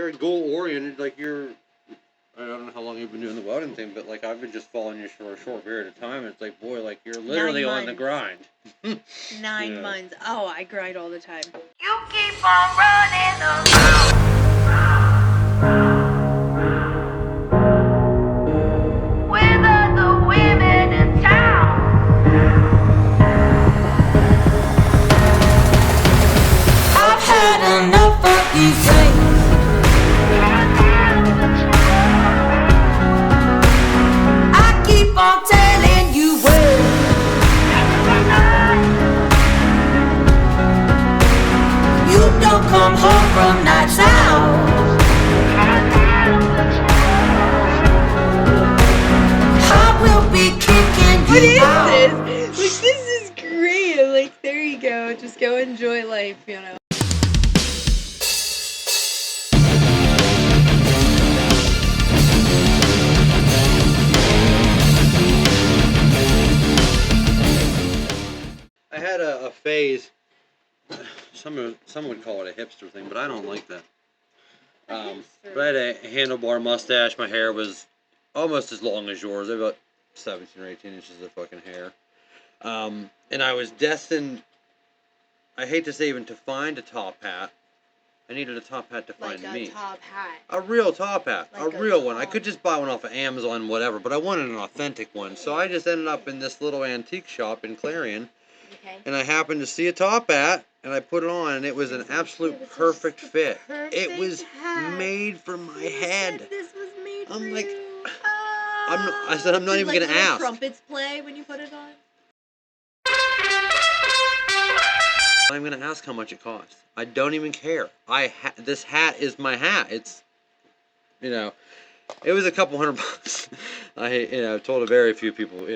very goal-oriented, like you're... I don't know how long you've been doing the welding thing, but like I've been just following you for a short period of time. And it's like, boy, like you're literally on the grind. 9 months. Oh, I grind all the time. You keep on running around. With other women in town. I've had enough of these things. I'm telling you where you don't come home from nights out. I will be kicking you out. What is this? Like, this is great. I'm like, there you go. Just go enjoy life, you know. I had a phase, some would call it a hipster thing, but I don't like that. But I had a handlebar mustache. My hair was almost as long as yours, about 17 or 18 inches of fucking hair. And I was destined, I hate to say even to find a top hat. I needed a top hat to find me. Like a top hat. A real top hat. Like a real one. I could just buy one off of Amazon, whatever, but I wanted an authentic one. So I just ended up in this little antique shop in Clarion. Okay. And I happened to see a top hat, and I put it on, and it was an absolute perfect fit. It was made for my head. This was made I'm for like, you. I said I'm not even gonna ask. Trumpets play when you put it on. I'm gonna ask how much it cost. I don't even care. This hat is my hat. It's, you know, it was a couple $100. I told a very few people,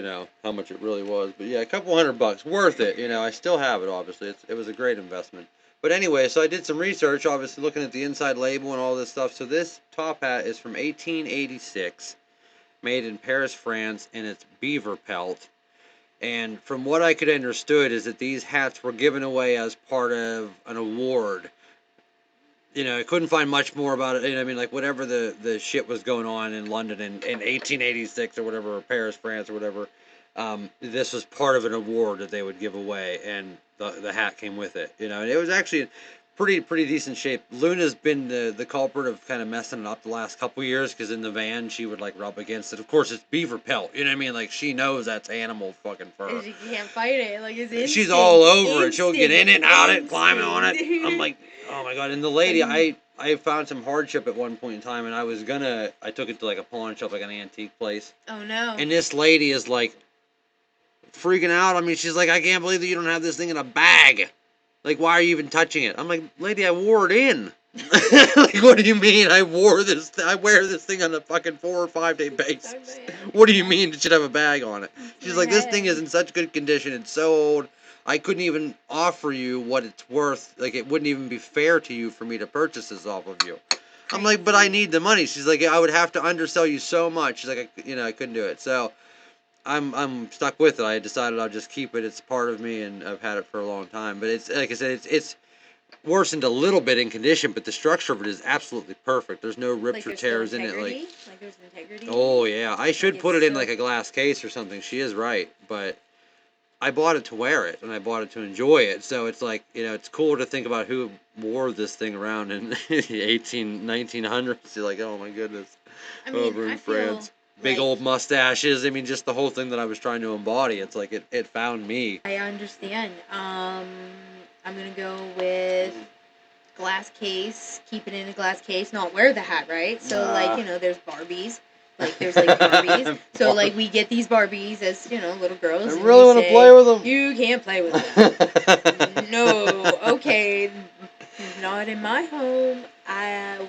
how much it really was. But yeah, a couple $100, worth it. I still have it, obviously. It was a great investment. But anyway, so I did some research, obviously looking at the inside label and all this stuff. So this top hat is from 1886, made in Paris, France, and it's beaver pelt. And from what I could understood is that these hats were given away as part of an award. I couldn't find much more about it. Like whatever the shit was going on in London in 1886 or whatever, or Paris, France or whatever, this was part of an award that they would give away, and the hat came with it. And it was actually pretty decent shape. Luna's been the culprit of kind of messing it up the last couple years, because in the van she would like rub against it. Of course, it's beaver pelt. Like she knows that's animal fucking fur. She can't fight it. Like it's instinct. She's all over it. She'll get in it and out it, climbing on it. I'm like, oh my god. And the lady, I found some hardship at one point in time, and I took it to like a pawn shop, like an antique place. Oh no. And this lady is like freaking out. She's like, I can't believe that you don't have this thing in a bag. Like, why are you even touching it? I'm like, lady, I wore it in. Like, what do you mean I wear this thing on a fucking 4 or 5 day basis? What do you mean it should have a bag on it? She's like, this thing is in such good condition. It's so old. I couldn't even offer you what it's worth. Like, it wouldn't even be fair to you for me to purchase this off of you. I'm like, but I need the money. She's like, I would have to undersell you so much. She's like, I couldn't do it. So I'm stuck with it. I decided I'll just keep it. It's part of me, and I've had it for a long time. But it's, like I said, it's worsened a little bit in condition, but the structure of it is absolutely perfect. There's no rips or tears in it. Like there's integrity. Oh yeah, I should put it in like a glass case or something. She is right, but I bought it to wear it, and I bought it to enjoy it. So it's like, it's cool to think about who wore this thing around in the 1900s. You're like, oh my goodness, over in France. Big old mustaches. Just the whole thing that I was trying to embody. It's like it found me. I understand. I'm gonna go with glass case. Keep it in a glass case. Not wear the hat, right? So there's Barbies. Like there's like Barbies. So like we get these Barbies as little girls. I really want to play with them. You can't play with them. No. Okay. Not in my home.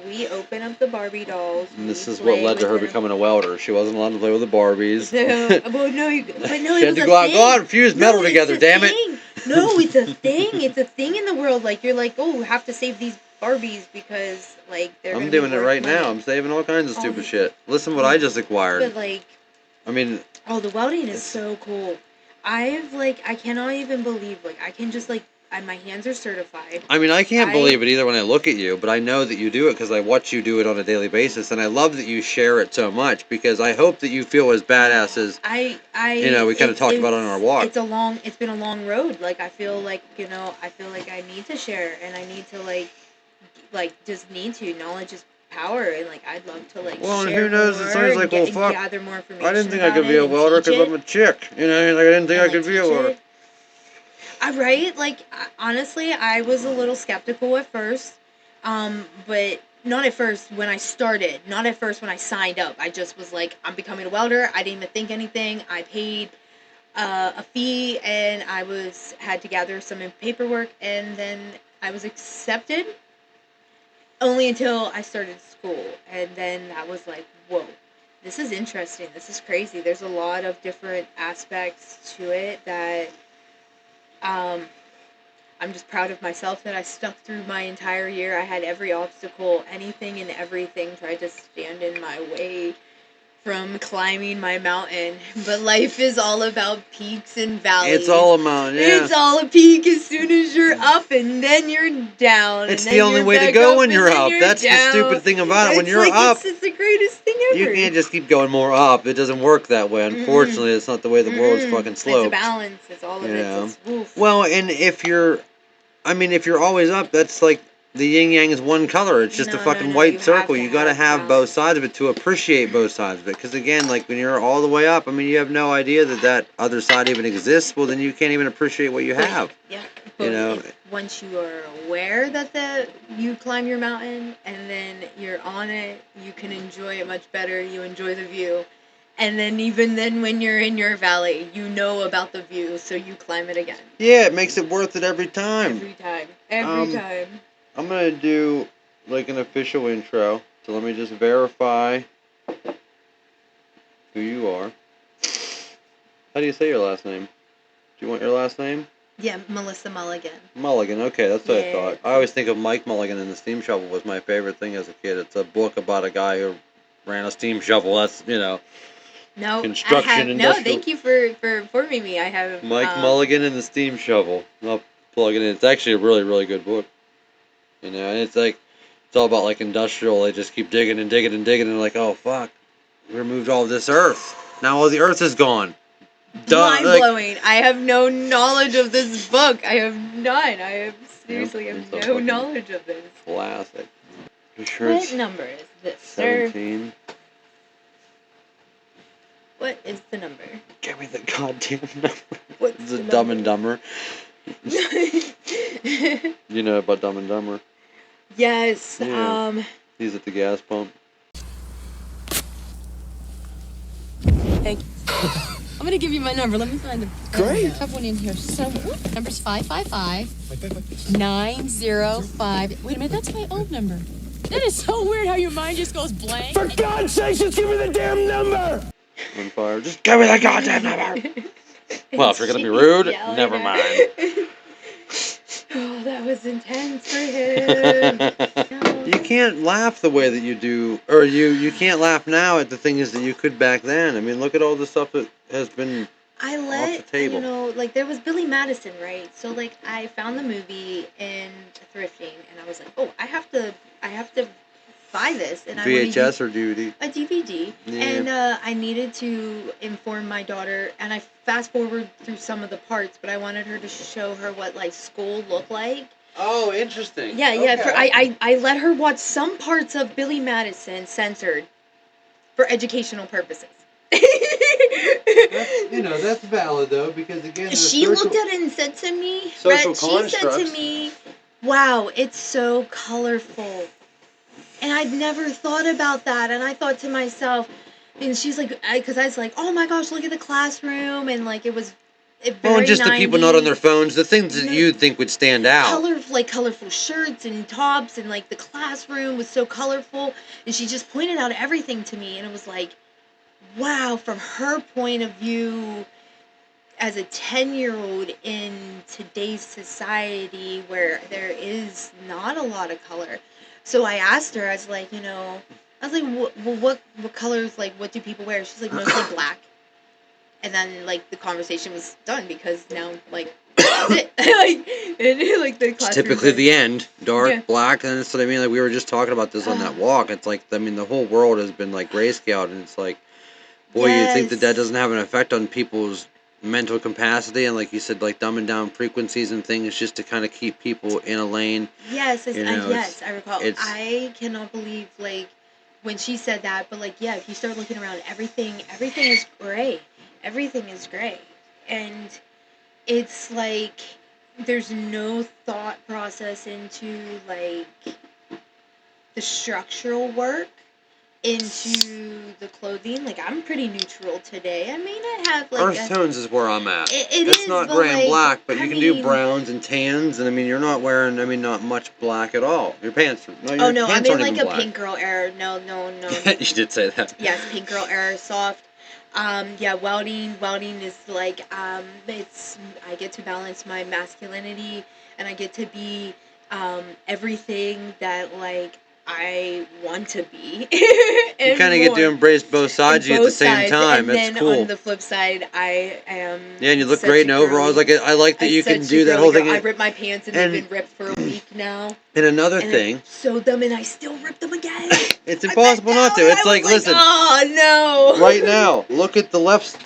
We open up the Barbie dolls. And this is what led to her becoming a welder. She wasn't allowed to play with the Barbies. She had to go out and fuse metal together, damn it. No, it's a thing. It's a thing in the world. Like, you're like, oh, we have to save these Barbies because, like, they're I'm doing it right now. I'm saving all kinds of stupid shit. Listen what I just acquired. But, like... Oh, the welding is so cool. I cannot even believe, like, I can just, like, my hands are certified. I mean, I can't believe it either when I look at you, but I know that you do it because I watch you do it on a daily basis, and I love that you share it so much because I hope that you feel as badass as we kind of talked about on our walk. It's been a long road. Like I feel like I need to share, and I need to just need to. Knowledge is power, and I'd love to well, share and who knows? more It sounds like, well, and fuck. gather more information. I didn't think I could be a welder because I'm a chick. I didn't think I could be a welder. Right? Honestly, I was a little skeptical at first, but not at first when I started. Not at first when I signed up. I just was like, I'm becoming a welder. I didn't even think anything. I paid a fee, and had to gather some paperwork, and then I was accepted. Only until I started school, and then I was like, whoa, this is interesting. This is crazy. There's a lot of different aspects to it that I'm just proud of myself that I stuck through my entire year. I had every obstacle, anything and everything tried to stand in my way from climbing my mountain. But life is all about peaks and valleys. It's all a mountain, yeah. It's all a peak as soon as you're up, and then you're down. It's the only way to go when you're up. That's the stupid thing about it. When you're up, it's the greatest thing ever. You can't just keep going more up. It doesn't work that way. Unfortunately, it's not the way the world's fucking sloped. It's a balance. It's all of it. It's well, and if you're always up, that's like the yin yang is one color. It's just a fucking white circle. You got to have both sides of it to appreciate both sides of it. Because again, when you're all the way up, you have no idea that other side even exists. Well, then you can't even appreciate what you have. Yeah. But once you are aware that you climb your mountain and then you're on it, you can enjoy it much better. You enjoy the view. And then even then when you're in your valley, you know about the view, so you climb it again. Yeah, it makes it worth it every time. Every time. I'm going to do an official intro. So let me just verify who you are. How do you say your last name? Do you want your last name? Yeah, Melissa Mulligan. Mulligan, okay, that's what I thought. I always think of Mike Mulligan, and the steam shovel was my favorite thing as a kid. It's a book about a guy who ran a steam shovel. That's, construction industrial. No, thank you for informing me. I have Mike Mulligan and the steam shovel. I'll plug it in. It's actually a really, really good book. And it's all about industrial. They just keep digging and digging and digging, and oh fuck, we removed all of this earth. Now all the earth is gone. Mind blowing. I have no knowledge of this book. I have none. I seriously have no knowledge of this. Classic. What number is this, 17. Sir? What is the number? Give me the goddamn number. What's the Dumb and Dumber. You know about Dumb and Dumber? Yes. Yeah. He's at the gas pump. Thank you. I'm gonna give you my number. Let me find the. Great. I have one in here. So number's 555-905. Wait a minute, that's my old number. That is so weird how your mind just goes blank. For God's sake, just give me the damn number! On fire. Just give me the goddamn number! Well, if you're gonna be rude, never mind. Oh, that was intense for him. You can't laugh the way that you do, or you can't laugh now at the things that you could back then. Look at all the stuff that has been off the table. There was Billy Madison, right? So, I found the movie in thrifting, and I was like, oh, I have to buy this. And VHS or DVD? A DVD. Yeah. And I needed to inform my daughter, and I fast forward through some of the parts, but I wanted her to show her what school looked like. Oh, interesting. Yeah. I let her watch some parts of Billy Madison censored for educational purposes. That's valid though, because again, she looked at it and said to me, social she constructs. said to me, wow, it's so colorful. And I'd never thought about that. And I thought to myself, and she's like, because I was like, oh my gosh, look at the classroom. And it was very just 90s. The people not on their phones, the things that you'd think would stand out. Colorful shirts and tops, and the classroom was so colorful. And she just pointed out everything to me. And it was like, wow, from her point of view, as a 10-year-old in today's society where there is not a lot of color. So I asked her, I was like, what colors, what do people wear? She's like, mostly black. And then, the conversation was done because now, that's it. like the It's classroom. typically the end, dark, Yeah. black, and that's what I mean. Like we were just talking about this on that walk. It's like, I mean, the whole world has been like grayscaled, and it's like, boy, you think that doesn't have an effect on people's mental capacity, and like you said, like dumbing down frequencies and things just to kind of keep people in a lane. Yes, Yes, I recall. I cannot believe like when she said that, but like if you start looking around, everything is gray. Everything is gray, and it's like there's no thought process into like the structural work into the clothing. Like I'm pretty neutral today. I may not have like Earth tones is where I'm at. It it's is, not but, gray and like, black, but I you can do mean- browns and tans, and I mean, you're not wearing, I mean, not much black at all. Your pants, no, your oh no, I'm pants in aren't like even a black. pink girl era. No. You did say that. Yes, pink girl era, soft. Welding is like it's I get to balance my masculinity, and I get to be everything that like I want to be. You kind of get to embrace both sides of you at the same time. And That's then cool. on the flip side, I am. Yeah, and you look such great a in overalls. girly- Like I like that I'm you can such a do that girly whole girl. thing. I rip my pants and and- they've been ripped for a week now. And another And thing, I sewed them and I still rip them again. it's impossible not to. It's like, listen, Oh no! right now, look at the left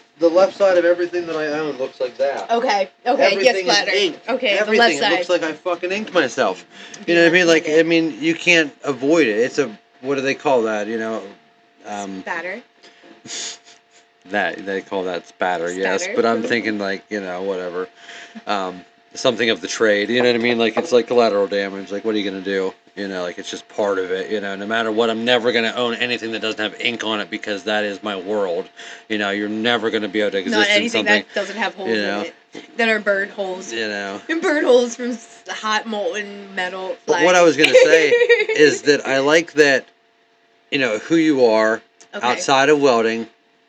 side of everything that I own looks like that. Okay. Everything Yes, is flatter. inked. Okay, Everything. the left It side. looks like I fucking inked myself. You know what I mean? Like, I mean, you can't avoid it. It's a, what do they call that? You know, Spatter. that they call that spatter. Yes, Spatter. but I'm thinking like, you know, whatever, something of the trade. You know what I mean? Like it's like collateral damage. Like what are you gonna do? You know, like it's just part of it. You know, no matter what, I'm never gonna own anything that doesn't have ink on it because that is my world. You know, you're never gonna be able to exist Not in anything something. that doesn't have holes you know. in it. That are burn holes. You know. And burn holes from hot molten metal. But what I was gonna say is that I like that, you know, who you are outside of welding.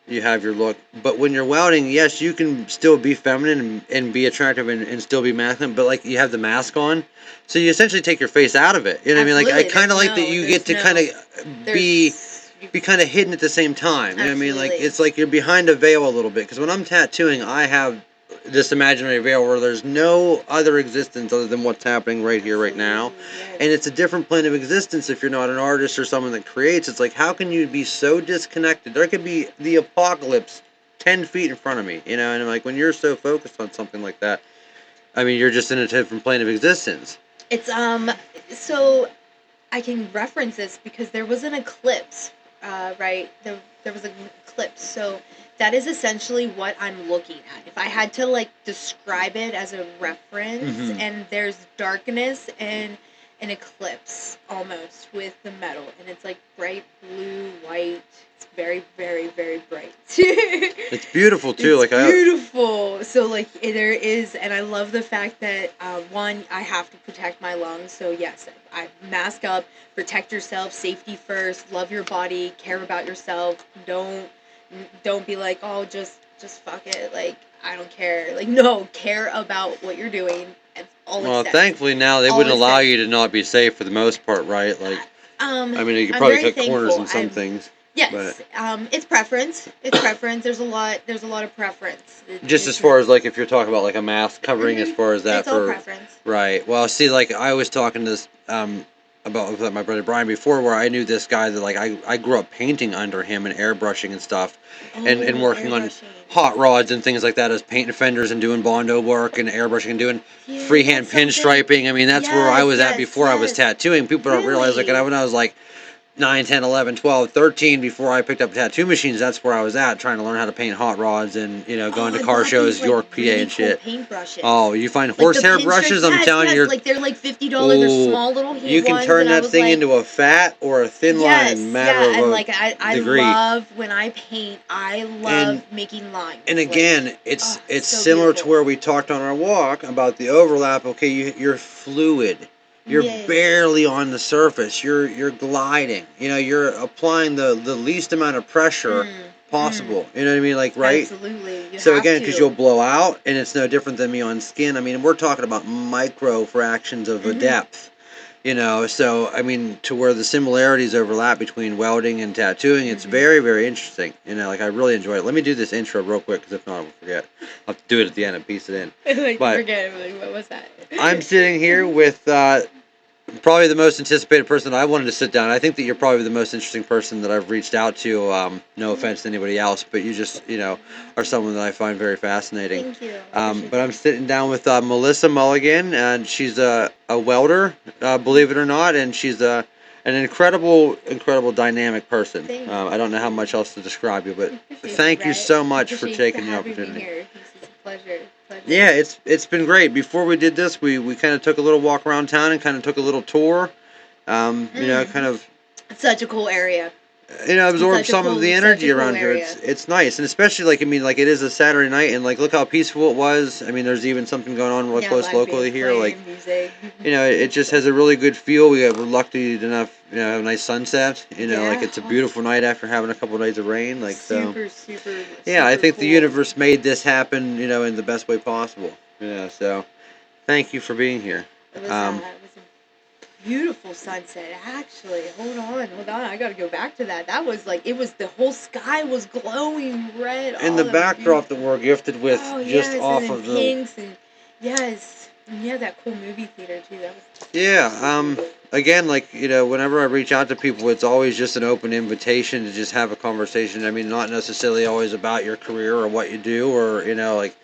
You have your look, but when you're welding, yes, you can still be feminine and be attractive and still be masculine, but like you have the mask on, so you essentially take your face out of it. You know what I mean? Like I kind of like that you get to kind of be kind of hidden at the same time. You know what I mean? Like it's like you're behind a veil a little bit. Because when I'm tattooing, I have this imaginary veil where there's no other existence other than what's happening right here, right now. And it's a different plane of existence if you're not an artist or someone that creates. It's like, how can you be so disconnected? There could be the apocalypse 10 feet in front of me, you know? And like, when you're so focused on something like that, I mean, you're just in a different plane of existence. It's, so I can reference this because there was an eclipse, right? There was an eclipse. So that is essentially what I'm looking at. If I had to, like, describe it as a reference, and there's darkness and an eclipse almost with the metal, and it's like bright blue, white. It's very, very, very bright. It's beautiful too. It's beautiful. So like there is, and I love the fact that one, I have to protect my lungs. So yes, I mask up, protect yourself, safety first, love your body, care about yourself. Don't be like, oh, just fuck it. Like I don't care. Like no, care about what you're doing. Well, thankfully now they wouldn't allow you to not be safe for the most part, right? Like, I mean, you could probably cut corners in some things. Yes, but it's preference. It's preference. There's a lot of preference. Just as far as like if you're talking about like a mask covering, as far as that it's all preference. Right. Well, see, like I was talking to this about with my brother Brian before, where I knew this guy that like I grew up painting under him and airbrushing and stuff, and working on hot rods and things like that as painting fenders and doing Bondo work and airbrushing and doing freehand pinstriping. I mean, that's where I was at before I was tattooing. People don't realize, like, when I was like 9, 10, 11, 12, 13, before I picked up tattoo machines, that's where I was at, trying to learn how to paint hot rods and, you know, going to car shows, York, PA, and shit. Paintbrushes. Oh, you find horsehair brushes? I'm telling you, like they're like $50. They're small little ones. You can turn that thing into a fat or a thin line in a matter of and a like I love when I paint. I love making lines. And again, it's so similar beautiful. to where we talked on our walk about the overlap. Okay, you're fluid. You're barely on the surface. You're gliding. You know, you're applying the least amount of pressure possible. You know what I mean? Like, right? Absolutely. So again, because you'll blow out, and it's no different than me on skin. I mean, we're talking about micro fractions of a depth. You know, so I mean, to where the similarities overlap between welding and tattooing, it's very, very interesting. You know, like I really enjoy it. Let me do this intro real quick, because if not, I'll forget. I'll have to do it at the end and piece it in. Like, But forget it. Like, what was that? I'm sitting here with probably the most anticipated person I wanted to sit down. I think that you're probably the most interesting person that I've reached out to. No offense to anybody else, but you just, you know, are someone that I find very fascinating. Thank you. But I'm sitting down with Melissa Mulligan, and she's a welder, believe it or not, and she's an incredible dynamic person. Thank you. I don't know how much else to describe you, but Appreciate thank it, you Brett. so much for Appreciate taking the having me opportunity. here. This is a pleasure. Yeah, it's been great. Before we did this, we kind of took a little walk around town and kind of took a little tour. You know, kind of, It's such a cool area. you know, absorb Such a some cool- of the such energy a cool around here. area. It's nice, and especially like, I mean, like it is a Saturday night, and like look how peaceful it was. I mean, there's even something going on real close live locally bands here. playing, Like, music. you know, it just has a really good feel. We're lucky enough, you know, have a nice sunset. You know, like Yeah. it's a beautiful night after having a couple of days of rain. Like, so super. yeah, I super think the cool. universe made this happen, you know, in the best way possible. Yeah, so thank you for being here. It was a beautiful sunset, actually. Hold on. I gotta go back to that. That was like, it was, the whole sky was glowing red. And the backdrop that we're gifted with, just off and of the pinks and yes, and yeah, that cool movie theater too. That was yeah. Again, like, you know, whenever I reach out to people, it's always just an open invitation to just have a conversation. I mean, not necessarily always about your career or what you do, or, you know, like,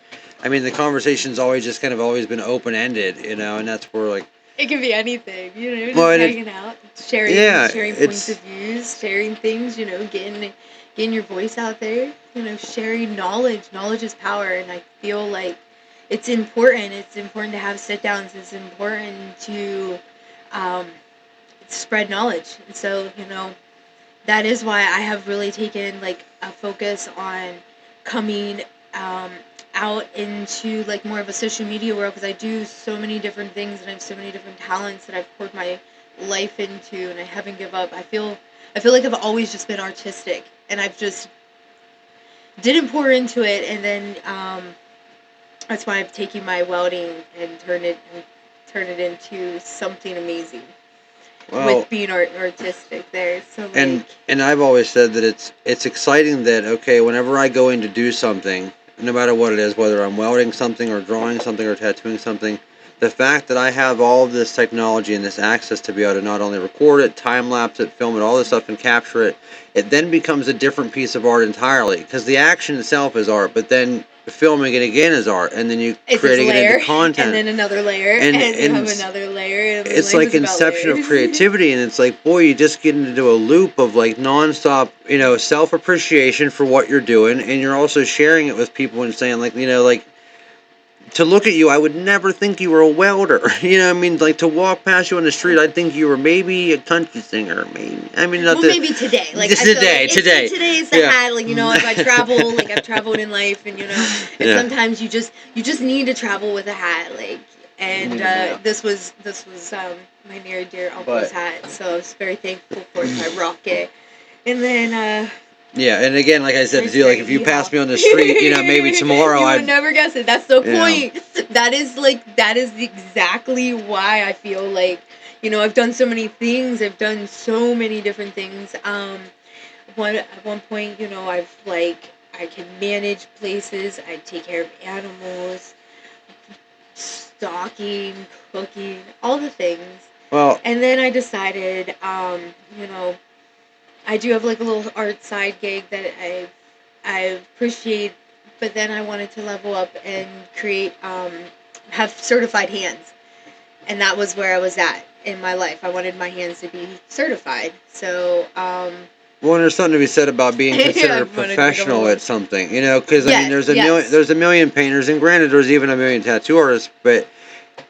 I mean, the conversation's always just kind of always been open ended, you know, and that's where like. It can be anything, you know, just Well, and hanging out, sharing points of views, sharing things, you know, getting your voice out there, you know, sharing knowledge. Knowledge is power, and I feel like it's important. It's important to have sit downs. It's important to spread knowledge. And so, you know, that is why I have really taken like a focus on coming out into like more of a social media world, because I do so many different things and I have so many different talents that I've poured my life into, and I haven't given up. I feel like I've always just been artistic, and I've just didn't pour into it, and then that's why I'm taking my welding and turn it into something amazing. Well, with being artistic there, so like, and I've always said that it's exciting that, okay, whenever I go in to do something, no matter what it is, whether I'm welding something or drawing something or tattooing something, the fact that I have all of this technology and this access to be able to not only record it, time lapse it, film it, all this stuff, and capture it, it then becomes a different piece of art entirely. Because the action itself is art, but then filming it again is art, and then you creating it into content, and then another layer, and you have another layer. And it's like inception of creativity, and it's like, boy, you just get into a loop of like nonstop, you know, self-appreciation for what you're doing, and you're also sharing it with people and saying, like, you know, like, to look at you, I would never think you were a welder. You know what I mean? Like, to walk past you on the street, I'd think you were maybe a country singer. Maybe, I mean, not maybe today. Like, just today. Today's the hat. Like, you know, if I travel, like I've traveled in life, and you know, and sometimes you just need to travel with a hat. Like, and this was my near and dear uncle's hat, so I was very thankful for it. I rock it, and then. Yeah, and again, like I said, to you, like if you pass me on the street, you know, maybe tomorrow you would never guess it. That's the point. That is exactly why I feel like, you know, I've done so many things. I've done so many different things. At one point, you know, I can manage places. I take care of animals, stocking, cooking, all the things. Well, and then I decided, you know, I do have like a little art side gig that I appreciate, but then I wanted to level up and create, have certified hands, and that was where I was at in my life. I wanted my hands to be certified, so. Well, there's something to be said about being considered a professional at something, you know, because I mean, there's a million painters, and granted, there's even a million tattoo artists, but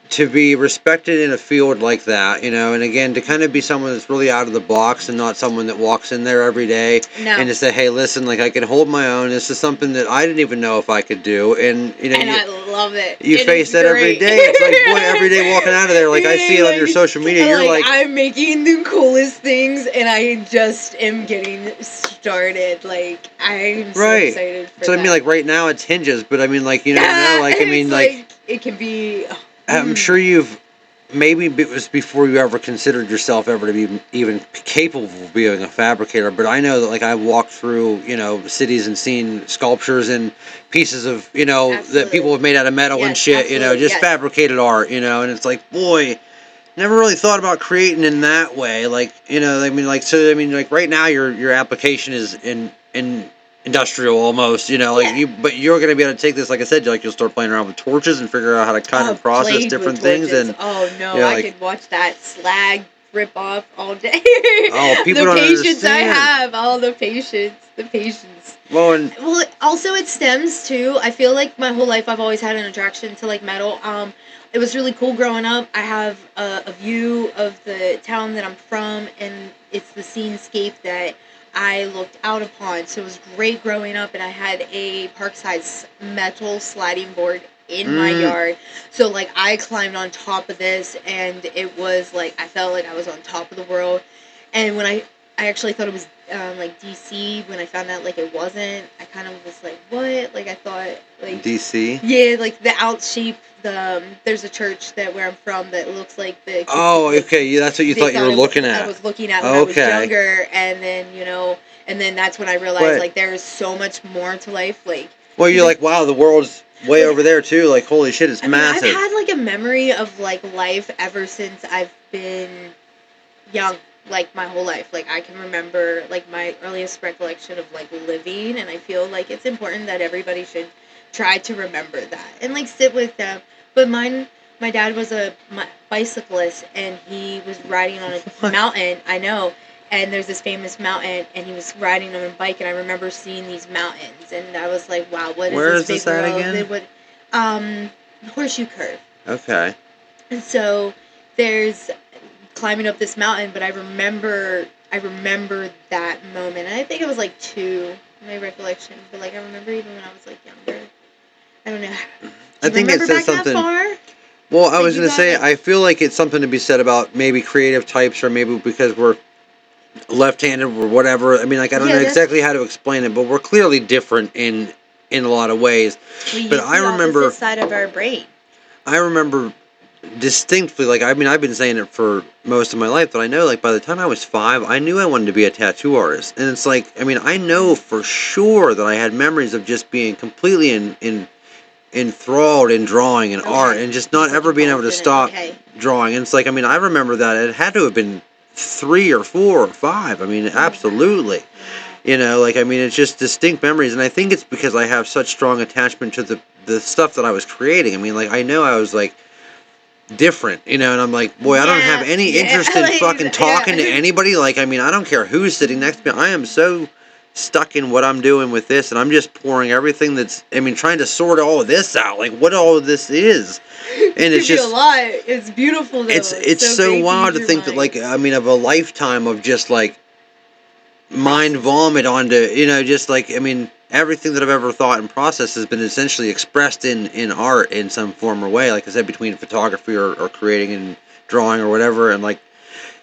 to be respected in a field like that, you know, and again, to kind of be someone that's really out of the box and not someone that walks in there every day and to say, hey, listen, like, I can hold my own. This is something that I didn't even know if I could do. And, you know, and I love it. You face that every day. It's like, boy, every day walking out of there, like, I see it on your social media. You're like, I'm making the coolest things, and I just am getting started. Like, I'm so excited for that. I mean, like, right now it's hinges, but I mean, like, you never know. Like, I mean, like, it can be. I'm sure you've maybe it was before you ever considered yourself ever to be even capable of being a fabricator. But I know that, like, I walked through, cities and seen sculptures and pieces of, that Absolutely. people have made out of metal and Yes, shit, absolutely, just yes. fabricated art, and it's like, boy, never really thought about creating in that way. Like, like right now your application is in industrial almost, Yeah. but you're going to be able to take this, like I said, you'll start playing around with torches and figure out how to cut and process played different with things. torches. And oh no, yeah, I like- could watch that slag rip off all day. Oh, people the don't patience I understand. have, all the patience. Well, and Well, also it stems too. I feel like my whole life I've always had an attraction to like metal. It was really cool growing up. I have a view of the town that I'm from, and it's the scenescape that I looked out upon. So it was great growing up, and I had a Parkside metal sliding board in my yard. So like I climbed on top of this, and it was like I felt like I was on top of the world. And when I actually thought it was like DC, when I found out like it wasn't, I kind of was like, what? Like I thought like DC. yeah, like the out shape. There's a church where I'm from that looks like the. Oh, okay. Yeah, that's what you they thought you were looking I at. was looking at when I was Okay. younger, and then and then that's when I realized But- like there's so much more to life. Like Well, you're like, wow, the world's way over there too. Like, holy shit, it's I mean, massive. I've had like a memory of like life ever since I've been young, like my whole life. Like I can remember like my earliest recollection of like living, and I feel like it's important that everybody should try to remember that and like sit with them. But my dad was a bicyclist, and he was riding on a mountain. I know. And there's this famous mountain, and he was riding on a bike, and I remember seeing these mountains, and I was like, wow, what is Where this is this big at world? again? It would, Horseshoe Curve. Okay. And so there's climbing up this mountain, but I remember that moment. And I think it was like 2, my recollection, but like I remember even when I was like younger. I don't know. Do I think it remember says back something. that far? Well, I Like, was you going to got say, it? I feel like it's something to be said about maybe creative types, or maybe because we're left-handed or whatever. I mean, like, I don't Yeah, know that's- exactly how to explain it, but we're clearly different in a lot of ways. We use But the I remember- opposite side of our brain. I remember distinctly, like, I mean, I've been saying it for most of my life, but I know, like, by the time I was 5, I knew I wanted to be a tattoo artist. And it's like, I mean, I know for sure that I had memories of just being completely enthralled in drawing and art, and just not ever being able to stop drawing. And it's like, I mean, I remember that it had to have been 3 or 4 or 5. I mean, absolutely. Like, I mean, it's just distinct memories, and I think it's because I have such strong attachment to the stuff that I was creating. I mean, like, I know I was like different, and I'm like, boy, I don't have any interest in like, fucking talking to anybody. Like, I mean, I don't care who's sitting next to me. I am so stuck in what I'm doing with this, and I'm just pouring everything trying to sort all of this out, like what all of this is. And it's just a lot. It's beautiful though. It's so wild to think that, like, I mean, of a lifetime of just like mind vomit onto, just like, I mean, everything that I've ever thought and processed has been essentially expressed in art in some form or way, like I said, between photography or creating and drawing or whatever. And like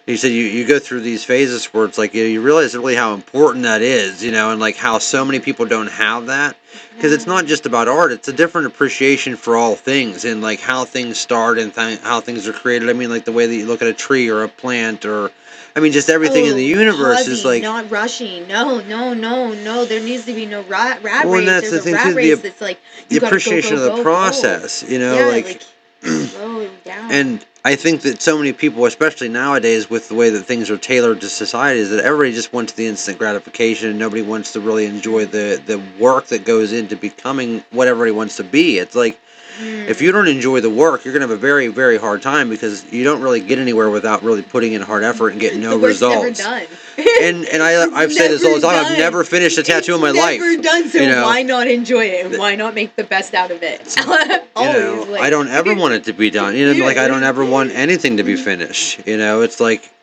you said, you go through these phases where it's like, you realize really how important that is, and like how so many people don't have that, because it's not just about art, it's a different appreciation for all things, and like how things start and how things are created. I mean, like the way that you look at a tree or a plant, or I mean, just everything in the universe is like not rushing. No. There needs to be no rat Well, race. and that's There's the a thing, rat too, race that's like the you gotta appreciation go, of the process, like slow down. and I think that so many people, especially nowadays with the way that things are tailored to society, is that everybody just wants the instant gratification, and nobody wants to really enjoy the work that goes into becoming what everybody wants to be. It's like, if you don't enjoy the work, you're going to have a very, very hard time, because you don't really get anywhere without really putting in hard effort and getting no the work's results. Never done. And I've said this all the time. I've never finished a tattoo in my life. Never done. So why not enjoy it, and why not make the best out of it? Always. I don't ever want it to be done. Like, I don't ever want anything to be finished. It's like,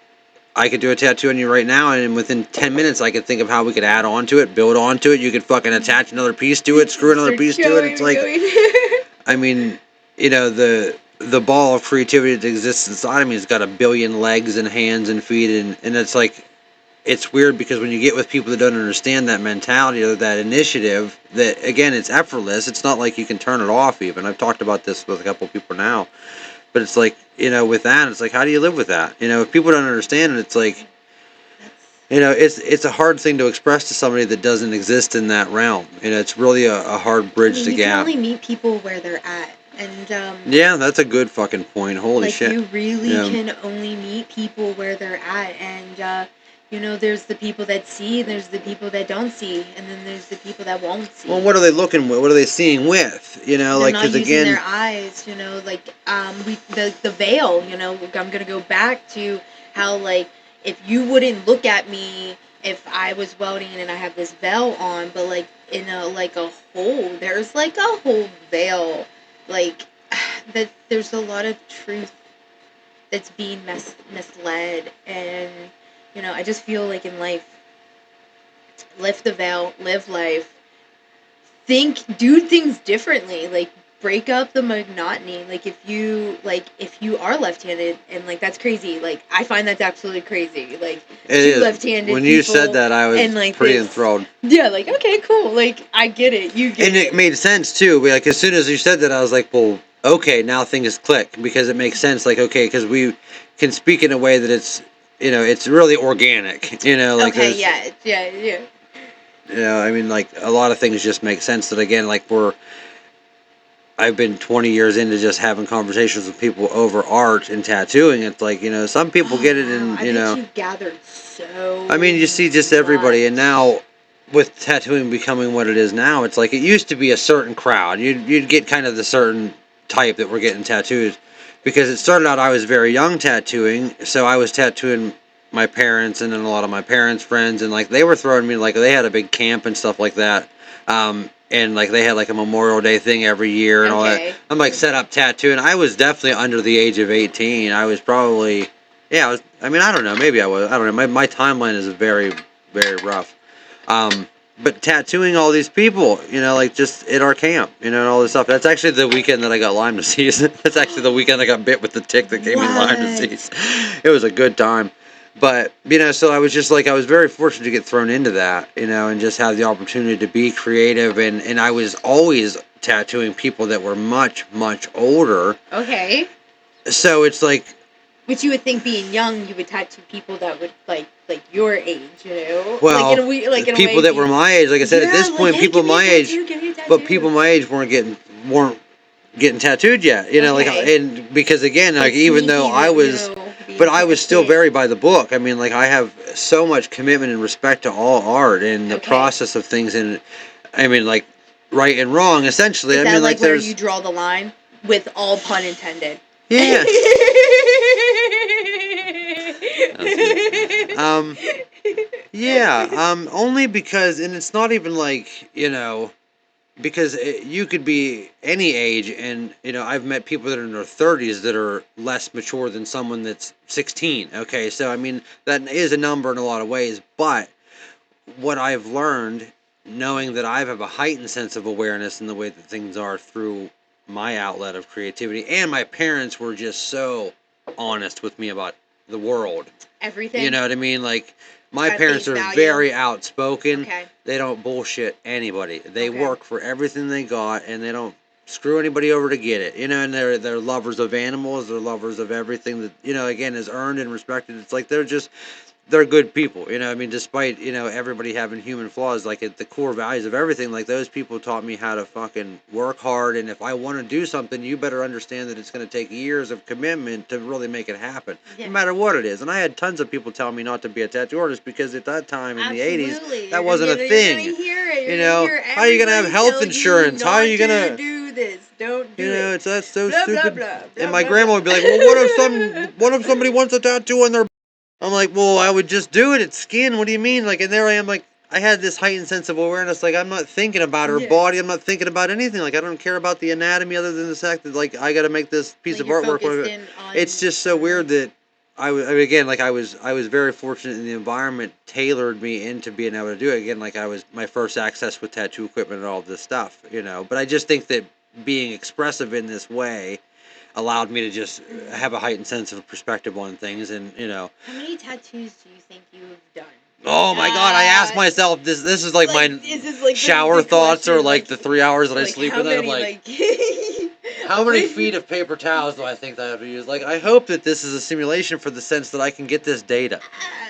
I could do a tattoo on you right now, and within 10 minutes, I could think of how we could add on to it, build onto it. You could fucking attach another piece to it, screw another piece to it. It's like, I mean, the ball of creativity that exists inside of me has got a billion legs and hands and feet, and it's like, it's weird, because when you get with people that don't understand that mentality or that initiative, that, again, it's effortless. It's not like you can turn it off even. I've talked about this with a couple of people now. But it's like, with that, it's like, how do you live with that? If people don't understand it, it's like, it's a hard thing to express to somebody that doesn't exist in that realm. It's really a hard bridge to you gap. can only meet people where they're at. And yeah, that's a good fucking point. Holy shit. You really can only meet people where they're at. And, there's the people that see, there's the people that don't see, and then there's the people that won't see. Well, what are they looking with? What are they seeing with? They're not using their eyes, the veil, I'm going to go back to how, if you wouldn't look at me if I was welding and I have this veil on, but, in a hole, there's, a whole veil, that there's a lot of truth that's being misled, and, I just feel like in life, lift the veil, live life, do things differently, break up the monotony, if you are left-handed, and, that's crazy, I find that's absolutely crazy, it is. Left-handed when people, you said that, I was pretty enthralled. Yeah, okay, cool, I get it, you get it. And it made sense, too, as soon as you said that, I was like, well, okay, now things click, because it makes sense, okay, because we can speak in a way that it's, it's really organic, okay, yeah. A lot of things just make sense that, again, I've been 20 years into just having conversations with people over art and tattooing. It's some people get it, and, I bet you gathered so you see just everybody, and now, with tattooing becoming what it is now, it's it used to be a certain crowd. You'd get kind of the certain type that were getting tattoos, because it started out, I was very young tattooing, so I was tattooing my parents, and then a lot of my parents' friends, and they were throwing me, they had a big camp and stuff like that, and they had a Memorial Day thing every year and all that. I'm set up tattooing. I was definitely under the age of 18. I was probably, I don't know, maybe I was, I don't know, my timeline is very, very rough. But tattooing all these people, just at our camp, and all this stuff. That's actually the weekend that I got Lyme disease. That's actually the weekend I got bit with the tick that gave me Lyme disease. It was a good time. But, so I was just I was very fortunate to get thrown into that, and just have the opportunity to be creative. And I was always tattooing people that were much, much older. Okay. So it's which you would think, being young, you would tattoo people that would, like your age, Well, people that were my age, like I said, at this point, hey, people my age, but people my age weren't getting tattooed yet, and because, again, even though I was, but I was still very by the book. I have so much commitment and respect to all art and the process of things, and right and wrong, essentially. Is that where you draw the line, with all pun intended? Yeah. Only because, and it's not even because you could be any age, and I've met people that are in their 30s that are less mature than someone that's 16. Okay, so that is a number in a lot of ways, but what I've learned, knowing that I have a heightened sense of awareness in the way that things are through my outlet of creativity, and my parents were just so honest with me about the world. Everything. You know what I mean? My parents are very outspoken. Okay. They don't bullshit anybody. They work for everything they got, and they don't screw anybody over to get it. And they're lovers of animals. They're lovers of everything that, again, is earned and respected. It's they're good people. Despite, everybody having human flaws, at the core values of everything, those people taught me how to fucking work hard. And if I want to do something, you better understand that it's going to take years of commitment to really make it happen, no matter what it is. And I had tons of people tell me not to be a tattoo artist, because at that time in the 80s, that wasn't a thing. You're gonna hear it. How are you going to have health insurance? How are you going to do this? Don't do it. That's so blah, stupid. Blah, blah, blah, and my blah, grandma would be like, well, what if somebody wants a tattoo on their... I'm like, well, I would just do it. It's skin. What do you mean? And there I am, I had this heightened sense of awareness. I'm not thinking about her body. I'm not thinking about anything. I don't care about the anatomy, other than the fact that, I got to make this piece of artwork. It's just so weird that I was very fortunate, in the environment tailored me into being able to do it. Again, I was my first access with tattoo equipment and all this stuff, But I just think that being expressive in this way allowed me to just have a heightened sense of perspective on things, and How many tattoos do you think you have done? Oh my God! I ask myself this. This is my shower thoughts, or the 3 hours that I sleep, and then I'm How many feet of paper towels do I think that I have to use? Like, I hope that this is a simulation for the sense that I can get this data.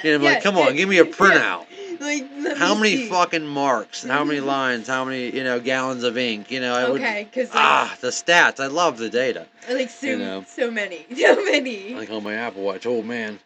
And I'm like, come on, give me a printout. Like, let How me many see. fucking marks? How many lines? How many, gallons of ink? I would. Okay, because like, The stats. I love the data. like so, you know. so many, so many. Like on my Apple Watch, oh man.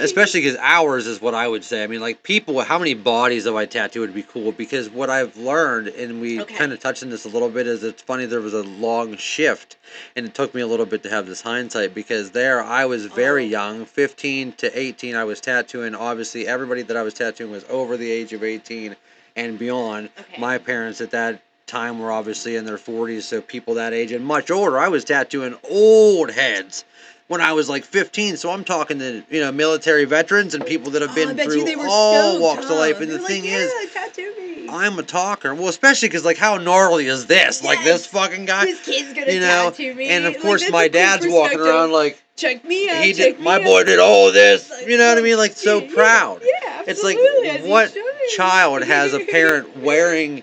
Especially because hours is what I would say. I mean, like people, how many bodies of I tattoo would be cool? Because what I've learned, and we kind of touched on this a little bit, is it's funny there was a long shift, and it took me a little bit to have this hindsight because there I was very young, 15 to 18. I was tattooing. Obviously, everybody that I was tattooing was over the age of 18 and beyond. My parents at that time were obviously in their 40s, so people that age and much older. I was tattooing old heads when I was like 15, so I'm talking to military veterans and people that have been through all walks of life. And the thing is, tattoo me. I'm a talker. Well, especially because like how gnarly is this? Like this fucking guy, this kid's gonna tattoo me. And of Like, course, that's my a cool dad's walking around like, check me out. he did. My boy did all of this. You know what I mean? Like so proud. Yeah, it's like absolutely, what child has a parent wearing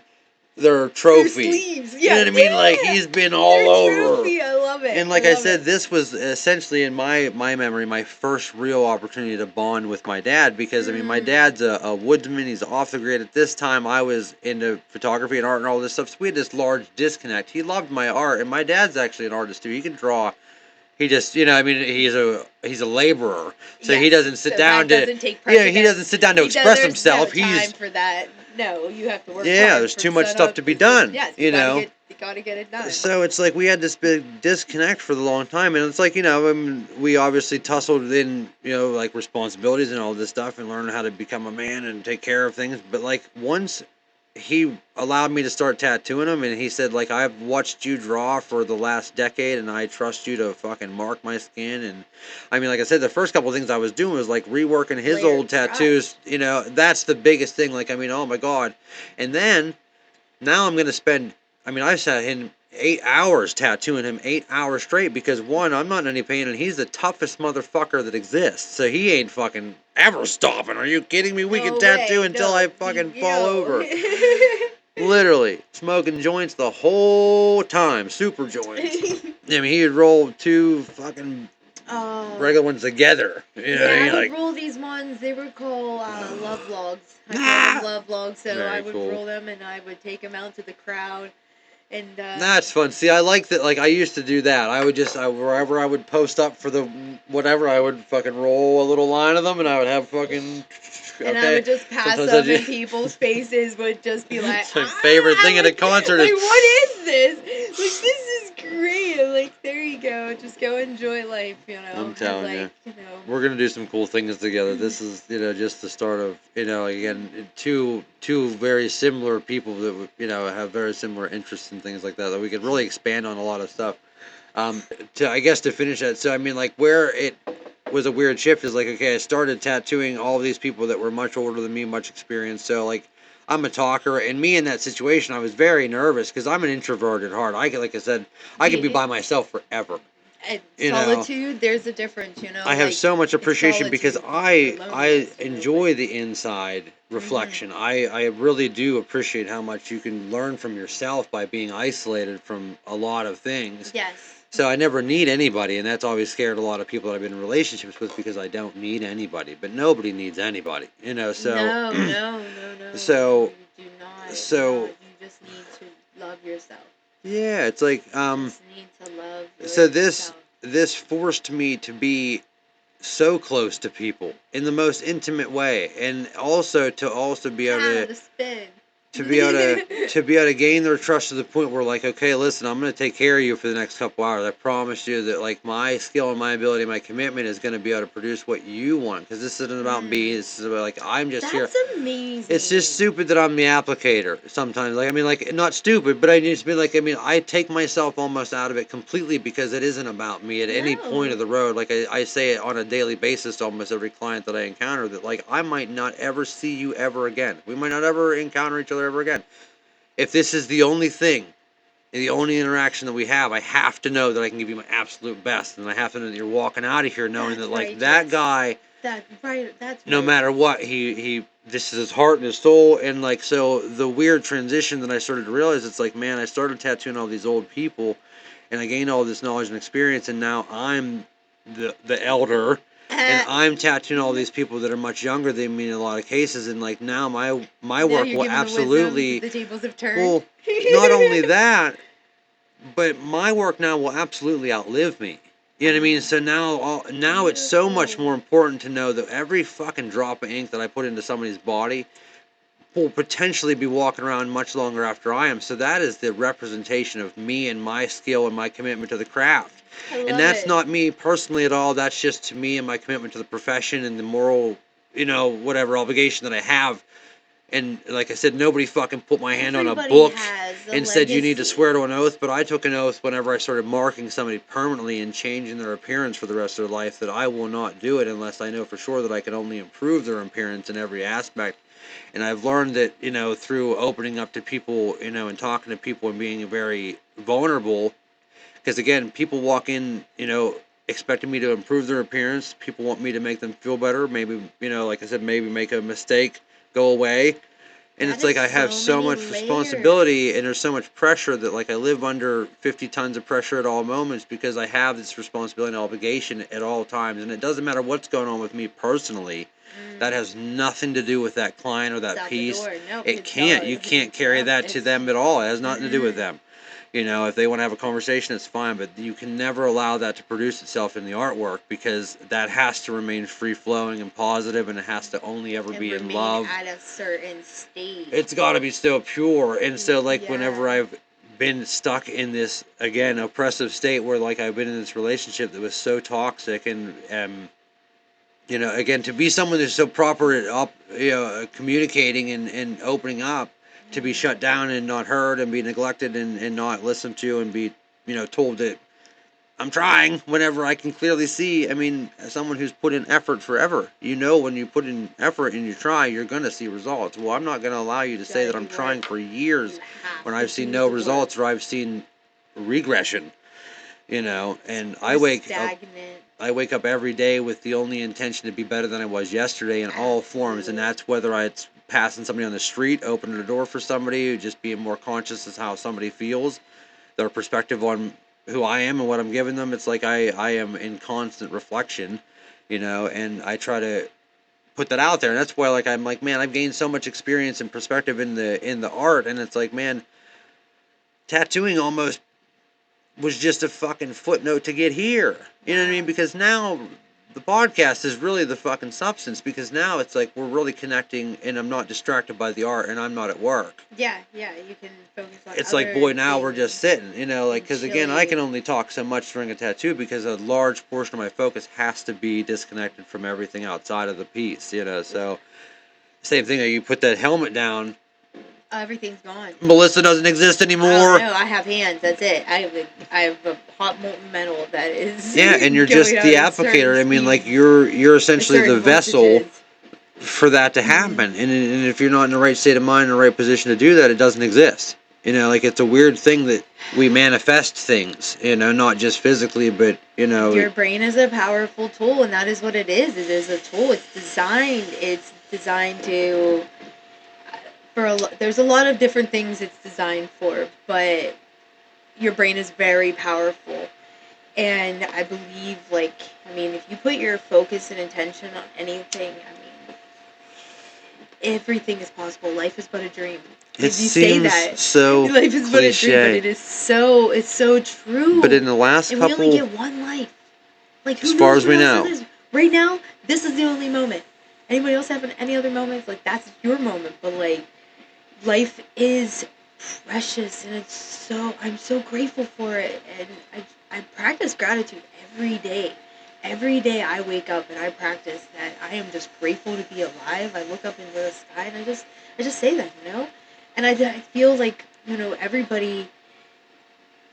their trophy? Sleeves. You know what I mean? Like he's been all over. Trophy. I love it. And like I said, this was essentially in my memory my first real opportunity to bond with my dad because I mean my dad's a woodsman. He's off the grid. At this time I was into photography and art and all this stuff. So we had this large disconnect. He loved my art, and my dad's actually an artist too. He can draw. He just, he's a laborer, so he doesn't sit down to, he doesn't sit down to express himself. No time for that. No, you have to work. Yeah, there's too much stuff to be done. Yes, you gotta get it done. So it's like we had this big disconnect for the long time, and it's like we obviously tussled in, like responsibilities and all this stuff, and learned how to become a man and take care of things. But like once he allowed me to start tattooing him, and he said like I've watched you draw for the last decade and I trust you to fucking mark my skin. And I mean, like I said, the first couple of things I was doing was like reworking his old tattoos. That's the biggest thing. Like I mean, oh my god. And then now I'm gonna spend, I sat in 8 hours tattooing him 8 hours straight because one, I'm not in any pain, and he's the toughest motherfucker that exists, so he ain't fucking ever stopping. Are you kidding me? We can tattoo until I fucking fall over. Literally smoking joints the whole time, super joints. I mean, he would roll two fucking regular ones together. I would roll these ones. They were called love logs. I called them love logs. So I would roll them and I would take them out to the crowd. And that's fun. See, I like that. Like I used to do that. I would just wherever I would post up for the whatever, I would fucking roll a little line of them, and I would have fucking. And I would just pass them, and people's faces would just be like, it's my favorite thing at a concert. Like, what is this? Like, this is great. I'm like, there you go. Just go enjoy life, I'm telling you. We're going to do some cool things together. This is, just the start of, again, two very similar people that, have very similar interests and things like that we could really expand on a lot of stuff. To finish that, so, I mean, like, where it was a weird shift is like, okay, I started tattooing all these people that were much older than me, much experienced. So like I'm a talker, and me in that situation, I was very nervous because I'm an introvert at heart. Like I said, I could be by myself forever. Solitude, there's a difference, I have so much appreciation because I enjoy the inside reflection. I really do appreciate how much you can learn from yourself by being isolated from a lot of things. Yes. So I never need anybody, and that's always scared a lot of people that I've been in relationships with because I don't need anybody. But nobody needs anybody, so... No. So... You do not. So... You just need to love yourself. Yeah, it's like... You just need to love yourself. This forced me to be so close to people in the most intimate way, and also to be able to be able to gain their trust to the point where like, okay, listen, I'm going to take care of you for the next couple hours. I promise you that like my skill and my ability, my commitment is going to be able to produce what you want, because this isn't about me. This is about like I'm just here. That's amazing. It's just stupid that I'm the applicator sometimes. Like I mean, like not stupid, but I just mean like I take myself almost out of it completely because it isn't about me at any point of the road. Like I say it on a daily basis to almost every client that I encounter that like I might not ever see you ever again. We might not ever encounter each other ever again. If this is the only thing, the only interaction that we have, I have to know that I can give you my absolute best, and I have to know that you're walking out of here knowing that like that guy, no matter what, he this is his heart and his soul. And like, so the weird transition that I started to realize, it's like, man, I started tattooing all these old people, and I gained all this knowledge and experience, and now I'm the elder, and I'm tattooing all these people that are much younger than me in a lot of cases, and like now my Now work you're will giving the wisdom, absolutely, the tables have turned. well, not only that, but my work now will absolutely outlive me. You know what I mean? So now it's so much more important to know that every fucking drop of ink that I put into somebody's body will potentially be walking around much longer after I am. So that is the representation of me and my skill and my commitment to the craft. And that's not me personally at all. That's just to me and my commitment to the profession and the moral, whatever obligation that I have. And like I said, nobody fucking put my hand on a book and said you need to swear to an oath. But I took an oath whenever I started marking somebody permanently and changing their appearance for the rest of their life that I will not do it unless I know for sure that I can only improve their appearance in every aspect. And I've learned that, through opening up to people, and talking to people and being very vulnerable. Because again, people walk in, expecting me to improve their appearance. People want me to make them feel better. Maybe, like I said, maybe make a mistake, go away. And it's like I have so much responsibility and there's so much pressure that like I live under 50 tons of pressure at all moments because I have this responsibility and obligation at all times. And it doesn't matter what's going on with me personally. That has nothing to do with that client or that piece. It can't. You can't carry that to them at all. It has nothing to do with them. If they want to have a conversation, it's fine, but you can never allow that to produce itself in the artwork because that has to remain free-flowing and positive, and it has to only ever be in love. At a certain state. It's got to be still pure, and so whenever I've been stuck in this, again, oppressive state where I've been in this relationship that was so toxic and again, to be someone that's so proper at communicating and opening up, to be shut down and not heard and be neglected and not listened to and be, told that I'm trying whenever I can clearly see. I mean, as someone who's put in effort forever, when you put in effort and you try, you're going to see results. Well, I'm not going to allow you to say that I'm trying for years when I've seen no results or I've seen regression, and I wake up every day with the only intention to be better than I was yesterday in all forms, and that's whether it's passing somebody on the street, opening the door for somebody, just being more conscious of how somebody feels, their perspective on who I am and what I'm giving them. It's like I am in constant reflection, and I try to put that out there. And that's why I'm like, man, I've gained so much experience and perspective in the art, and it's like, man, tattooing almost was just a fucking footnote to get here. You know what I mean? Because now the podcast is really the fucking substance, because now it's like we're really connecting and I'm not distracted by the art and I'm not at work. Yeah, you can focus on it's like, boy, now we're just sitting, because again, I can only talk so much during a tattoo because a large portion of my focus has to be disconnected from everything outside of the piece, so same thing, you put that helmet down, everything's gone. Melissa doesn't exist anymore. Oh, no, I have hands. That's it. I have a hot molten metal that is. Yeah, and you're just the applicator. I mean, you're essentially the vessel for that to happen. And if you're not in the right state of mind, in the right position to do that, it doesn't exist. It's a weird thing that we manifest things. Not just physically, but Your brain is a powerful tool, and that is what it is. It is a tool. It's designed to. There's a lot of different things it's designed for, but your brain is very powerful. And I believe, if you put your focus and intention on anything, everything is possible. Life is but a dream. It seems so life is but a dream, but it's so true. But in the last couple... we only get one life. As far as we know. Right now, this is the only moment. Anybody else having any other moments? That's your moment, but life is precious, and I'm so grateful for it, and I practice gratitude every day. Every day I wake up and I practice that I am just grateful to be alive. I look up into the sky and I just say that, and I feel like, everybody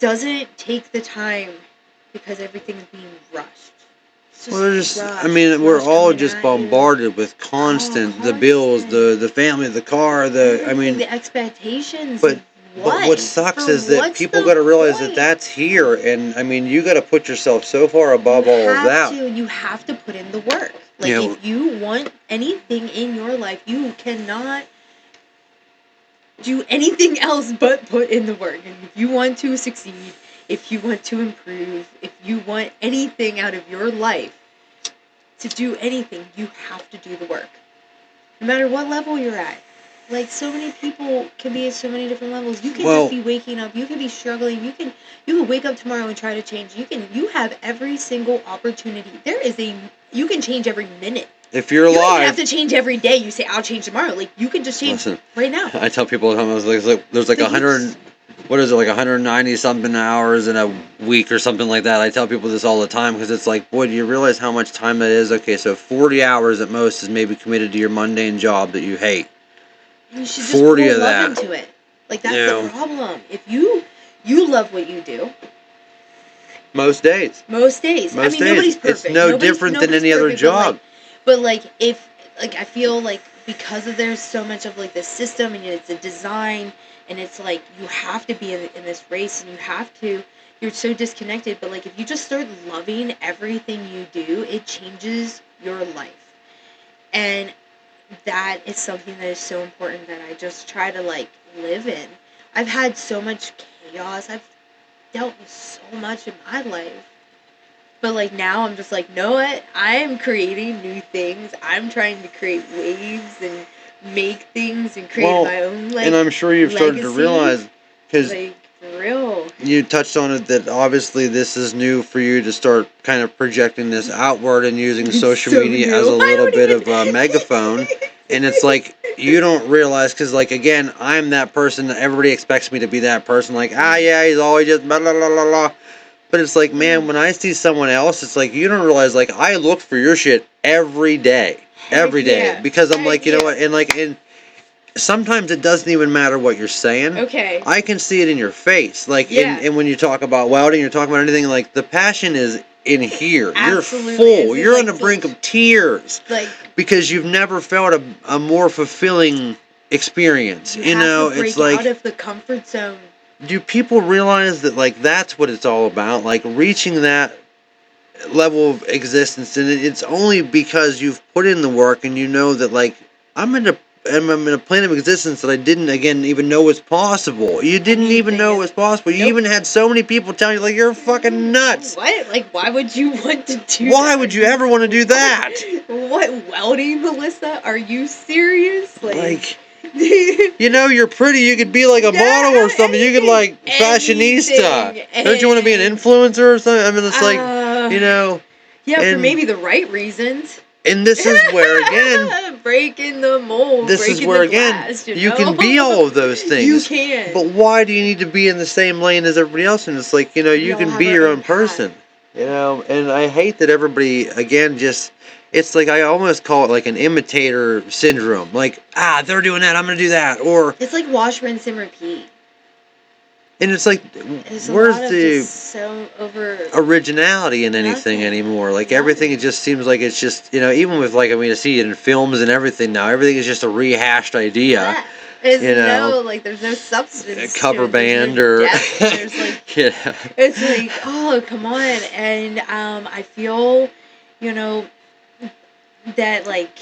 doesn't take the time because everything's being rushed. We're all just bombarded with constant, the bills, the family, the car, the expectations. But what sucks is that people got to realize that that's here, and you got to put yourself so far above all of that. You have to put in the work. If you want anything in your life, you cannot do anything else but put in the work. And if you want to succeed, if you want to improve, if you want anything out of your life, to do anything, you have to do the work. No matter what level you're at. Like, so many people can be at so many different levels. You can just be waking up. You can be struggling. You can wake up tomorrow and try to change. You have every single opportunity. You can change every minute. If you're alive, you don't have to change every day. You say, I'll change tomorrow. Like, you can just change right now. I tell people all the time, I was like, there's like 100, what is it, like 190 something hours in a week or something like that. I tell people this all the time because it's like, boy, do you realize how much time that is? Okay, so 40 hours at most is maybe committed to your mundane job that you hate. You should just pour love into it. Like, that's the problem. If you love what you do. Most days. I mean, nobody's perfect. It's no different than any other job. But I feel like because of there's so much of like the system and it's a design and it's like you have to be in this race and you're so disconnected. But like if you just start loving everything you do, it changes your life. And that is something that is so important that I just try to like live in. I've had so much chaos. I've dealt with so much in my life. But like now I'm just like, know what? I am creating new things. I'm trying to create waves and make things and create my own like. And I'm sure you've started to realize because like for real. You touched on it that obviously this is new for you to start kind of projecting this outward and using social media as a little bit of a megaphone. And it's like you don't realize because like again I'm that person that everybody expects me to be that person like yeah he's always just blah blah blah blah blah. But it's like, man, when I see someone else, it's like, you don't realize, like, I look for your shit every day. Every day. Yeah. Because I'm like, you know what, and sometimes it doesn't even matter what you're saying. Okay. I can see it in your face. Like, and when you talk about welding, you're talking about anything, like, the passion is in here. Absolutely. You're full. You're on the brink of tears. Like, because you've never felt a more fulfilling experience. You know, it's like out of the comfort zone. Do people realize that, like, that's what it's all about? Like, reaching that level of existence, and it's only because you've put in the work and you know that, like, I'm in a plane of existence that I didn't, again, even know was possible. You didn't even know it was possible. You even had so many people telling you, like, you're fucking nuts. What? Like, why would you want to do Why would you ever want to do that? What, welding, Melissa? Are you serious? Like you know, you're pretty. You could be like a model or something. You could like fashionista. Don't you want to be an influencer or something? I mean, it's like, you know. Yeah, for maybe the right reasons. And this is where again, breaking the mold. This is where again you can be all of those things. You can. But why do you need to be in the same lane as everybody else? And it's like, you know, you can be your own person. You know, and I hate that everybody again just. It's like I almost call it like an imitator syndrome. Like, they're doing that, I'm going to do that. Or it's like wash, rinse, and repeat. And it's like, where's the originality in anything anymore? Like, everything, it just seems like it's just, you know, even with, like, I mean, I see it in films and everything now. Everything is just a rehashed idea. Yeah. There's no substance. A cover band or... There's like, yeah. It's like, oh, come on. And I feel, you know... that like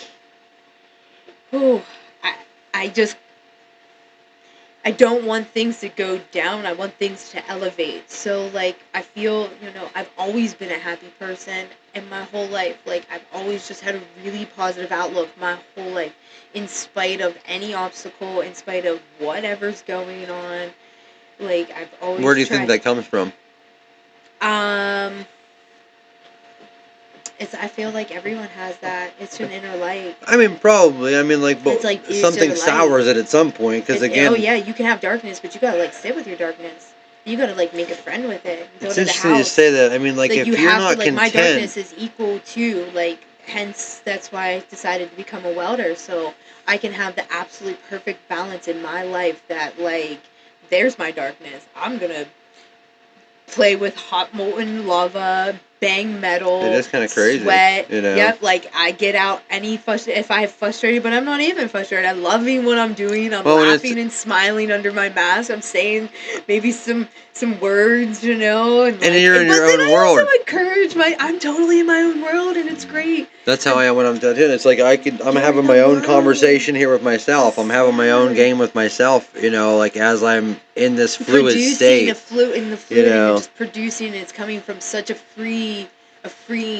I don't want things to go down. I want things to elevate. So like I feel, you know, I've always been a happy person in my whole life. Like I've always just had a really positive outlook my whole life, in spite of any obstacle, in spite of whatever's going on. Like I've always Where do you think that comes from? I feel like everyone has that. It's an inner light. I mean, probably. I mean, like, but like something sours it at some point. Because again, oh yeah, you can have darkness, but you gotta like sit with your darkness. You gotta like make a friend with it. It's interesting you say that. I mean, like if you're not content, my darkness is equal to like. Hence, that's why I decided to become a welder, so I can have the absolute perfect balance in my life. That like, there's my darkness. I'm gonna play with hot molten lava. Bang metal. It is kind of crazy. Sweat. You know? Yep. Like I get out if I have frustrated, but I'm not even frustrated. I'm loving what I'm doing. I'm laughing and smiling under my mask. I'm saying maybe some words, you know. And you're in your own world. I also encourage I'm totally in my own world, and it's great. That's how I am when I'm tattooing. It's like I'm having my own conversation here with myself. I'm having my own game with myself, like as I'm in this fluid producing state. in the fluid, and you're just producing. And it's coming from such a freeing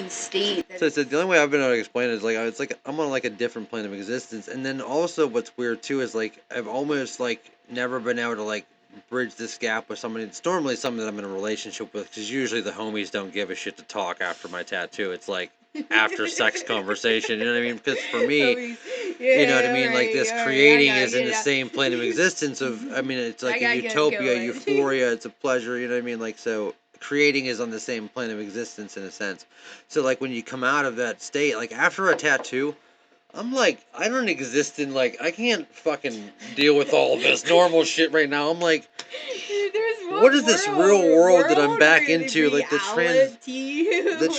state. So it's the only way I've been able to explain it is it's like I'm on like a different plane of existence. And then also what's weird too is like I've almost like never been able to like bridge this gap with somebody. It's normally somebody that I'm in a relationship with, because usually the homies don't give a shit to talk after my tattoo. It's like after sex conversation, you know what I mean? Because for me, you know what I mean? Like this creating is in the same plane of existence of, I mean, it's like a utopia, euphoria, it's a pleasure, you know what I mean? Like, so creating is on the same plane of existence in a sense. So like when you come out of that state, like after a tattoo, I'm like, I don't exist in like, I can't fucking deal with all this normal shit right now. I'm like, what is this real world that I'm back into? Like the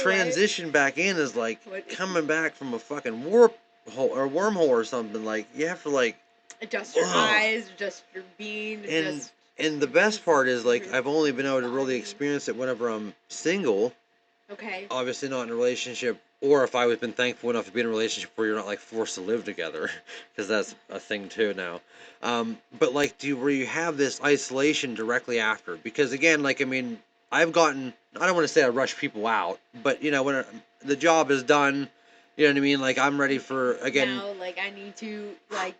transition back in is like coming back from a fucking warp hole or wormhole or something. Like you have to like adjust your eyes, adjust your being, and the best part is like I've only been able to really experience it whenever I'm single. Okay. Obviously not in a relationship, or if I was been thankful enough to be in a relationship where you're not like forced to live together, because that's a thing too now. But like, where you have this isolation directly after, because again, like I mean, I've gotten, I don't want to say I rush people out, but when the job is done, you know what I mean. Like I'm ready for again. Now, like I need to like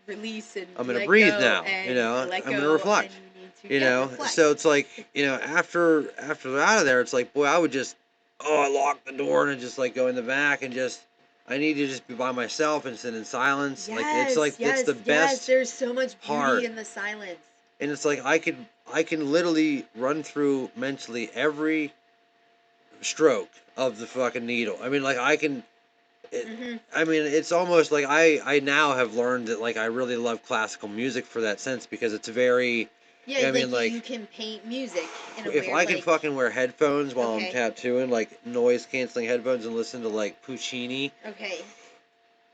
release and I'm gonna breathe now. I'm gonna reflect. So it's like after they're out of there, it's like boy, I would just. Oh, I lock the door and just like go in the back and just I need to just be by myself and sit in silence. Yes, it's the best. There's so much beauty in the silence. And it's like I can literally run through mentally every stroke of the fucking needle. I mean, like I can. I mean, it's almost like I now have learned that like I really love classical music for that sense, because it's very. Yeah, I mean, like you can paint music in a if I can fucking wear headphones while I'm tattooing, like noise canceling headphones, and listen to like Puccini. Okay.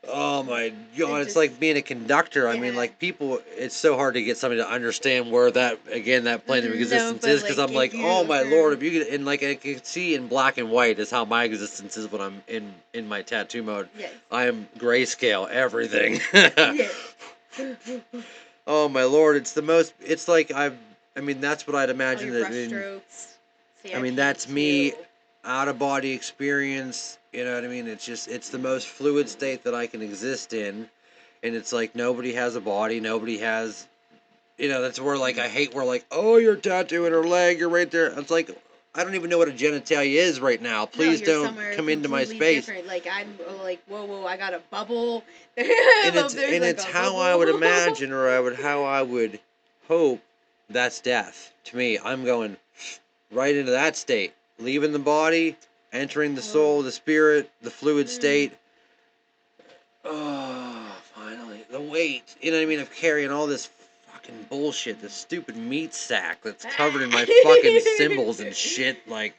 Oh my god, it's like being a conductor. I mean, like people, it's so hard to get somebody to understand where that plane of existence is, because I'm like, oh my lord, if you could, and like I can see in black and white is how my existence is when I'm in my tattoo mode. Yes. I am grayscale everything. Oh my lord, it's the most. It's like I mean, that's what I'd imagine. I mean, that's me, out of body experience. You know what I mean? It's the most fluid state that I can exist in, and it's like nobody has a body, nobody has. That's where like I hate where like, oh, you're tattooing her leg, you're right there. It's like I don't even know what a genitalia is right now. Please don't come into my space. Different. Like I'm like whoa, I got a bubble. And it's how I would imagine, or how I would hope that's death to me. I'm going right into that state, leaving the body, entering the soul, the spirit, the fluid state. Oh, finally, the weight. You know what I mean? Of carrying all this fucking bullshit, this stupid meat sack that's covered in my fucking symbols and shit. Like,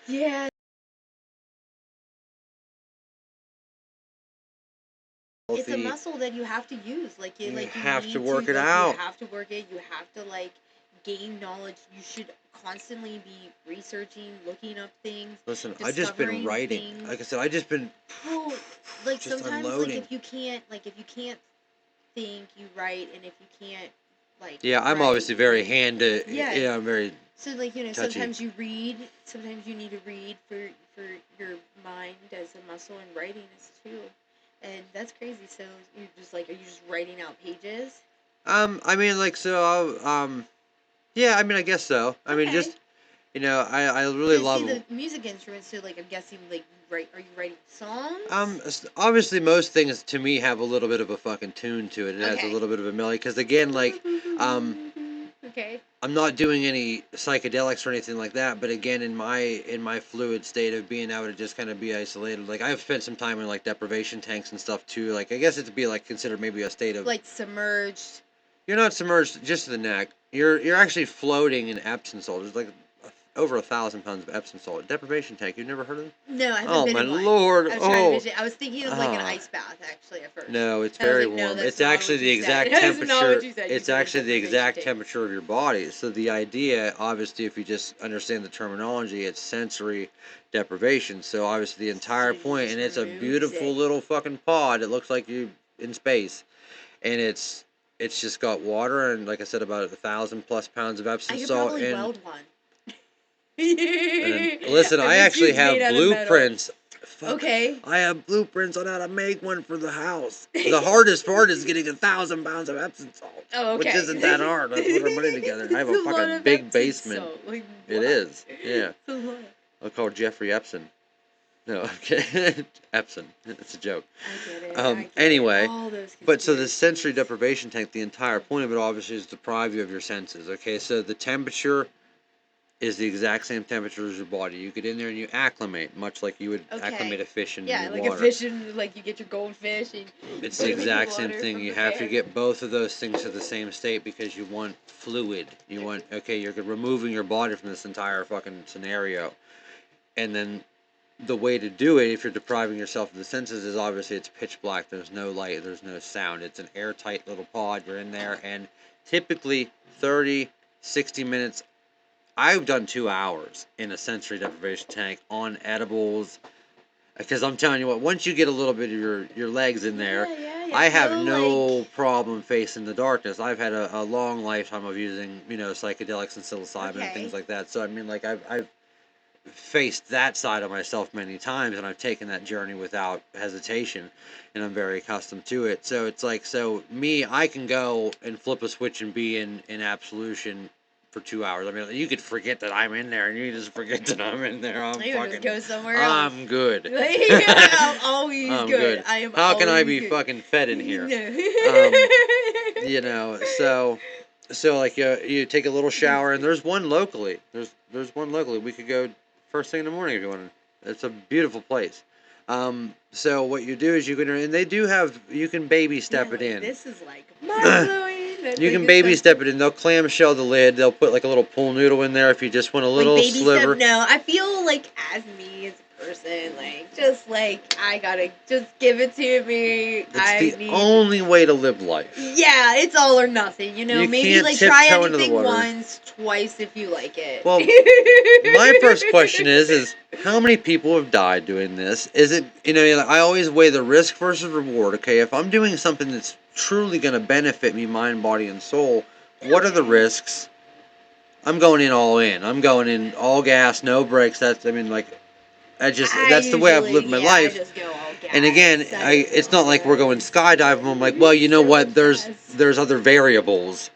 yeah. It's a muscle that you have to use. Like you have to work it out. You have to work it. You have to like gain knowledge. You should constantly be researching, looking up things. Listen, I just been writing. Things. Like I said, I just been. Well, like just sometimes, unloading. If you can't think, you write, and if you can't, like. Yeah, I'm obviously very I'm very. So like touchy. Sometimes you read. Sometimes you need to read for your mind as a muscle, and writing is too. And that's crazy. So you're just like, are you just writing out pages? I mean, like, so, yeah, I mean, I guess so. I mean, just, I really love the music instruments. So, like, I'm guessing, like, are you writing songs? Obviously, most things to me have a little bit of a fucking tune to it. It has a little bit of a melody. Because again, like, Okay. I'm not doing any psychedelics or anything like that, but again, in my fluid state of being able to just kind of be isolated, like I've spent some time in like deprivation tanks and stuff too. Like I guess it'd be like considered maybe a state of like submerged. You're not submerged just to the neck. You're actually floating in Epsom salt. There's like over 1,000 pounds of Epsom salt. Deprivation tank. You've never heard of it? No, I haven't Oh been my in one. lord! I was trying to Oh. envision. I was thinking of like an Ah. ice bath actually at first. No, it's And I was very like, no, warm. that's It's not actually what the you said. exact That's not temperature. what you said. You It's said actually the deprivation exact tank. temperature of your body. So the idea, obviously, if you just understand the terminology, it's sensory deprivation. So obviously the entire So you point, just and it's a remove beautiful it. little fucking pod. It looks like you in space, and it's just got water and, like I said, about 1,000+ pounds of I Epsom could salt. probably And weld one. listen, I actually have blueprints. Fuck. Okay. I have blueprints on how to make one for the house. The hardest part is getting 1,000 pounds of Epsom salt. Oh, okay. Which isn't that hard. Let's put our money together. I have a It's lot fucking of big Epsom basement. salt. Like, It what? is. Yeah. It's a lot. I'll call Jeffrey Epson. No, okay. Epson. It's a joke. I get it. Anyway, All those but so the conspiracies. sensory deprivation tank, the entire point of it obviously is to deprive you of your senses. Okay, so the temperature is the exact same temperature as your body. You get in there and you acclimate, much like you would Okay. acclimate a fish into Yeah, your like water. a fish and like you get your goldfish and It's put the it in exact same water thing. from You the have to pan. get both of those things to the same state because you want fluid. You want, okay, you're removing your body from this entire fucking scenario. And then the way to do it, if you're depriving yourself of the senses, is obviously it's pitch black. There's no light. There's no sound. It's an airtight little pod. You're in there, and typically 30, 60 minutes. I've done 2 hours in a sensory deprivation tank on edibles. Because I'm telling you what, once you get a little bit of your legs in there, Yeah, I have feel no problem facing the darkness. I've had a long lifetime of using, psychedelics and psilocybin and things Okay. like that. So I mean, like I've faced that side of myself many times, and I've taken that journey without hesitation, and I'm very accustomed to it. So it's like, so me, I can go and flip a switch and be in absolution for 2 hours. I mean, you could forget that I'm in there, and you just forget that I'm in there. I'm You would fucking, just go somewhere else. I'm good. I'm always I'm good. good. I am How can I always be good. fucking fed in here? No. So like you take a little shower, and there's one locally. There's one locally. We could go first thing in the morning if you want to. It's a beautiful place. So what you do is you can, and they do have, you can baby step it in. This is like mind blowing. You can baby step it in. They'll clamshell the lid. They'll put like a little pool noodle in there if you just want a little like baby sliver. Step, no, I feel like as me as a person, like just like I gotta just give it to me. It's the only way to live life. Yeah, it's all or nothing. You know, You maybe can't like try tiptoe into the anything water. once, twice if you like it. Well, my first question is how many people have died doing this? Is it, I always weigh the risk versus reward. Okay, if I'm doing something that's truly going to benefit me, mind, body, and soul, what are the risks? I'm going in all in. I'm going in all gas, no brakes. That's the way I've lived my life. I just go all gas. And again, it's not like we're going skydiving. I'm like, well, you know what? There's other variables.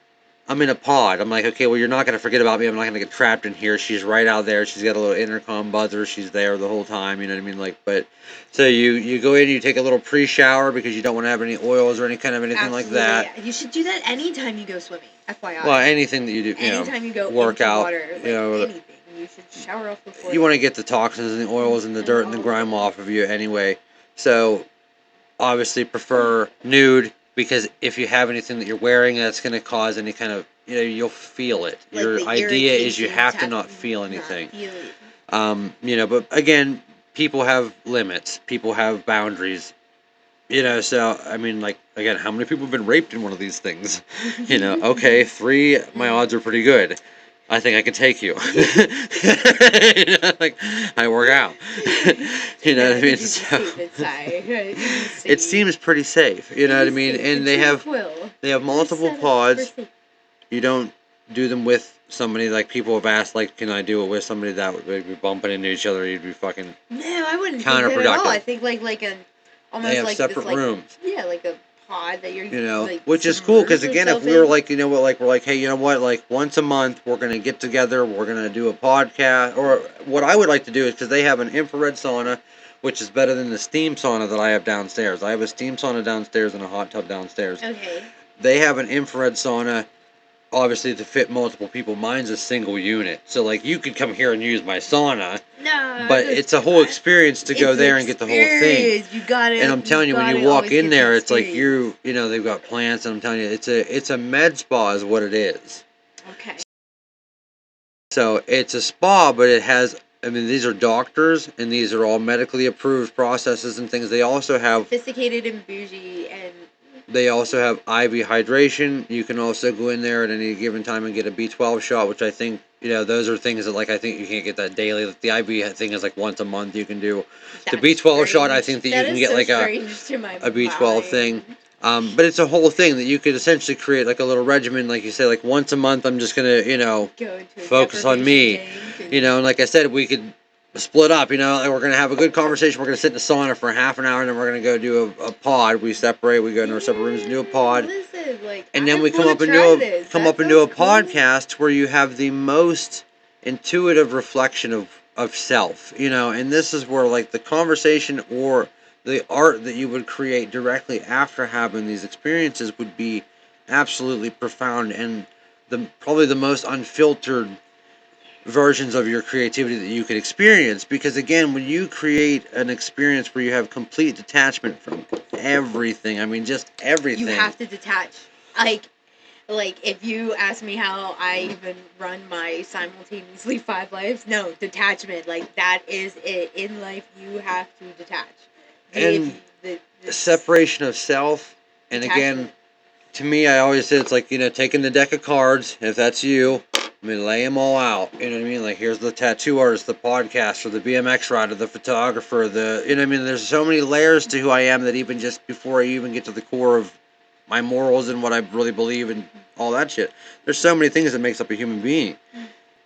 I'm in a pod. I'm like, okay, well, you're not going to forget about me. I'm not going to get trapped in here. She's right out there. She's got a little intercom buzzer. She's there the whole time. You know what I mean? Like, but so you go in, you take a little pre-shower because you don't want to have any oils or anything like that. Yeah. You should do that anytime you go swimming. FYI. Well, anything that you do, anytime you go work into out, water, like anything, you should shower off before. You want to get the toxins and the oils and the dirt and the grime off of you anyway. So, obviously, prefer nude. Because if you have anything that you're wearing that's going to cause any kind of, you'll feel it. Like your idea is you have to not feel not anything. feel it. But again, people have limits. People have boundaries. So, I mean, like, again, how many people have been raped in one of these things? Okay, 3, my odds are pretty good. I think I can take you. Like, I work out. You know what I mean? So, it seems pretty safe. You know what I mean? And they have multiple pods. You don't do them with somebody. Like, people have asked, like, can I do it with somebody that would be bumping into each other? You'd be fucking No, I wouldn't think that at all. I think like an almost they have like separate this, rooms. Yeah, like a pod that you're like, which is cool because again, if we were in. like, we're like, hey, like once a month we're gonna get together, we're gonna do a podcast, or what I would like to do is because they have an infrared sauna, which is better than the steam sauna that I have downstairs. I have a steam sauna downstairs and a hot tub downstairs. Okay. They have an infrared sauna, obviously to fit multiple people. Mine's a single unit, so like you could come here and use my sauna. No, but it's a whole experience to go there and get the whole thing. You got it. And I'm telling you, when you walk in there, it's like they've got plants, and I'm telling you, it's a med spa is what it is. Okay. So it's a spa, but it has, I mean, these are doctors, and these are all medically approved processes and things. They also have Sophisticated and bougie, and They also have IV hydration. You can also go in there at any given time and get a B12 shot, which I think, those are things that, like, I think you can't get that daily. Like, the IV thing is like once a month you can do. The that's B12 shot, I strange. think that you can get so like strange to my a B12 mind. thing. But it's a whole thing that you could essentially create like a little regimen, like you say, like once a month I'm just gonna, Go into a focus on me. tank And like I said, we could split up, like we're gonna have a good conversation. We're gonna sit in the sauna for half an hour, and then we're gonna go do a pod. We separate. We go into our separate rooms and do a pod. Listen, And then we come up into a podcast where you have the most intuitive reflection of self, and this is where like the conversation or the art that you would create directly after having these experiences would be absolutely profound, and probably the most unfiltered versions of your creativity that you could experience. Because again, when you create an experience where you have complete detachment from everything, I mean just everything, you have to detach. Like if you ask me how I even run my simultaneously 5 lives, no, detachment. Like that is it. In life, you have to detach. And the separation of self. And again, to me, I always say it's like, taking the deck of cards, if that's you, I mean, lay them all out. You know what I mean? Like, here's the tattoo artist, the podcaster, the BMX rider, the photographer, you know what I mean? There's so many layers to who I am that even just before I even get to the core of my morals and what I really believe and all that shit, there's so many things that makes up a human being.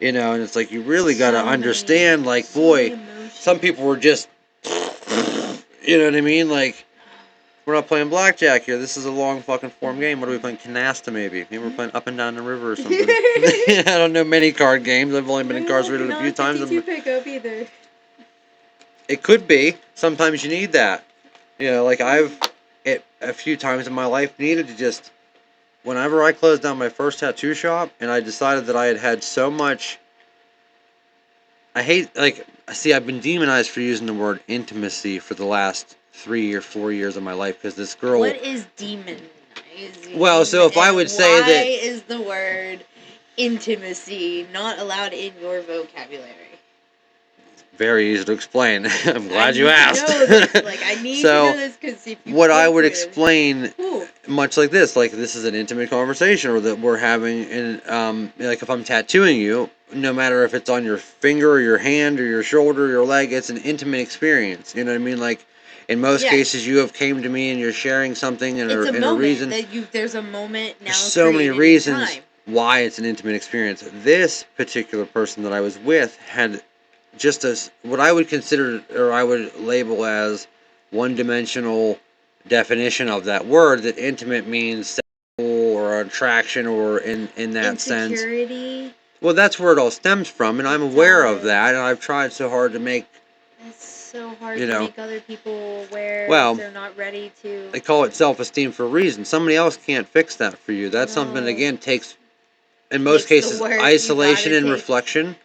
And it's like, you really got to understand, like, boy, some people were just, you know what I mean? Like, we're not playing blackjack here. This is a long fucking form game. What are we playing? Canasta, maybe. Maybe we're playing Up and Down the River or something. I don't know many card games. I've only been incarcerated a few times. Not pickup either. It could be. Sometimes you need that. Like I've, a few times in my life, needed to just, whenever I closed down my first tattoo shop and I decided that I had so much, I've been demonized for using the word intimacy for the last 3 or 4 years of my life, because this girl. What is demonizing? Well, so if I would say that. Why is the word intimacy not allowed in your vocabulary? Very easy to explain. I'm glad you asked. I need to know this, because if you what I would explain, much like this is an intimate conversation, or that we're having, and like if I'm tattooing you, no matter if it's on your finger or your hand or your shoulder or your leg, it's an intimate experience. You know what I mean? Like, in most cases, you have came to me and you're sharing something, and it's a moment reason. There's a moment now. There's so many reasons why it's an intimate experience. This particular person that I was with had just what I would consider, or I would label as, one-dimensional definition of that word. That intimate means sexual or attraction, or in that sense. Insecurity. Well, that's where it all stems from, and I'm aware of that, and I've tried so hard to make. It's so hard to make other people aware. They're not ready to. They call it self-esteem for a reason. Somebody else can't fix that for you. That's something, again, takes, in most cases, isolation and reflection.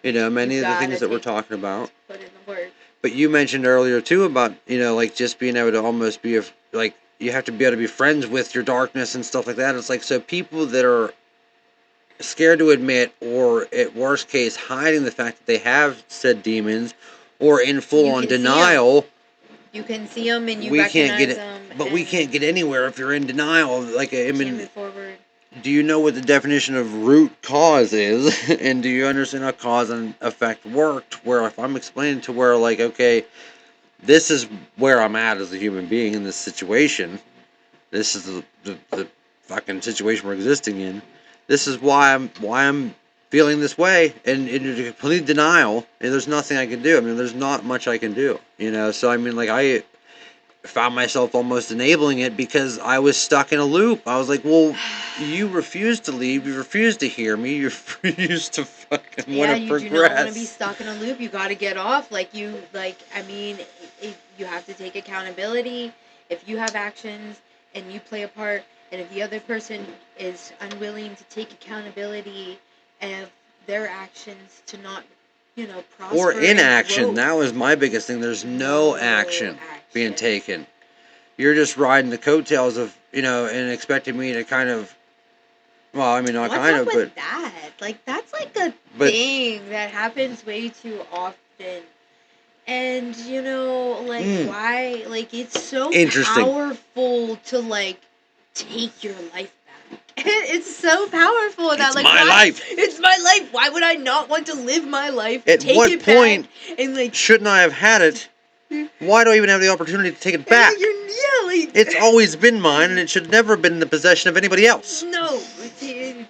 Many of the things that we're talking about. Put in the work. But you mentioned earlier too about, like just being able to almost be you have to be able to be friends with your darkness and stuff like that. It's like, so people that are scared to admit, or at worst case hiding the fact that they have said demons, or in full on denial. You can see them and you recognize them. But we can't get anywhere if you're in denial. Like, I mean, move forward. Do you know what the definition of root cause is? And do you understand how cause and effect worked? Where if I'm explaining to where, like, okay, this is where I'm at as a human being in this situation. This is the fucking situation we're existing in. This is why I'm feeling this way, and in complete denial. And there's nothing I can do. I mean, there's not much I can do. So I mean, like, I found myself almost enabling it because I was stuck in a loop. I was like, well, you refuse to leave, you refuse to hear me, you refuse to fucking want to progress. You do not want to be stuck in a loop. You got to get off. You have to take accountability. If you have actions and you play a part, and if the other person is unwilling to take accountability of their actions to not, prosper or inaction. That was my biggest thing. There's no action being taken. You're just riding the coattails of, and expecting me to kind of Well, I mean, not What's kind up of, with but that? Like, that's like a But- thing that happens way too often. And, you know, like, why? Like, it's so Interesting. powerful to, like, take your life back. It's so powerful that, It's like, my why? life. It's my life. Why would I not want to live my life? At take what it point back and, like, shouldn't I have had it? Why do I even have the opportunity to take it back? like, It's always been mine, and it should never have been in the possession of anybody else. no,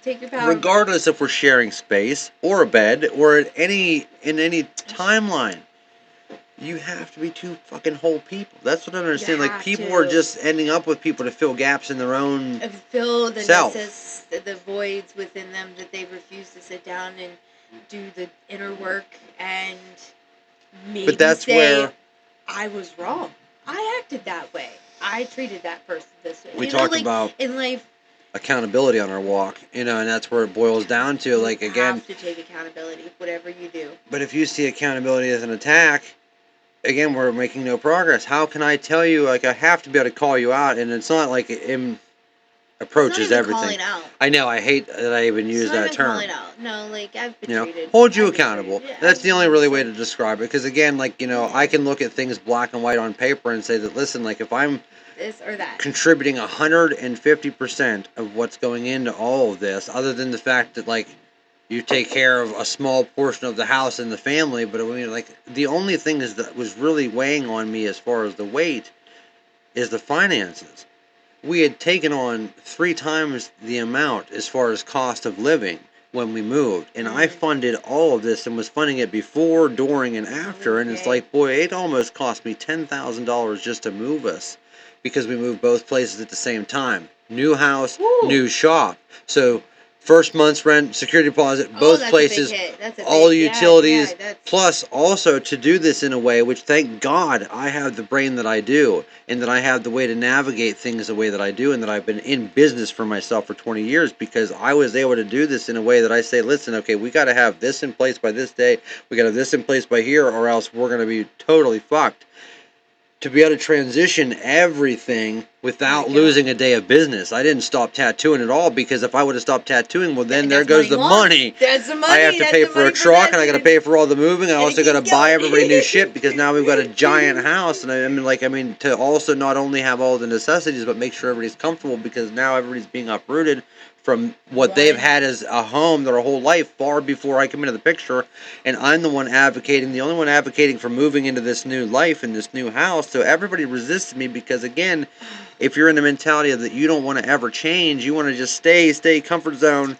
take your power. Regardless if we're sharing space or a bed or in any timeline, you have to be two fucking whole people. That's what I don't understand. Like, have people to. are just ending up with people to fill gaps in their own. Fill the self. the voids within them that they refuse to sit down and do the inner work and maybe But that's say, where I was wrong. I acted that way. I treated that person this way. we You talked know, like, about in life. accountability on our walk, and that's where it boils down to. Like, You again, have to take accountability, whatever you do. but if you see accountability as an attack, again, we're making no progress. How can I tell you? Like, I have to be able to call you out, and it's not like it approaches It's not even everything. calling out. I know. I hate that I even use It's not that even term. calling out. No, like, I've been treated. Hold you I've been accountable. treated. Yeah, That's I've the only been really way to treated. describe it. Because again, like, I can look at things black and white on paper and say that, listen, like, if I'm This or that. contributing 150% of what's going into all of this, other than the fact that, like, you take care of a small portion of the house and the family, but I mean, like, the only thing is that was really weighing on me as far as the weight is the finances. We had taken on 3 times the amount as far as cost of living when we moved, and I funded all of this and was funding it before, during, and after, and it's Okay. like, boy, it almost cost me $10,000 just to move us, because we moved both places at the same time. New house, Woo. new shop. So first month's rent, security deposit, both that's places, a big hit. That's a all the big, utilities, yeah, that's, plus also to do this in a way which, thank God, I have the brain that I do, and that I have the way to navigate things the way that I do, and that I've been in business for myself for 20 years, because I was able to do this in a way that I say, listen, okay, we got to have this in place by this day, we got to have this in place by here, or else we're going to be totally fucked. To be able to transition everything without losing a day of business. I didn't stop tattooing at all, because if I would have stopped tattooing, well, then there goes the money. That's the money. I have to pay for a truck, and I got to pay for all the moving. I also got to buy everybody new shit, because now we've got a giant house. And I mean, to also not only have all the necessities, but make sure everybody's comfortable, because now everybody's being uprooted from what they've had as a home their whole life, far before I come into the picture. And I'm the one advocating, the only one advocating for moving into this new life in this new house. So everybody resisted me, because again, if you're in the mentality of that you don't want to ever change, you want to just stay comfort zone.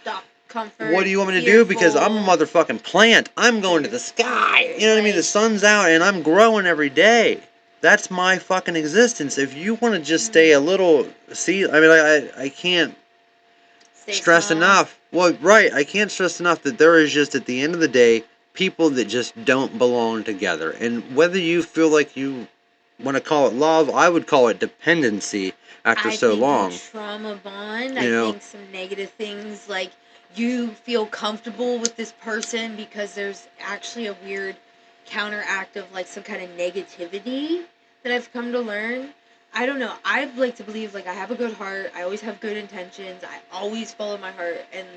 Stop comfort. What do you want me to do? Because I'm a motherfucking plant. I'm going to the sky. You know what I mean? The sun's out and I'm growing every day. That's my fucking existence. If you want to just stay a little, I can't stress enough. Well, right, I can't stress enough that there is just, at the end of the day, people that just don't belong together. And whether you feel like you want to call it love, I would call it dependency after so long. Trauma bond. You know? I think some negative things, like, you feel comfortable with this person because there's actually a weird counteract of, like, some kind of negativity that I've come to learn. I don't know. I'd like to believe, like, I have a good heart. I always have good intentions. I always follow my heart. And,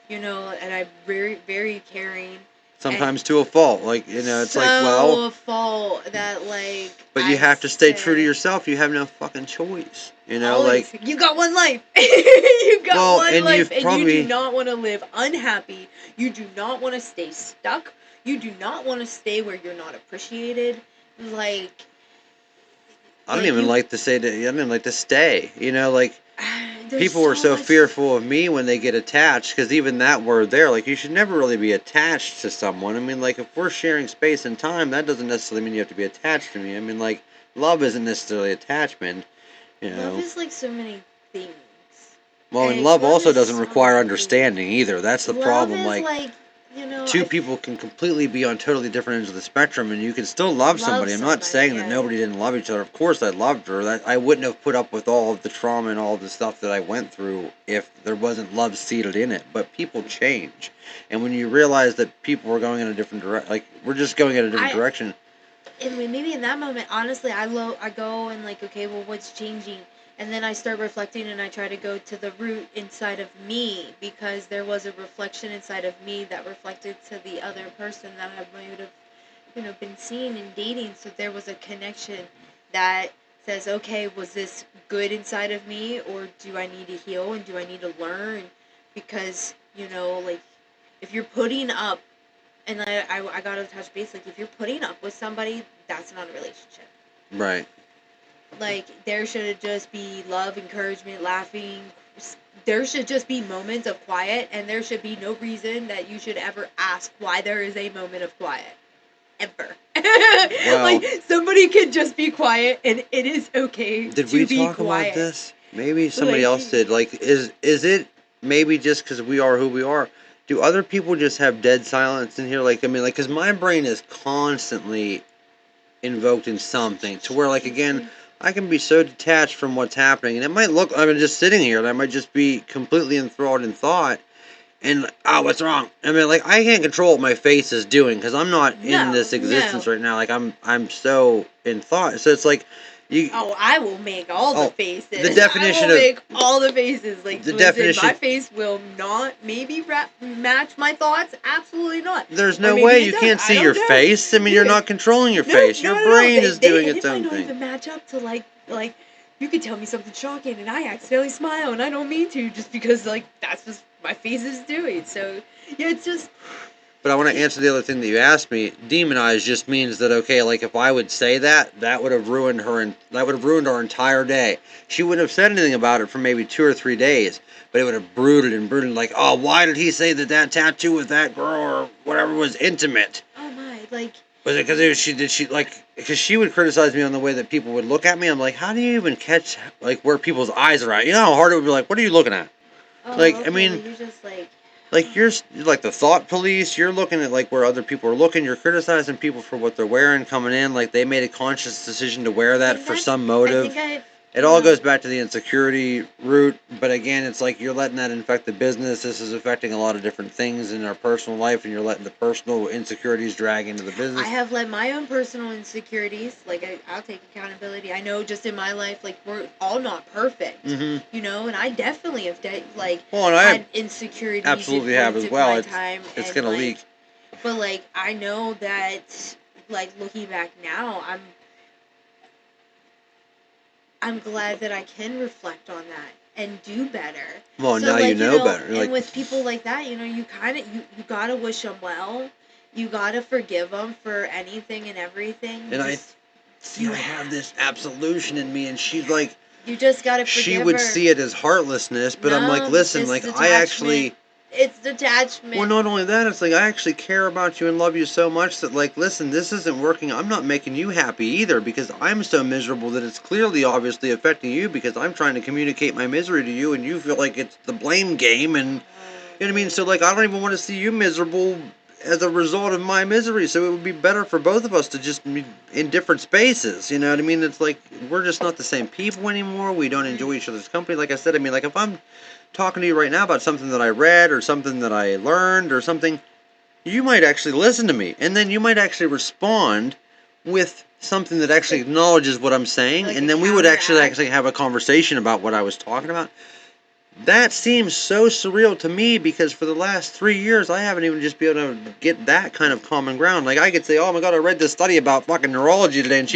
and I'm very, very caring. Sometimes to a fault. Like, it's like, well, a fault that, like... But you have to stay true to yourself. You have no fucking choice. Always. Like... You got one life. You got one life. And you do not want to live unhappy. You do not want to stay stuck. You do not want to stay where you're not appreciated. Like... I don't even like to say that. I don't even like to stay. People were so fearful of me when they get attached, because even that word there, like, you should never really be attached to someone. I mean, like, if we're sharing space and time, that doesn't necessarily mean you have to be attached to me. I mean, like, love isn't necessarily attachment. Love is like so many things. Well, and love also doesn't require understanding either. That's the problem. Like two people can completely be on totally different ends of the spectrum, and you can still love somebody. I'm not saying that nobody didn't love each other. Of course I loved her. That I wouldn't have put up with all of the trauma and all of the stuff that I went through if there wasn't love seated in it. But people change. And when you realize that people were going in a different direction, like, we're just going in a different direction. And maybe in that moment, honestly, I go and, like, okay, well, what's changing? And then I start reflecting and I try to go to the root inside of me, because there was a reflection inside of me that reflected to the other person that I might have, been seeing and dating. So there was a connection that says, okay, was this good inside of me, or do I need to heal and do I need to learn? Because, like, if you're putting up, and I gotta touch base, like, if you're putting up with somebody, that's not a relationship. Right. Like, there should just be love, encouragement, laughing. There should just be moments of quiet, and there should be no reason that you should ever ask why there is a moment of quiet. Ever. Like, somebody can just be quiet, and it is okay Did to we be talk quiet. about this? Maybe somebody else did. Like, is it maybe just because we are who we are? Do other people just have dead silence in here? Like, I mean, like, because my brain is constantly invoked in something to where, like, again, I can be so detached from what's happening, and it might look, I mean, just sitting here, and I might just be completely enthralled in thought, and, oh, what's wrong? I mean, like, I can't control what my face is doing, because I'm not in this existence right now. Like, I'm so in thought. So it's like, I will make all the faces. The definition I will make all the faces. Like, the listen, definition. My face will not maybe match my thoughts. Absolutely not. There's no way you can't see your face. I mean, you're not controlling your face. Your brain is doing its own thing. And it might not even match up to like you could tell me something shocking and I accidentally smile and I don't mean to, just because, like, that's just my face is doing. So yeah, it's just. But I want to answer the other thing that you asked me. Demonize just means that, okay, like, if I would say that would have ruined her, and that would have ruined our entire day. She wouldn't have said anything about it for maybe 2 or 3 days, but it would have brooded, like, oh, why did he say that tattoo with that girl or whatever was intimate? Oh my, like. Was it because because she would criticize me on the way that people would look at me. I'm like, how do you even catch, like, where people's eyes are at? You know how hard it would be, like, what are you looking at? Oh, like, okay, I mean. You're just like. Like, you're like the thought police. You're looking at, like, where other people are looking. You're criticizing people for what they're wearing coming in. Like, they made a conscious decision to wear that for some motive. It all goes back to the insecurity root. But again, it's like you're letting that infect the business. This is affecting a lot of different things in our personal life, and you're letting the personal insecurities drag into the business. I have let my own personal insecurities, like, I'll take accountability. I know just in my life, like, we're all not perfect, and I definitely have, had insecurities. Absolutely have as well. It's going to leak. But, like, I know that, like, looking back now, I'm glad that I can reflect on that and do better. Well, so, now like, you know better. And with people like that, you kind of, you gotta wish them well. You gotta forgive them for anything and everything. And I have this absolution in me, and she's like, you just gotta forgive she would see it as heartlessness, but I'm like, listen, like, I actually. It's detachment. Well, not only that, it's like, I actually care about you and love you so much that, like, listen, this isn't working. I'm not making you happy either, because I'm so miserable that it's clearly, obviously affecting you, because I'm trying to communicate my misery to you, and you feel like it's the blame game, and, you know what I mean? So, like, I don't even want to see you miserable as a result of my misery, so it would be better for both of us to just be in different spaces, you know what I mean? It's like, we're just not the same people anymore. We don't enjoy each other's company. Like I said, I mean, like, if I'm talking to you right now about something that I read or something that I learned or something, you might actually listen to me, and then you might actually respond with something that actually acknowledges what I'm saying, like, and then we would actually have a conversation about what I was talking about. That seems so surreal to me, because for the last 3 years I haven't even just been able to get that kind of common ground. Like, I could say, oh my god, I read this study about fucking neurology today, and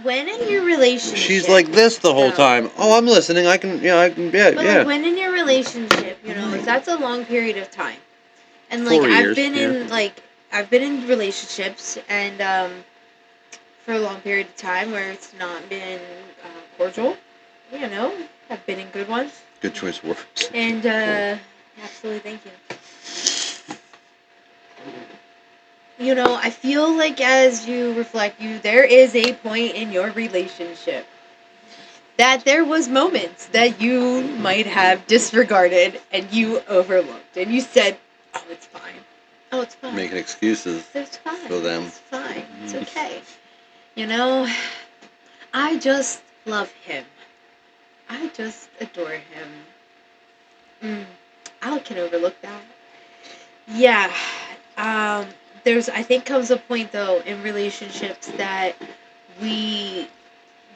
when in your relationship, she's like this the whole time. Oh, I'm listening. I can. But like, when in your relationship, if that's a long period of time, and like 4 years, I've been in relationships, and for a long period of time where it's not been cordial, I've been in good ones. Good choice of words. And absolutely, thank you. I feel like as you reflect, there is a point in your relationship that there was moments that you might have disregarded and you overlooked, and you said, "Oh, it's fine. Oh, it's fine." Making excuses. It's fine. For them. It's fine. It's okay. I just love him. I just adore him. I can overlook that. Yeah. I think comes a point, though, in relationships that we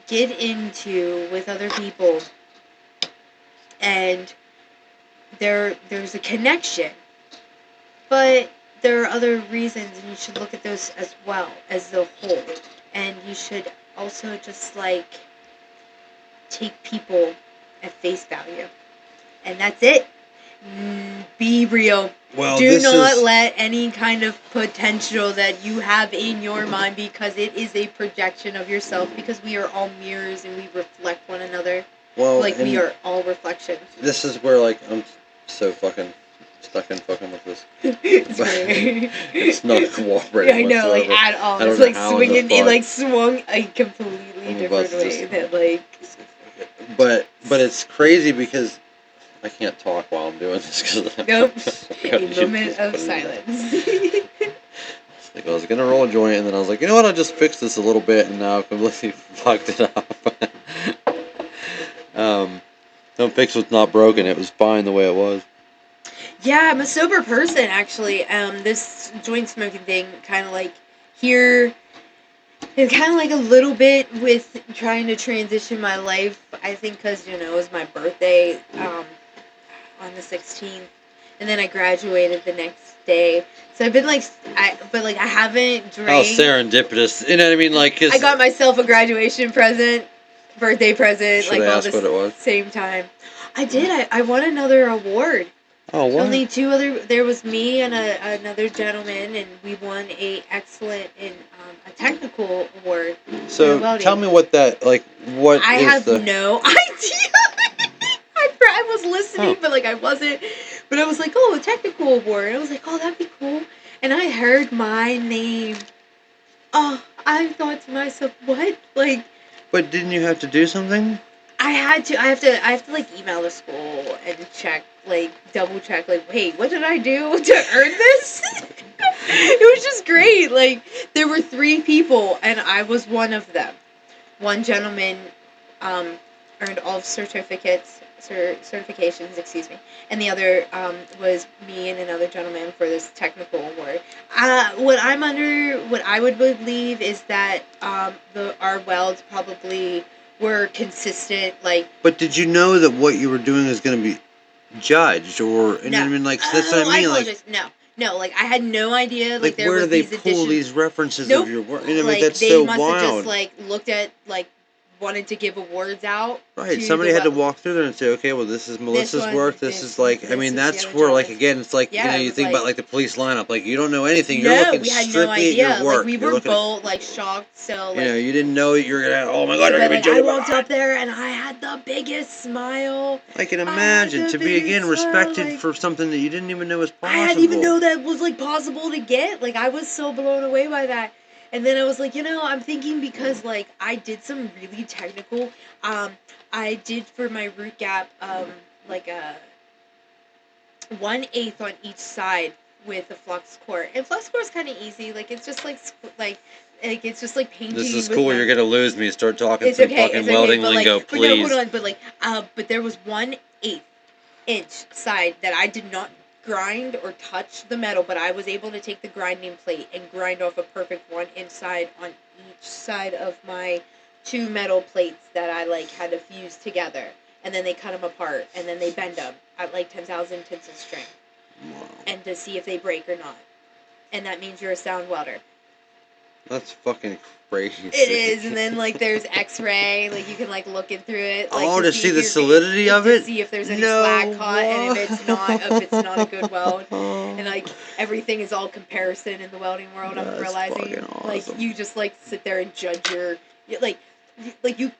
get into with other people and there's a connection, but there are other reasons, and you should look at those as well as the whole. And you should also just like take people at face value, and that's it. Be real. Well, do not let any kind of potential that you have in your mind, because it is a projection of yourself, because we are all mirrors and we reflect one another. Well, like we are all reflections. This is where like I'm so fucking stuck in fucking with this. It's weird. It's not cooperating. Yeah, I know, whatsoever. like at all. I don't It's know like how in swinging. the It fuck. like swung a completely I'm different about to way. just- That like. But it's crazy because I can't talk while I'm doing this because Nope. A moment of silence. Like I was gonna roll a joint, and then I was like, you know what? I'll just fix this a little bit, and now I've completely fucked it up. Don't fix what's not broken. It was fine the way it was. Yeah, I'm a sober person, actually. This joint smoking thing kind of like here. It's kind of like a little bit with trying to transition my life. I think because, it was my birthday on the 16th. And then I graduated the next day. So I've been like, I haven't drank. How serendipitous. You know what I mean? Like, 'cause I got myself a graduation present, birthday present, Should like I all ask what it was? same time. I did. I won another award. Oh, what? Only two other. There was me and another gentleman, and we won a excellent in a technical award. So for welding. tell me what that like. What I is have the? no idea. I was listening, but like I wasn't. But I was like, oh, a technical award. I was like, oh, that'd be cool. And I heard my name. Oh, I thought to myself, what? Like. But didn't you have to do something? I have to like email the school and check, like double check, like, hey, what did I do to earn this? It was just great. Like, there were 3 people and I was one of them. One gentleman earned all certifications, and the other was me and another gentleman for this technical award. What I would believe is that our welds probably were consistent, like. But did you know that what you were doing is going to be judged, or you know what I mean? Like that's what I mean. Like, no, like I had no idea. Like there where was do they these pull these references Nope. of your work? You know, like that's they so must have wild. just like looked at like wanted to give awards out. Right, to somebody the had to wel- walk through there and say, okay, well, this is Melissa's one, work. This is like, I this mean, is that's the other where, like, gentleman's. again, it's like, Yeah, you know, it you was think about, like- like, the police lineup. Like, you don't know anything. You're No, looking we had no strictly at idea. your work. Like we You're were looking at- both like shocked. So like, you know, you didn't know that you were going to, oh my God, you're but, going to be like, I judged. walked up there and I had the biggest smile. I can I had imagine the to be, again, biggest smile, respected like- for something that you didn't even know was possible. I didn't even know that was like possible to get. Like I was so blown away by that. And then I was like, I'm thinking because like I did some really technical. I did for my root gap like a 1/8 on each side with the flux core. And flux core is kind of easy. Like it's just like it's just like painting. This is with cool. my- You're going to lose me. Start talking It's some okay. fucking It's okay. welding But lingo, like, but no, please. hold on. But like, but there was 1/8 inch side that I did not grind or touch the metal, but I was able to take the grinding plate and grind off a perfect 1-inch side on each side of my 2 metal plates that I like had to fuse together, and then they cut them apart and then they bend them at like 10,000 tensile strength, and to see if they break or not, and that means you're a sound welder. That's fucking crazy. It is, and then like there's X-ray, like you can like look in through it. Like, Oh, to see the if you're solidity of to it? see if there's any No slack caught, and if it's not a good weld, Oh. and like everything is all comparison in the welding world. I'm That's realizing, fucking awesome. like you just like sit there and judge you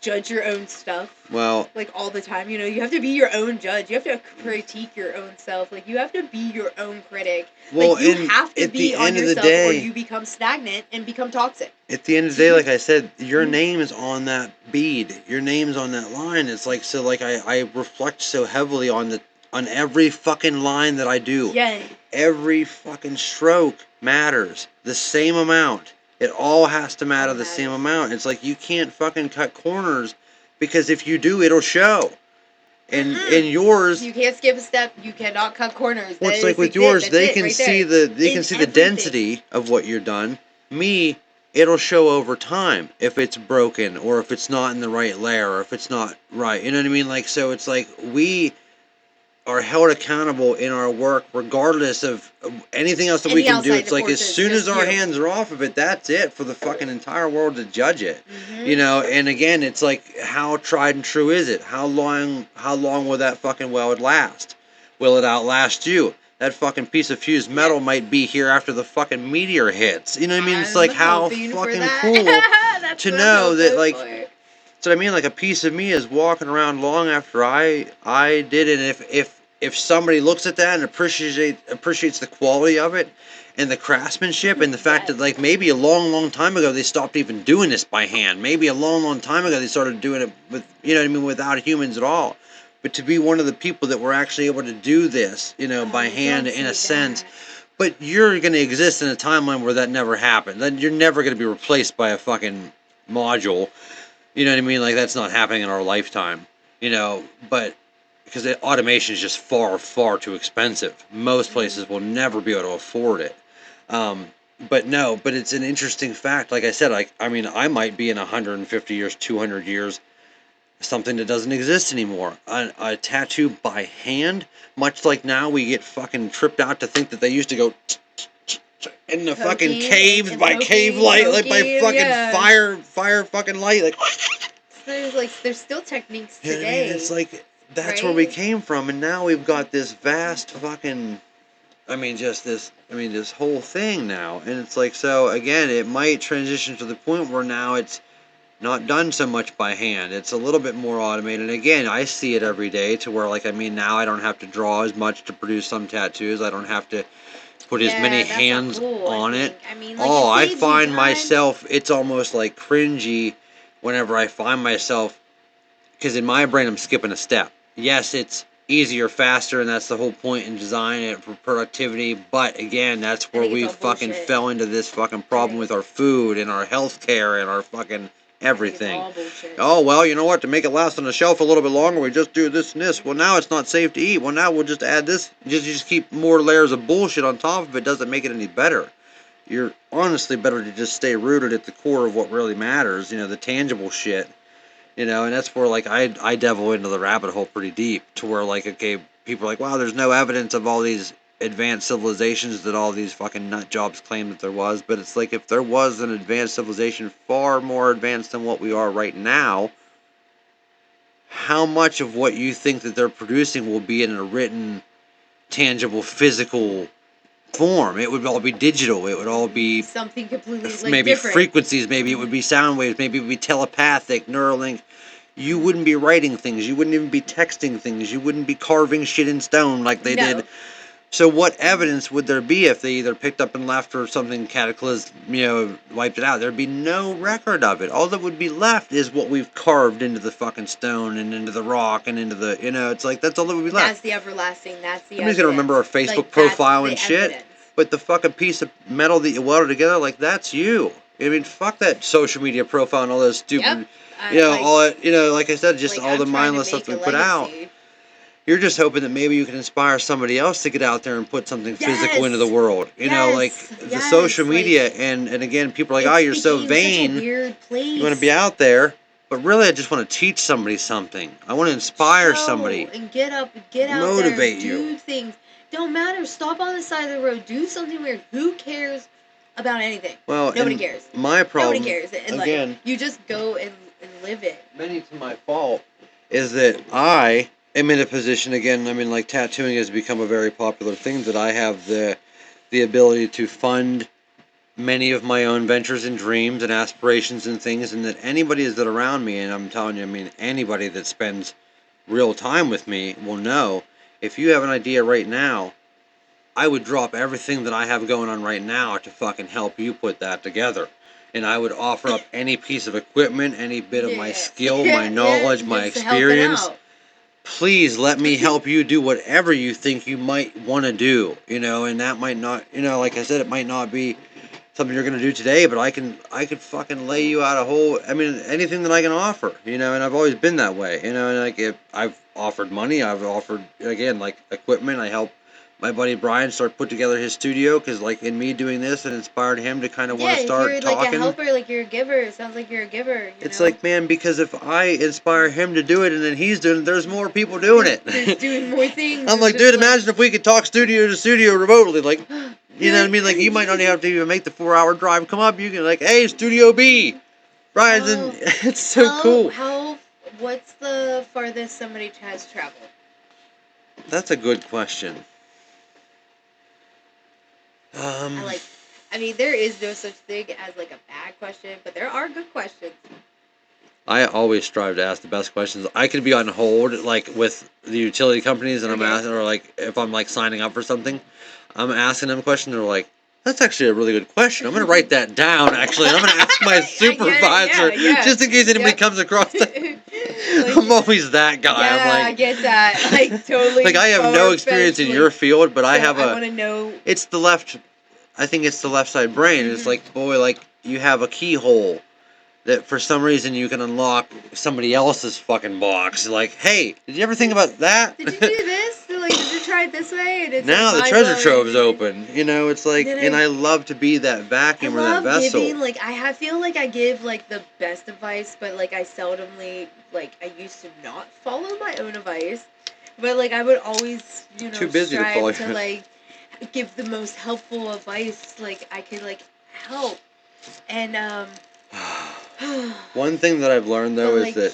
judge your own stuff. Well, Like all the time, you have to be your own judge. You have to critique your own self. Like you have to be your own critic. well, Like you and have to at be the on end of the yourself, or day, you become stagnant and become toxic. at the end of the day, like I said, your name is on that bead. Your name's on that line. It's like, so like I reflect so heavily on every fucking line that I do. Yeah. Every fucking stroke matters the same amount. It all has to matter All the same matters. amount. It's like you can't fucking cut corners, because if you do, it'll show. And in yours, You can't skip a step. You cannot cut corners. well, That it's like is with it. yours, That's they it can right see there. the In see the everything. density of what you're done. Me, it'll show over time if it's broken or if it's not in the right layer or if it's not right. You know what I mean? Like, so it's like we are held accountable in our work regardless of anything else that we can do. It's like as soon as our hands are off of it, that's it for the fucking entire world to judge it. You know, and again, it's like, how tried and true is it? How long will that fucking weld last? Will it outlast you? That fucking piece of fused metal might be here after the fucking meteor hits. You know what I mean? It's like, how fucking cool to know that, like, so I mean, like, a piece of me is walking around long after I did it. And if somebody looks at that and appreciates the quality of it and the craftsmanship and the fact that, like, maybe a long time ago they stopped even doing this by hand. Maybe a long time ago they started doing it with, you know what I mean, without humans at all. But to be one of the people that were actually able to do this, you know, by hand in a sense. But you're going to exist in a timeline where that never happened. Then you're never going to be replaced by a fucking module. You know what I mean? Like, that's not happening in our lifetime, you know, but because automation is just far too expensive. Most places will never be able to afford it. But it's an interesting fact. Like I said, I mean, I might be in 150 years, 200 years, something that doesn't exist anymore. A tattoo by hand, much like now we get fucking tripped out to think that they used to go in the fucking caves by cave light, like by fucking fire fucking light, like. There's still techniques today. I mean, it's like, that's where we came from, and now we've got this vast fucking, this whole thing now, and it's like, so again, it might transition to the point where now it's not done so much by hand. It's a little bit more automated. And again, I see it every day to where, like, I mean, now I don't have to draw as much to produce some tattoos. I don't have to put as many hands on it. I mean, like, I find myself, it's almost like cringy whenever I find myself, because in my brain I'm skipping a step. Yes, it's easier, faster, and that's the whole point in designing it for productivity. But again, that's where we fucking fell into this fucking problem with our food and our healthcare and our fucking everything. Oh, well, you know what? To make it last on the shelf a little bit longer, we just do this and this. Well, now it's not safe to eat. Well, now we'll just add this. You just keep more layers of bullshit on top of it. Doesn't make it any better. You're honestly better to just stay rooted at the core of what really matters, you know, the tangible shit, you know, and that's where, like, I devil into the rabbit hole pretty deep, to where, like, okay, people are like, wow, there's no evidence of all these advanced civilizations that all these fucking nut jobs claim that there was. But it's like, if there was an advanced civilization far more advanced than what we are right now, how much of what you think that they're producing will be in a written, tangible, physical form? It would all be digital. It would all be something completely, like, maybe different. Frequencies. Maybe it would be sound waves. Maybe it would be telepathic, Neuralink. You wouldn't be writing things. You wouldn't even be texting things. You wouldn't be carving shit in stone like they did. So what evidence would there be if they either picked up and left or something cataclysm, you know, wiped it out? There'd be no record of it. All that would be left is what we've carved into the fucking stone and into the rock and into the, you know, it's like, that's all that would be left. That's the everlasting. That's the Somebody's going to remember our Facebook profile and shit. Evidence. But the fucking piece of metal that you welded together, like, that's you. I mean, fuck that social media profile and all those stupid, you know, all that, you know, like I said, just like, all the mindless stuff we put out. You're just hoping that maybe you can inspire somebody else to get out there and put something physical into the world. You know, like the social media, and again, people are like, oh, you're so vain. You want to be out there. But really, I just want to teach somebody something. I want to inspire somebody. And get up, get out motivate there, and do things. Don't matter. Stop on the side of the road. Do something weird. Who cares about anything? Well, nobody cares. My problem, nobody cares. And again, like, you just go and live it. Many to my fault is that I am in a position, again, I mean, like, tattooing has become a very popular thing, that I have the ability to fund many of my own ventures and dreams and aspirations and things, and that anybody that around me, and I'm telling you, I mean, anybody that spends real time with me will know, if you have an idea right now, I would drop everything that I have going on right now to fucking help you put that together. And I would offer up any piece of equipment, any bit of my skill, my knowledge, my experience. Please let me help you do whatever you think you might want to do, you know, and that might not, you know, like I said, it might not be something you're going to do today, but I could fucking lay you out a whole, I mean, anything that I can offer, you know, and I've always been that way, you know, and like, I've offered money, I've offered, again, like, equipment, I help my buddy Brian started put together his studio because, like, in me doing this, it inspired him to kind of want to start you're talking. like a helper, like you're a giver. It sounds like you're a giver. It's like, man, because if I inspire him to do it and then he's doing it, there's more people doing it. There's doing more things. I'm like, dude, imagine if we could talk studio to studio remotely. Like, you know what I mean? Like, you might not even have to even make the 4-hour drive come up. You can, like, hey, Studio B. Brian's in. It's so cool. What's the farthest somebody has traveled? That's a good question. I mean, there is no such thing as like a bad question, but there are good questions. I always strive to ask the best questions. I could be on hold, like with the utility companies, and I'm asking, or like if I'm like signing up for something, I'm asking them questions. They're like, "That's actually a really good question. I'm gonna write that down. Actually, and I'm gonna ask my supervisor just in case anybody comes across that." Like, I'm always that guy. Yeah, I'm like, I get that. Like totally. Like I have no experience in your field, but I have I want to know. It's the left. I think it's the left side brain. Mm-hmm. It's like, boy, like you have a keyhole that for some reason you can unlock somebody else's fucking box. Like, hey, did you ever think about that? Did you do this? Like, did you try it this way? And it's now like the treasure trove's open. You know, it's like, and I love to be that vacuum or that vessel. Giving, like, I feel like I give like the best advice, but like I seldomly, like, I used to not follow my own advice, but like I would always, you know, too busy strive to follow to like give the most helpful advice like I could like help, and one thing that I've learned though is that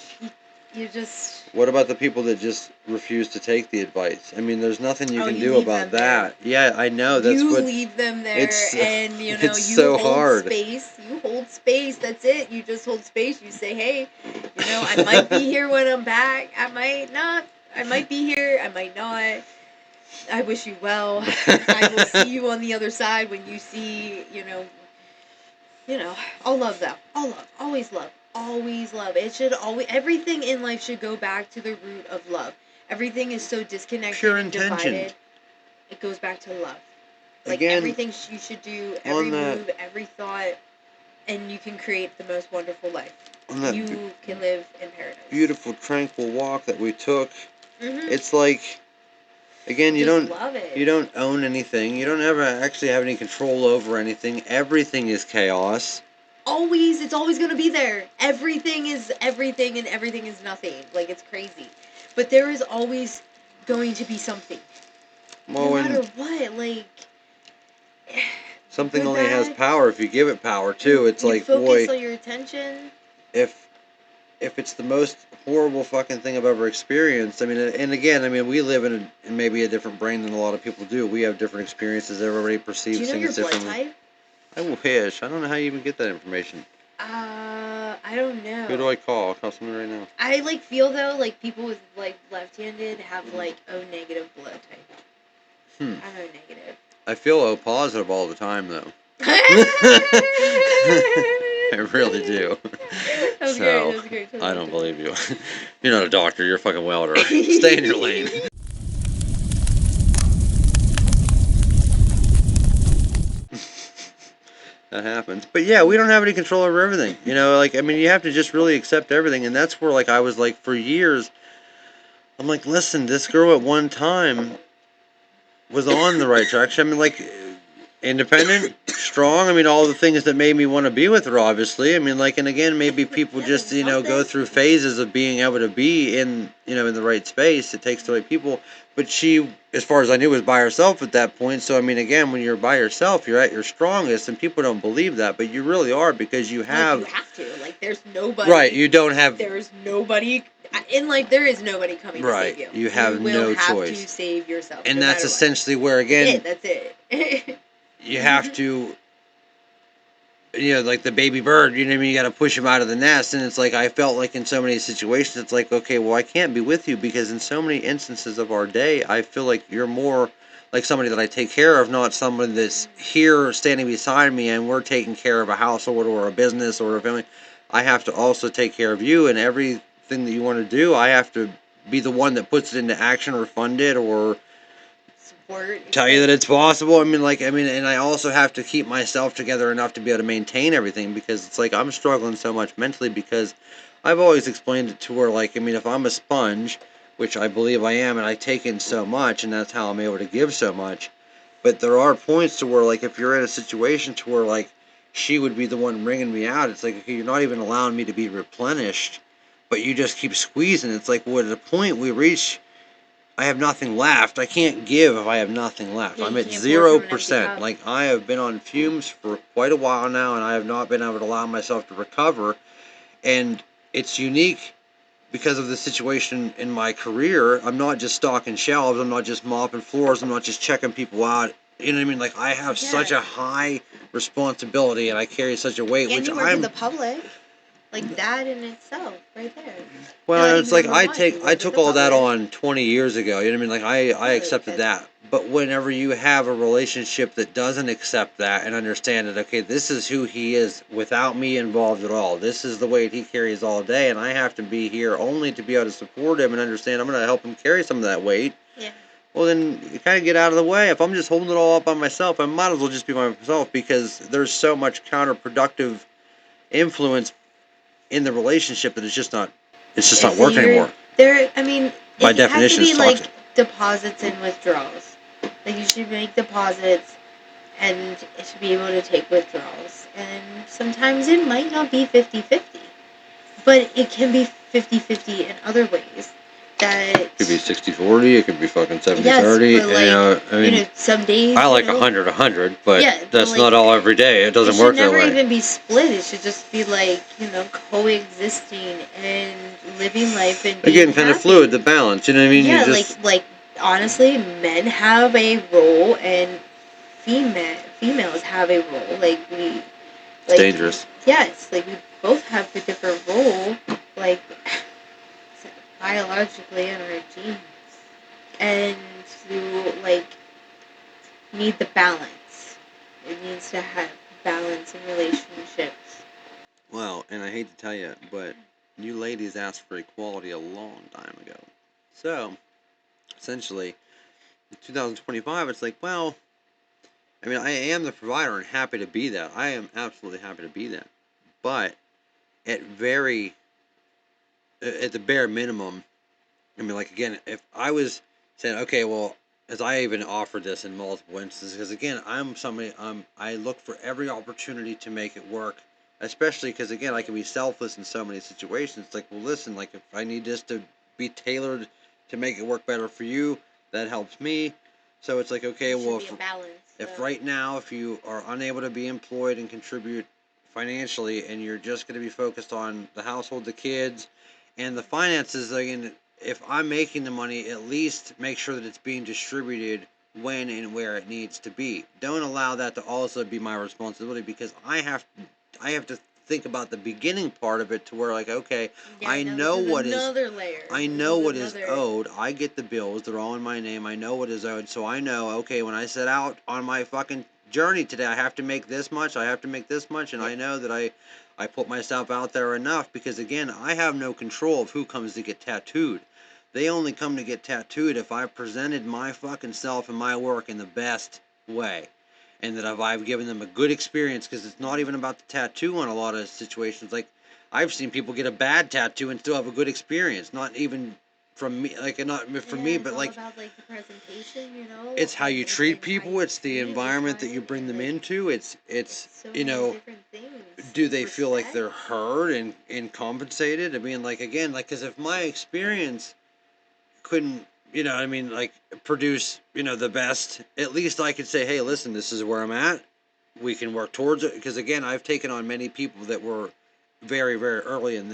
you just. What about the people that just refuse to take the advice? I mean, there's nothing you can do about that. Yeah, I know. That's you what leave them there, and you know it's you so hold hard. space. You hold space. That's it. You just hold space. You say, hey, you know, I might be here when I'm back. I might not. I might be here. I might not. I wish you well. I will see you on the other side when you see, you know, all love though. All love. Always love. Always love. It should always, everything in life should go back to the root of love. Everything is so disconnected Pure and intention. divided. It goes back to love. Like Again, everything you should do, every move, every thought, and you can create the most wonderful life. You can live in paradise. Beautiful, tranquil walk that we took. Mm-hmm. It's like, again, you don't love it. You don't own anything. You don't ever actually have any control over anything. Everything is chaos. It's always going to be there. Everything is everything and everything is nothing. Like, it's crazy. But there is always going to be something. Well, no matter what, like... Something only has power if you give it power, too. It's like, boy... focus on your attention. If it's the most horrible fucking thing I've ever experienced, I mean, and again, I mean, we live in maybe a different brain than a lot of people do. We have different experiences. Everybody perceives things differently. Do you know your blood type? I wish. I don't know how you even get that information. I don't know. Who do I call? I'll call someone right now. I, like, feel, though, like, people with, like, left-handed have, like, O-negative blood type. I'm O-negative. I feel O-positive all the time, though. I really do. That's great. That's great. I don't believe you. You're not a doctor. You're a fucking welder. Stay in your lane. That happens. But yeah, we don't have any control over everything. You know, like, I mean, you have to just really accept everything. And that's where, like, I was like, for years, I'm like, listen, this girl at one time was on the right track. I mean, like, independent, strong. I mean, all the things that made me want to be with her, obviously. I mean, like, and again, maybe people just, you know, go through phases of being able to be in, you know, in the right space. It takes the right people. But she, as far as I knew, was by herself at that point. So, I mean, again, when you're by yourself, you're at your strongest, and people don't believe that, but you really are, because you have... Like, you have to. Like, there's nobody... Right, you don't have... There's nobody... In life, there is nobody coming to save you. You have no choice. You will have to save yourself. And that's essentially where, again... That's it. You have to... You know, like the baby bird, you know what I mean? You got to push him out of the nest. And it's like, I felt like in so many situations, it's like, okay, well, I can't be with you, because in so many instances of our day, I feel like you're more like somebody that I take care of, not somebody that's here standing beside me and we're taking care of a household or a business or a family. I have to also take care of you, and everything that you want to do, I have to be the one that puts it into action or fund it or tell you that it's possible. I mean, and I also have to keep myself together enough to be able to maintain everything, because it's like I'm struggling so much mentally, because I've always explained it to her, like, I mean, if I'm a sponge, which I believe I am, and I take in so much, and that's how I'm able to give so much. But there are points to where, like, if you're in a situation to where, like, she would be the one wringing me out, it's like, okay, you're not even allowing me to be replenished, but you just keep squeezing. It's like, well, at a point we reach, I have nothing left. I can't give if I have nothing left. Yeah, I'm you at can't pour from an empty 0%. cup. Like, I have been on fumes for quite a while now, and I have not been able to allow myself to recover. And it's unique because of the situation in my career. I'm not just stocking shelves. I'm not just mopping floors. I'm not just checking people out. You know what I mean? Like, I have such a high responsibility, and I carry such a weight, And which you work I'm... with the public. Like, that in itself, right there. Well, Like, it's like number one, you I work with took the all that public. on 20 years ago. You know what I mean? Like, I accepted that. But whenever you have a relationship that doesn't accept that and understand that, okay, this is who he is without me involved at all. This is the weight he carries all day, and I have to be here only to be able to support him and understand I'm going to help him carry some of that weight. Yeah. Well, then you kind of get out of the way. If I'm just holding it all up by myself, I might as well just be myself, because there's so much counterproductive influence in the relationship that it's just not working anymore. I mean, By it has to definition, be it's like toxic. deposits and withdrawals. Like, you should make deposits, and it should be able to take withdrawals. And sometimes it might not be 50-50, but it can be 50-50 in other ways. That It could be 60-40, it could be fucking 70-30. yes, but like, you know, I mean, some days I like you know, 100-100, but yeah, but that's like, not all every day. It doesn't work that It should way. never even be split. It should just be like, coexisting and living life and being Again, kind of happy. fluid, the balance. You know what I mean? Yeah, You just, like honestly, men have a role and females have a role. Like, it's dangerous. Yes, like, we both have a different role, like, biologically in our genes, and to like need the balance. It needs to have balance in relationships. Well, and I hate to tell you, but you ladies asked for equality a long time ago. So, essentially, in 2025, it's like, well, I mean, I am the provider and happy to be that. I am absolutely happy to be that. But at the bare minimum, I mean, like, again, if I was saying, okay, well, as I even offered this in multiple instances, because again, I'm somebody, I look for every opportunity to make it work, especially because, again, I can be selfless in so many situations. It's like, well, listen, like, if I need this to be tailored to make it work better for you, that helps me. So it's like, okay, well, if right now, if you are unable to be employed and contribute financially, and you're just going to be focused on the household, the kids, and the finances, again, if I'm making the money, at least make sure that it's being distributed when and where it needs to be. Don't allow that to also be my responsibility, because I have to think about the beginning part of it, to where, like, okay, I know what is owed. I get the bills, they're all in my name. I know what is owed, so I know, okay, when I set out on my fucking journey today, I have to make this much, and I know that I put myself out there enough, because again, I have no control of who comes to get tattooed. They only come to get tattooed if I presented my fucking self and my work in the best way, and that I've given them a good experience, because it's not even about the tattoo in a lot of situations. Like, I've seen people get a bad tattoo and still have a good experience, not even from me, like, not from me, but like, about, like, the presentation, it's how you treat people, it's the environment that you bring them into, it's so you many know, different things. do they feel like they're heard and compensated? I mean, like, again, like, because if my experience couldn't, you know, I mean, like, produce, the best, at least I could say, hey, listen, this is where I'm at. We can work towards it. Because again, I've taken on many people that were very, very early in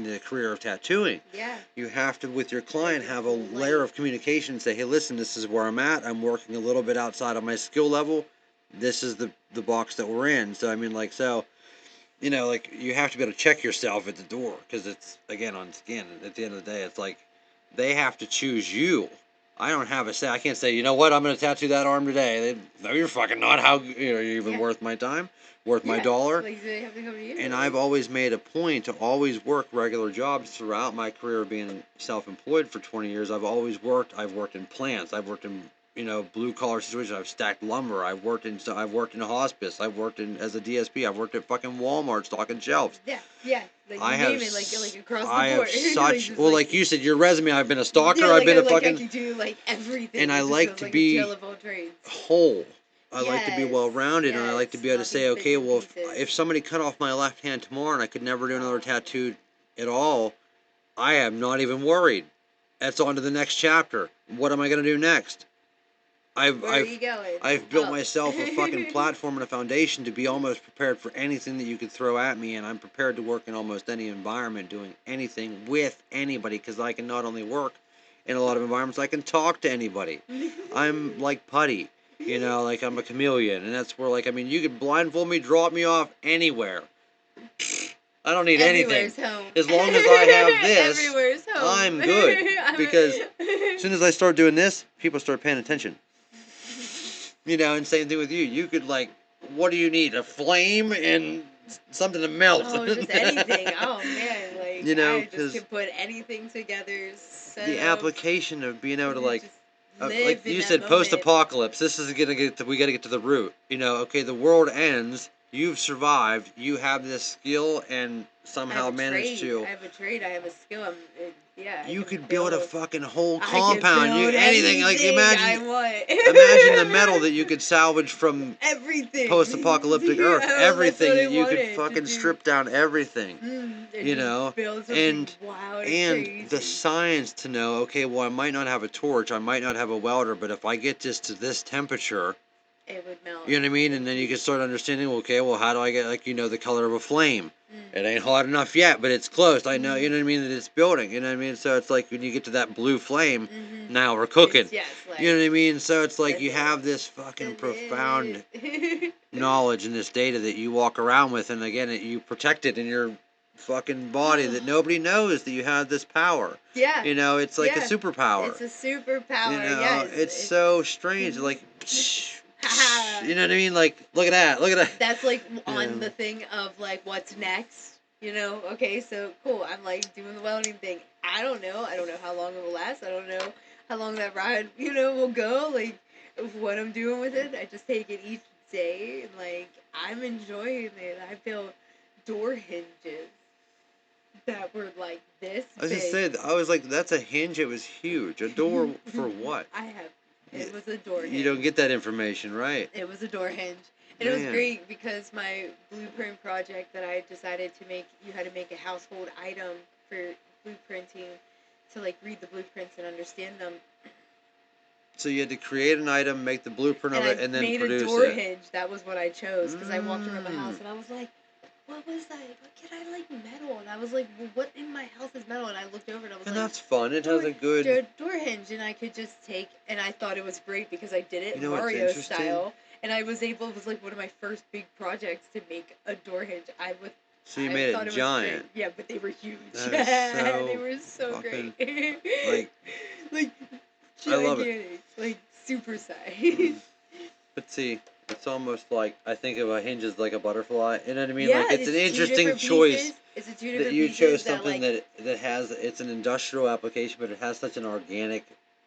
the career of tattooing. Yeah. You have to, with your client, have a layer of communication and say, hey, listen, this is where I'm at. I'm working a little bit outside of my skill level. This is the box that we're in. So, I mean, like, so, like, you have to be able to check yourself at the door, because it's, again, on skin. At the end of the day, it's like, they have to choose you. I don't have a say. I can't say, you know what, I'm going to tattoo that arm today. No, you're fucking not. How, you're even worth my time, worth my dollar. Like, they have to come to you. And I've always made a point to always work regular jobs throughout my career of being self-employed for 20 years. I've always worked. I've worked in plants. I've worked in blue collar situations. I've stacked lumber. I've worked in a hospice. I've worked as a DSP. I've worked at fucking Walmart stocking shelves. Yeah. Like, I you have name it, like across the board. I have such just, like you said, your resume. I've been a stalker. Yeah, I've been a I fucking. can do like everything. And I It just like feels to like be a jail of all trades. whole. I like to be Yes, well rounded, and I like to be able to not say, these okay, bits and well, pieces. if somebody cut off my left hand tomorrow and I could never do another tattoo at all, I am not even worried. That's on to the next chapter. What am I gonna do next? Where are you going? I've built Up. myself a fucking platform and a foundation to be almost prepared for anything that you could throw at me, and I'm prepared to work in almost any environment, doing anything with anybody, because I can not only work in a lot of environments, I can talk to anybody. I'm like putty, like I'm a chameleon, and that's where, like, I mean, you could blindfold me, drop me off anywhere. I don't need Everywhere's anything. home. As long as I have this, Everywhere's home. I'm good. Because as soon as I start doing this, people start paying attention. And same thing with you. You could, like, what do you need? A flame and something to melt. Oh, just anything. Oh man, like I just can put anything together. The application of being able to like you said, moment. post-apocalypse. This is we got to get to the root. Okay, the world ends. You've survived. You have this skill and somehow managed to. I have a trade. I have a skill. You could build a fucking whole I compound. could build Anything like I imagine. want. Imagine the metal that you could salvage from everything post-apocalyptic Earth. Everything that you could fucking do. strip down. Everything. Build and wild and the science to know. Okay, well, I might not have a torch. I might not have a welder, but if I get this to this temperature. It would melt. You know what I mean? And then you can start understanding, okay, well, how do I get, the color of a flame? It ain't hot enough yet, but it's close. I know, you know what I mean, that it's building. You know what I mean? So it's like when you get to that blue flame, now we're cooking. You know what I mean? So it's like you have this fucking profound knowledge and this data that you walk around with, and again, you protect it in your fucking body that nobody knows that you have this power. Yeah. It's like a superpower. It's a superpower, yes. It's so strange. Like... You know what I mean? Like, look at that. That's like on the thing of like, what's next? Okay, so cool. I'm like doing the welding thing. I don't know how long it will last. I don't know how long that ride, will go. Like, what I'm doing with it. I just take it each day. And like, I'm enjoying it. I built door hinges that were like this big. I just said, I was like, that's a hinge. It was huge. A door for what? It was a door hinge. You don't get that information, right? It was a door hinge. And it was great because my blueprint project that I decided to make, you had to make a household item for blueprinting to like read the blueprints and understand them. So you had to create an item, make the blueprint of it, and then produce it. I made a door hinge. That was what I chose because I walked around my house and I was like, what was that? What could I like metal? And I was like, well, what in my house is metal? And I looked over and I was and like, that's fun. It has a good door hinge, and I could just take. And I thought it was great because I did it Mario style, and I was able. It was like one of my first big projects to make a door hinge. So you made it giant. Yeah, but they were huge. They were so great. like gigantic, I love it. Like super size. But see. It's almost like I think of a hinge as like a butterfly. You know what I mean? Yeah, like it's an interesting choice that you chose something that has it's an industrial application, but it has such an organic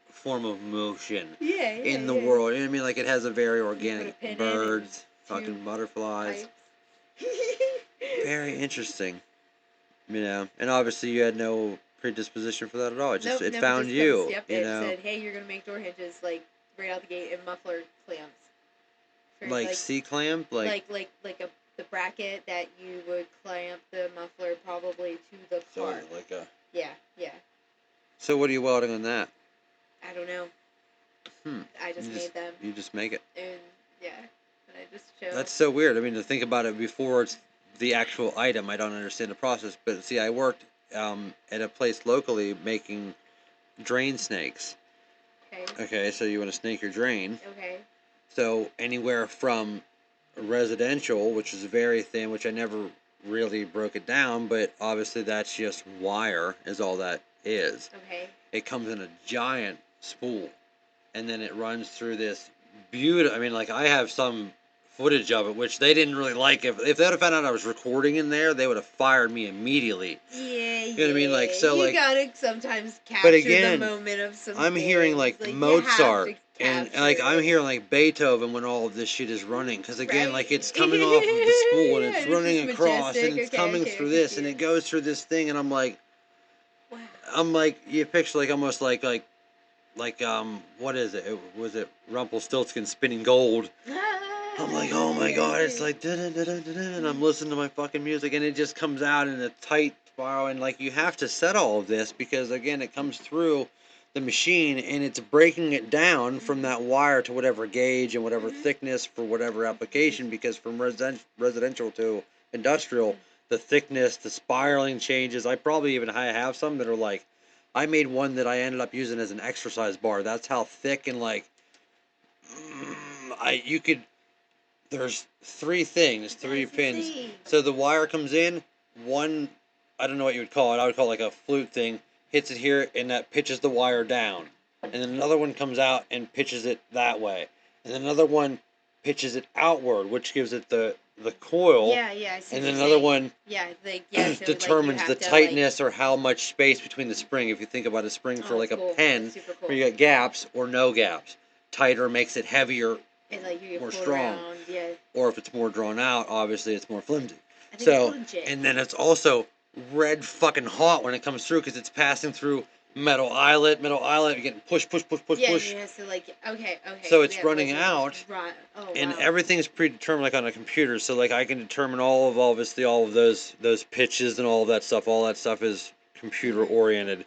form of motion in the world. You know what I mean? Like it has a very organic birds, fucking butterflies. Very interesting. And obviously you had no predisposition for that at all. It just it found you. Yep, it said, hey, you're gonna make door hinges like right out the gate and muffler clamps. Like C-clamp? Like the bracket that you would clamp the muffler probably to the car. So like a... Yeah. So what are you welding on that? I don't know. I just made them. You just make it. And I just chose. That's so weird. I mean, to think about it before it's the actual item, I don't understand the process. But see, I worked at a place locally making drain snakes. Okay, so you want to snake your drain. Okay. So anywhere from residential, which is very thin, which I never really broke it down, but obviously that's just wire is all that is. Okay. It comes in a giant spool, and then it runs through this beautiful. I mean, like I have some footage of it, which they didn't really like. If they would have found out I was recording in there, they would have fired me immediately. Yeah, you know what I mean? Like so, you like gotta sometimes capture the moment of some. I'm hearing like Mozart. And like I'm hearing like Beethoven when all of this shit is running, because again, Right. like it's coming off of the spool and it's Yeah, running it's just across and majestic. it's Okay, coming okay, I through can this see and it. it goes through this thing, and I'm like, Wow. you picture like almost like what is it? Was it Rumpelstiltskin spinning gold? I'm like, oh my god, it's like and I'm listening to my fucking music and it just comes out in a tight spiral, and like you have to set all of this because again it comes through the machine and it's breaking it down from that wire to whatever gauge and whatever thickness for whatever application, because from residential to industrial, the thickness, the spiraling changes. I have some that are like, I made one that I ended up using as an exercise bar. That's how thick and like you could. There's three That's pins. insane. So the wire comes in, one, I don't know what you would call it. I would call it like a flute thing. Hits it here, and that pitches the wire down. And then another one comes out and pitches it that way. And then another one pitches it outward, which gives it the coil. Yeah, I see And what then you're another saying. one Yeah, so determines the tightness or how much space between the spring. If you think about a spring for like a cool. pen, That's super cool. where you got gaps or no gaps. Tighter makes it heavier, And like you more pull strong. around, yeah. Or if it's more drawn out, obviously it's more flimsy. I think So, it's legit. and then it's also red fucking hot when it comes through because it's passing through metal eyelet. You're getting push. Yeah, so like, okay. So it's running out, Right. Oh, and wow. everything's predetermined like on a computer. So like I can determine all of those pitches and all of that stuff. All that stuff is computer oriented.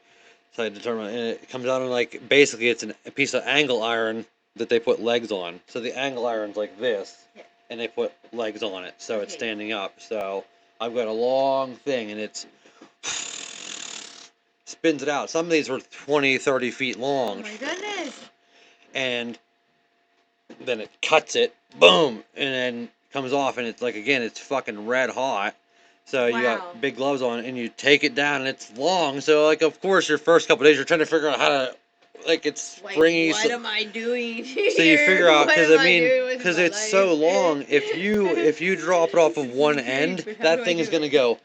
So I determine, and it comes out and like basically it's a piece of angle iron that they put legs on. So the angle iron's like this, and they put legs on it, so it's standing up. So I've got a long thing, and it's spins it out. Some of these were 20, 30 feet long. Oh my goodness. And then it cuts it, boom, and then comes off, and it's like, again, it's fucking red hot. So you got big gloves on, and you take it down, and it's long. So, like, of course, your first couple days, you're trying to figure out how to, like, it's springy. What am I doing here? So you figure out, because because it's so long, if you drop it off of one end, that thing is going to go,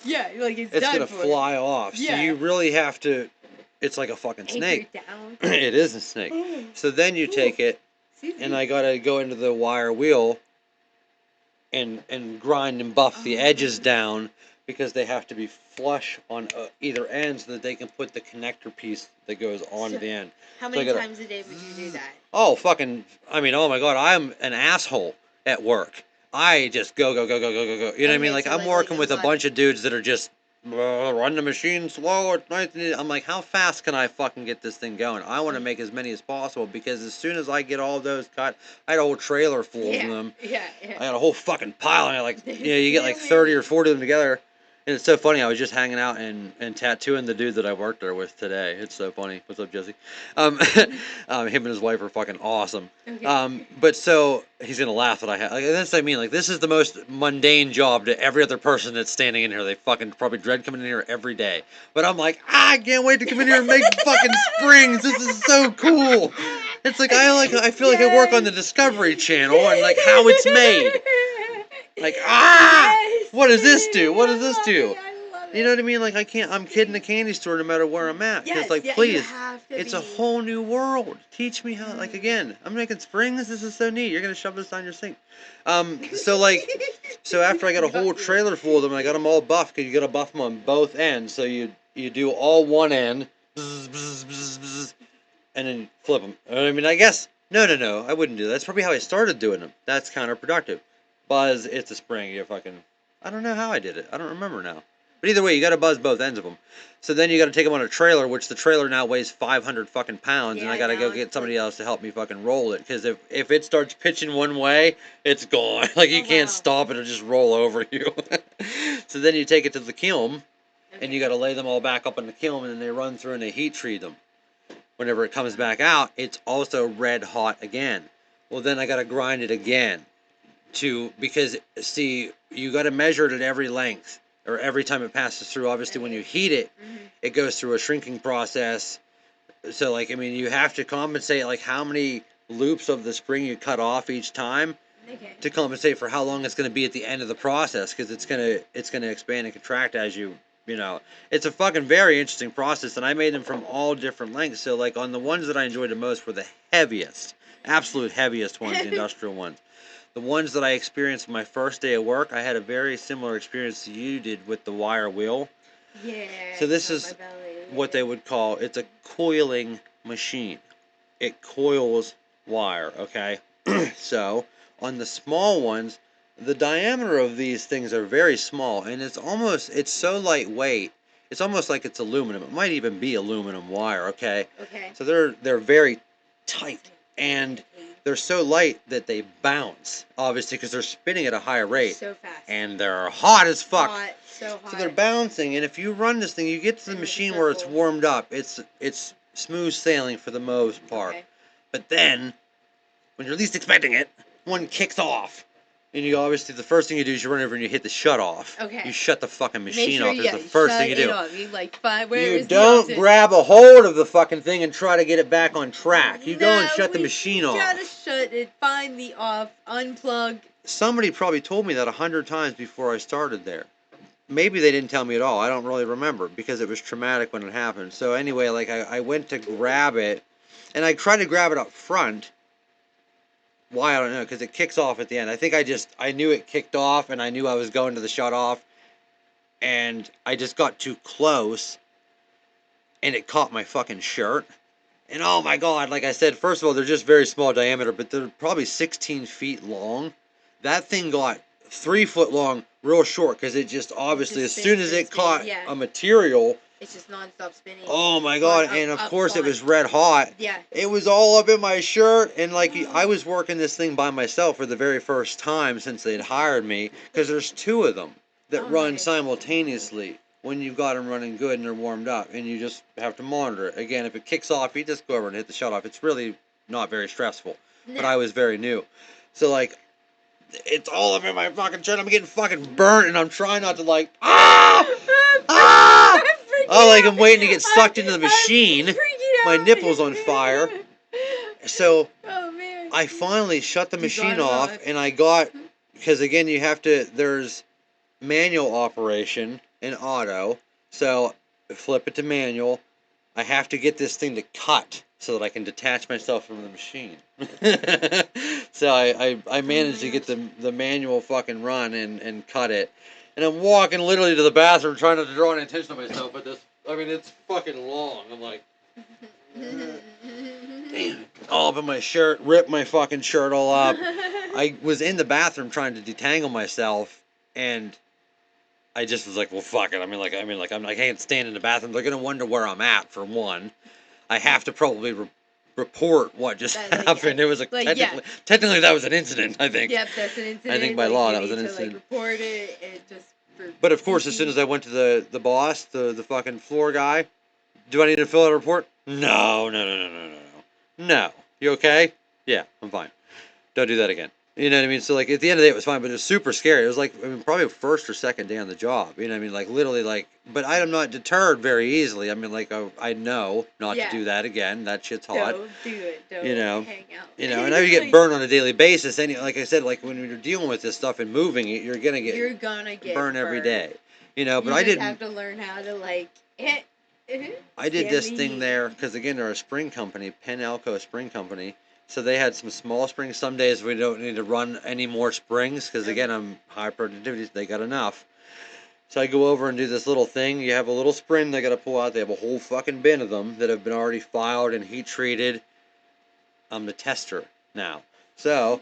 yeah, like it's going to done fly off. So you really have to, it's like a fucking snake. Down. It is a snake. So then you take it, and I got to go into the wire wheel and grind and buff the edges down, because they have to be flush on either end so that they can put the connector piece that goes on the end. How many times a day would you do that? Oh, fucking, I mean, oh my God, I'm an asshole at work. I just go. You know what I mean? Like, I'm working with a bunch of dudes that are just run the machine slow at night. I'm like, how fast can I fucking get this thing going? I want to make as many as possible, because as soon as I get all those cut, I had a whole trailer full of them. Yeah. I had a whole fucking pile, and you get like 30 or 40 of them together. And it's so funny, I was just hanging out and tattooing the dude that I worked there with today. It's so funny. What's up, Jesse? Him and his wife are fucking awesome. Okay. But so, he's gonna laugh that I have. Like, that's what I mean. Like, this is the most mundane job to every other person that's standing in here. They fucking probably dread coming in here every day. But I'm like, I can't wait to come in here and make fucking springs. This is so cool. It's like, I feel like I work on the Discovery Channel and like how it's made. Like, what does this do? What does this do? You know what I mean? Like, I'm kidding the candy store no matter where I'm at. Because, please, it's a whole new world. Teach me how, like, again, I'm making springs. This is so neat. You're going to shove this down your sink. So after I got a whole trailer full of them, I got them all buffed, because you got to buff them on both ends. So you do all one end, and then flip them. I mean, I guess, no, I wouldn't do that. That's probably how I started doing them. That's counterproductive. Buzz, it's a spring. You fucking, I don't know how I did it. I don't remember now. But either way, you got to buzz both ends of them. So then you got to take them on a trailer, which the trailer now weighs 500 fucking pounds, and I got to go get somebody else to help me fucking roll it. Because if it starts pitching one way, it's gone. Like, you can't stop it; it'll just roll over you. So then you take it to the kiln, and you got to lay them all back up in the kiln, and then they run through and they heat treat them. Whenever it comes back out, it's also red hot again. Well, then I got to grind it again. Because see, you got to measure it at every length, or every time it passes through. Obviously, when you heat it, it goes through a shrinking process. So, like, I mean, you have to compensate, like, how many loops of the spring you cut off each time to compensate for how long it's going to be at the end of the process, because it's gonna expand and contract as you You know, it's a fucking very interesting process, and I made them from all different lengths. So, like, on the ones that I enjoyed the most were the heaviest, absolute heaviest ones, the industrial ones. The ones that I experienced my first day of work, I had a very similar experience to you did with the wire wheel. Yeah. So this it's is on my belly, what they would call, it's a coiling machine. It coils wire, okay? So, on the small ones, the diameter of these things are very small, and it's so lightweight, it's almost like it's aluminum. It might even be aluminum wire, okay? Okay. So they're very tight, and they're so light that they bounce, obviously, because they're spinning at a higher rate. So fast. And they're hot as fuck. Hot, so hot. So they're bouncing, and if you run this thing, you get to the And with the machine where it's circle. warmed up. It's smooth sailing for the most part. Okay. But then, when you're least expecting it, one kicks off. And you obviously, the first thing you do is you run over and you hit the shut off. Okay. You shut the fucking Make machine sure off. Is the first thing you do. You like find where You is the don't option? grab a hold of the fucking thing and try to get it back on track. You go and No, shut the we machine gotta off. shut it, find the off, unplug. Somebody probably told me that 100 times before I started there. Maybe they didn't tell me at all. I don't really remember because it was traumatic when it happened. So anyway, like I went to grab it, and I tried to grab it up front. Why, I don't know, because it kicks off at the end. I think I knew it kicked off, and I knew I was going to the shut off, and I just got too close, and it caught my fucking shirt. And oh my god, like I said, first of all, they're just very small diameter, but they're probably 16 feet long. That thing got 3 foot long real short, because it just obviously, as soon as it caught a material, it's just non-stop spinning. oh my god, Up, and of up, course it on. was red hot. Yeah. It was all up in my shirt, and like I was working this thing by myself for the very first time since they'd hired me, because there's 2 of them that run simultaneously when you've got them running good and they're warmed up, and you just have to monitor it. Again, if it kicks off, you just go over and hit the shut off. It's really not very stressful, but I was very new. So like, it's all up in my fucking shirt. I'm getting fucking burnt, and I'm trying not to like, oh, like I'm waiting to get sucked into the machine. My nipple's on fire. So I finally shut the machine off, and I got, because again, you have to, there's manual operation and auto. So flip it to manual. I have to get this thing to cut so that I can detach myself from the machine. So I managed to get the manual fucking run and cut it. And I'm walking literally to the bathroom trying not to draw any attention to myself, but it's fucking long. I'm like, damn, all up in my shirt, ripped my fucking shirt all up. I was in the bathroom trying to detangle myself, and I just was like, well, fuck it. I can't stand in the bathroom. They're gonna wonder where I'm at, for one. I have to probably report what just happened. It was technically that was an incident, I think. Yep, that's an incident. I think by law that was an incident. Report it and just. But of course, as soon as I went to the boss, the fucking floor guy, do I need to fill out a report? No. No. You okay? Yeah, I'm fine. Don't do that again. You know what I mean? So like at the end of the day, it was fine, but it was super scary. It was like, probably first or second day on the job. You know what I mean? Like literally, like. But I'm not deterred very easily. I mean, like I know not to do that again. That shit's hot. Don't do it. Don't hang out. And now you get burned on a daily basis. And like I said, like when you're dealing with this stuff and moving it, you're gonna get burned every day. But I didn't have to learn how to like. I did this thing there because again, they're a spring company, Penelco Spring Company. So they had some small springs. Some days we don't need to run any more springs because again, I'm high productivity. So they got enough. So I go over and do this little thing. You have a little spring they got to pull out. They have a whole fucking bin of them that have been already filed and heat treated. I'm the tester now. So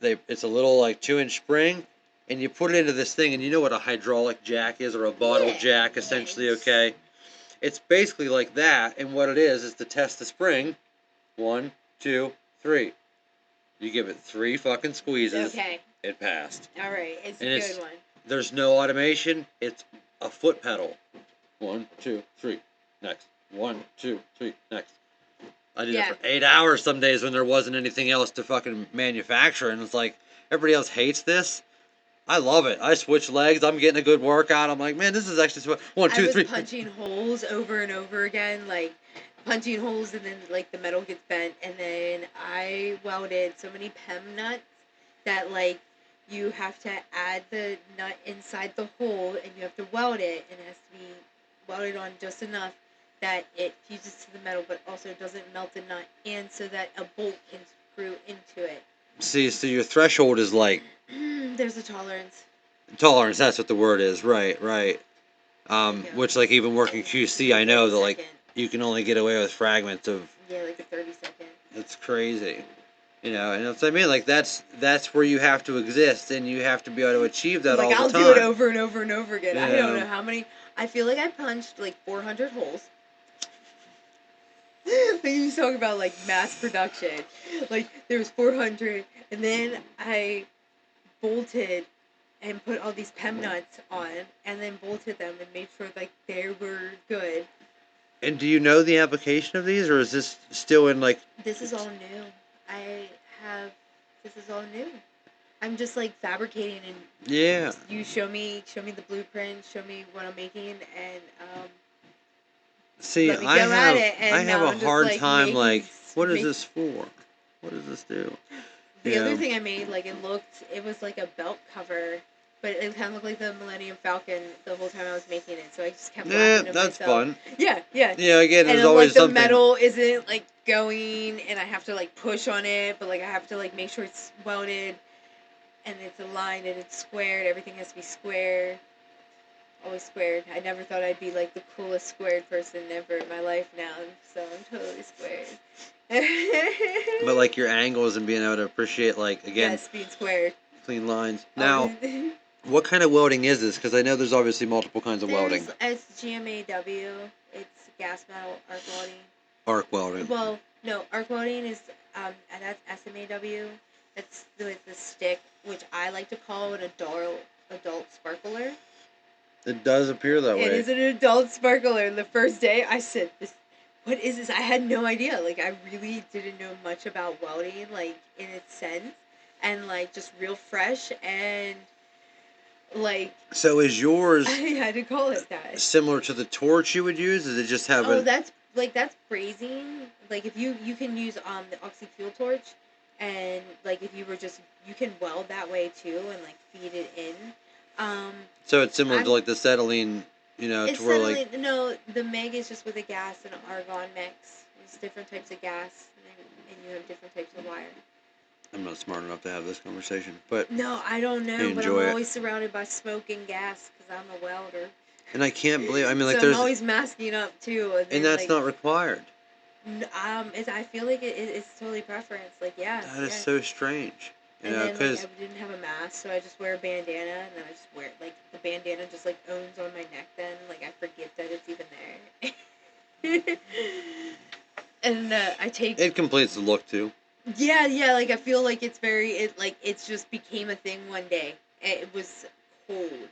it's a little like 2-inch spring, and you put it into this thing, and you know what a hydraulic jack is, or a bottle jack, essentially. Okay, it's basically like that, and what it is to test the spring. 1, 2, 3. You give it 3 fucking squeezes. Okay. It passed. All right, it's and a good one. There's no automation. It's a foot pedal. 1, 2, 3. Next. 1, 2, 3. Next. I did it for 8 hours some days when there wasn't anything else to fucking manufacture, and it's like everybody else hates this. I love it. I switch legs. I'm getting a good workout. I'm like, man, this is actually 1, 2, 3. I was punching holes over and over again, like punching holes, and then like the metal gets bent, and then I welded so many PEM nuts that like you have to add the nut inside the hole, and you have to weld it, and it has to be welded on just enough that it fuses to the metal, but also doesn't melt the nut, and so that a bolt can screw into it. See, so your threshold is like There's a tolerance. tolerance. That's what the word is. Right, right. Yeah. Which, like, even working QC, I know that, like, 30 second. you can only get away with fragments of. Yeah, like a 30-second. It's crazy. You know, and that's what I mean. Like, that's where you have to exist, and you have to be able to achieve that all Like, the I'll time. do it over and over and over again. I don't Yeah. know how many. I feel like I punched like 400 holes. Like, you talk about like mass production. Like, there was 400, and then I bolted and put all these PEM nuts on, and then bolted them and made sure like they were good. And do you know the application of these, or is this still in, like... This is all new. This is all new. I'm just like fabricating, and Yeah. you show me the blueprint, show me what I'm making, and See, let me I go have at it, and I have now a I'm just, hard like, time, making like, what is make- this for? What does this do? The Yeah. other thing I made, like, it was like a belt cover, but it kind of looked like the Millennium Falcon the whole time I was making it, so I just kept Yeah, laughing at that's myself. fun. Yeah, yeah. Yeah, again, And there's then, always like, the something... metal isn't, like, going, and I have to, like, push on it, but, like, I have to, like, make sure it's welded, and it's aligned, and it's squared. Everything has to be square. Always squared. I never thought I'd be, like, the coolest squared person ever in my life now, so I'm totally squared. But, like, your angles and being able to appreciate, like, again, Yes, being squared. clean lines. Now, what kind of welding is this? Because I know there's obviously multiple kinds of welding. It's GMAW. It's gas metal arc welding. Arc welding. Well, no, arc welding is and that's SMAW. That's the stick, which I like to call an adult sparkler. It does appear that way. It is an adult sparkler. The first day I said, what is this? I had no idea. Like, I really didn't know much about welding, like, in its sense. And, like, just real fresh, and, like... So is yours I had to call it that. similar to the torch you would use? Does it just have that's brazing. Like, if you can use the oxy fuel torch, and, like, if you were just... You can weld that way, too, and, like, feed it in. So it's similar to, like, the acetylene, you know, It's to where, like... No, the MEG is just with a gas and an argon mix. There's different types of gas, and you have different types of wire. I'm not smart enough to have this conversation, but... No, I don't know, but I'm enjoy it. always surrounded by smoke and gas because I'm a welder. And I can't believe... I mean, like, so there's... I'm always masking up, too. And that's not required. I feel like it's totally preference. Like, yeah. That is so strange. You And know, then, because... like, I didn't have a mask, so I just wear a bandana, and then I just wear, like, the bandana just, like, owns on my neck then. Like, I forget that it's even there. And I take... It completes the look, too. Yeah, like, I feel like it's it's just became a thing one day. It was cold.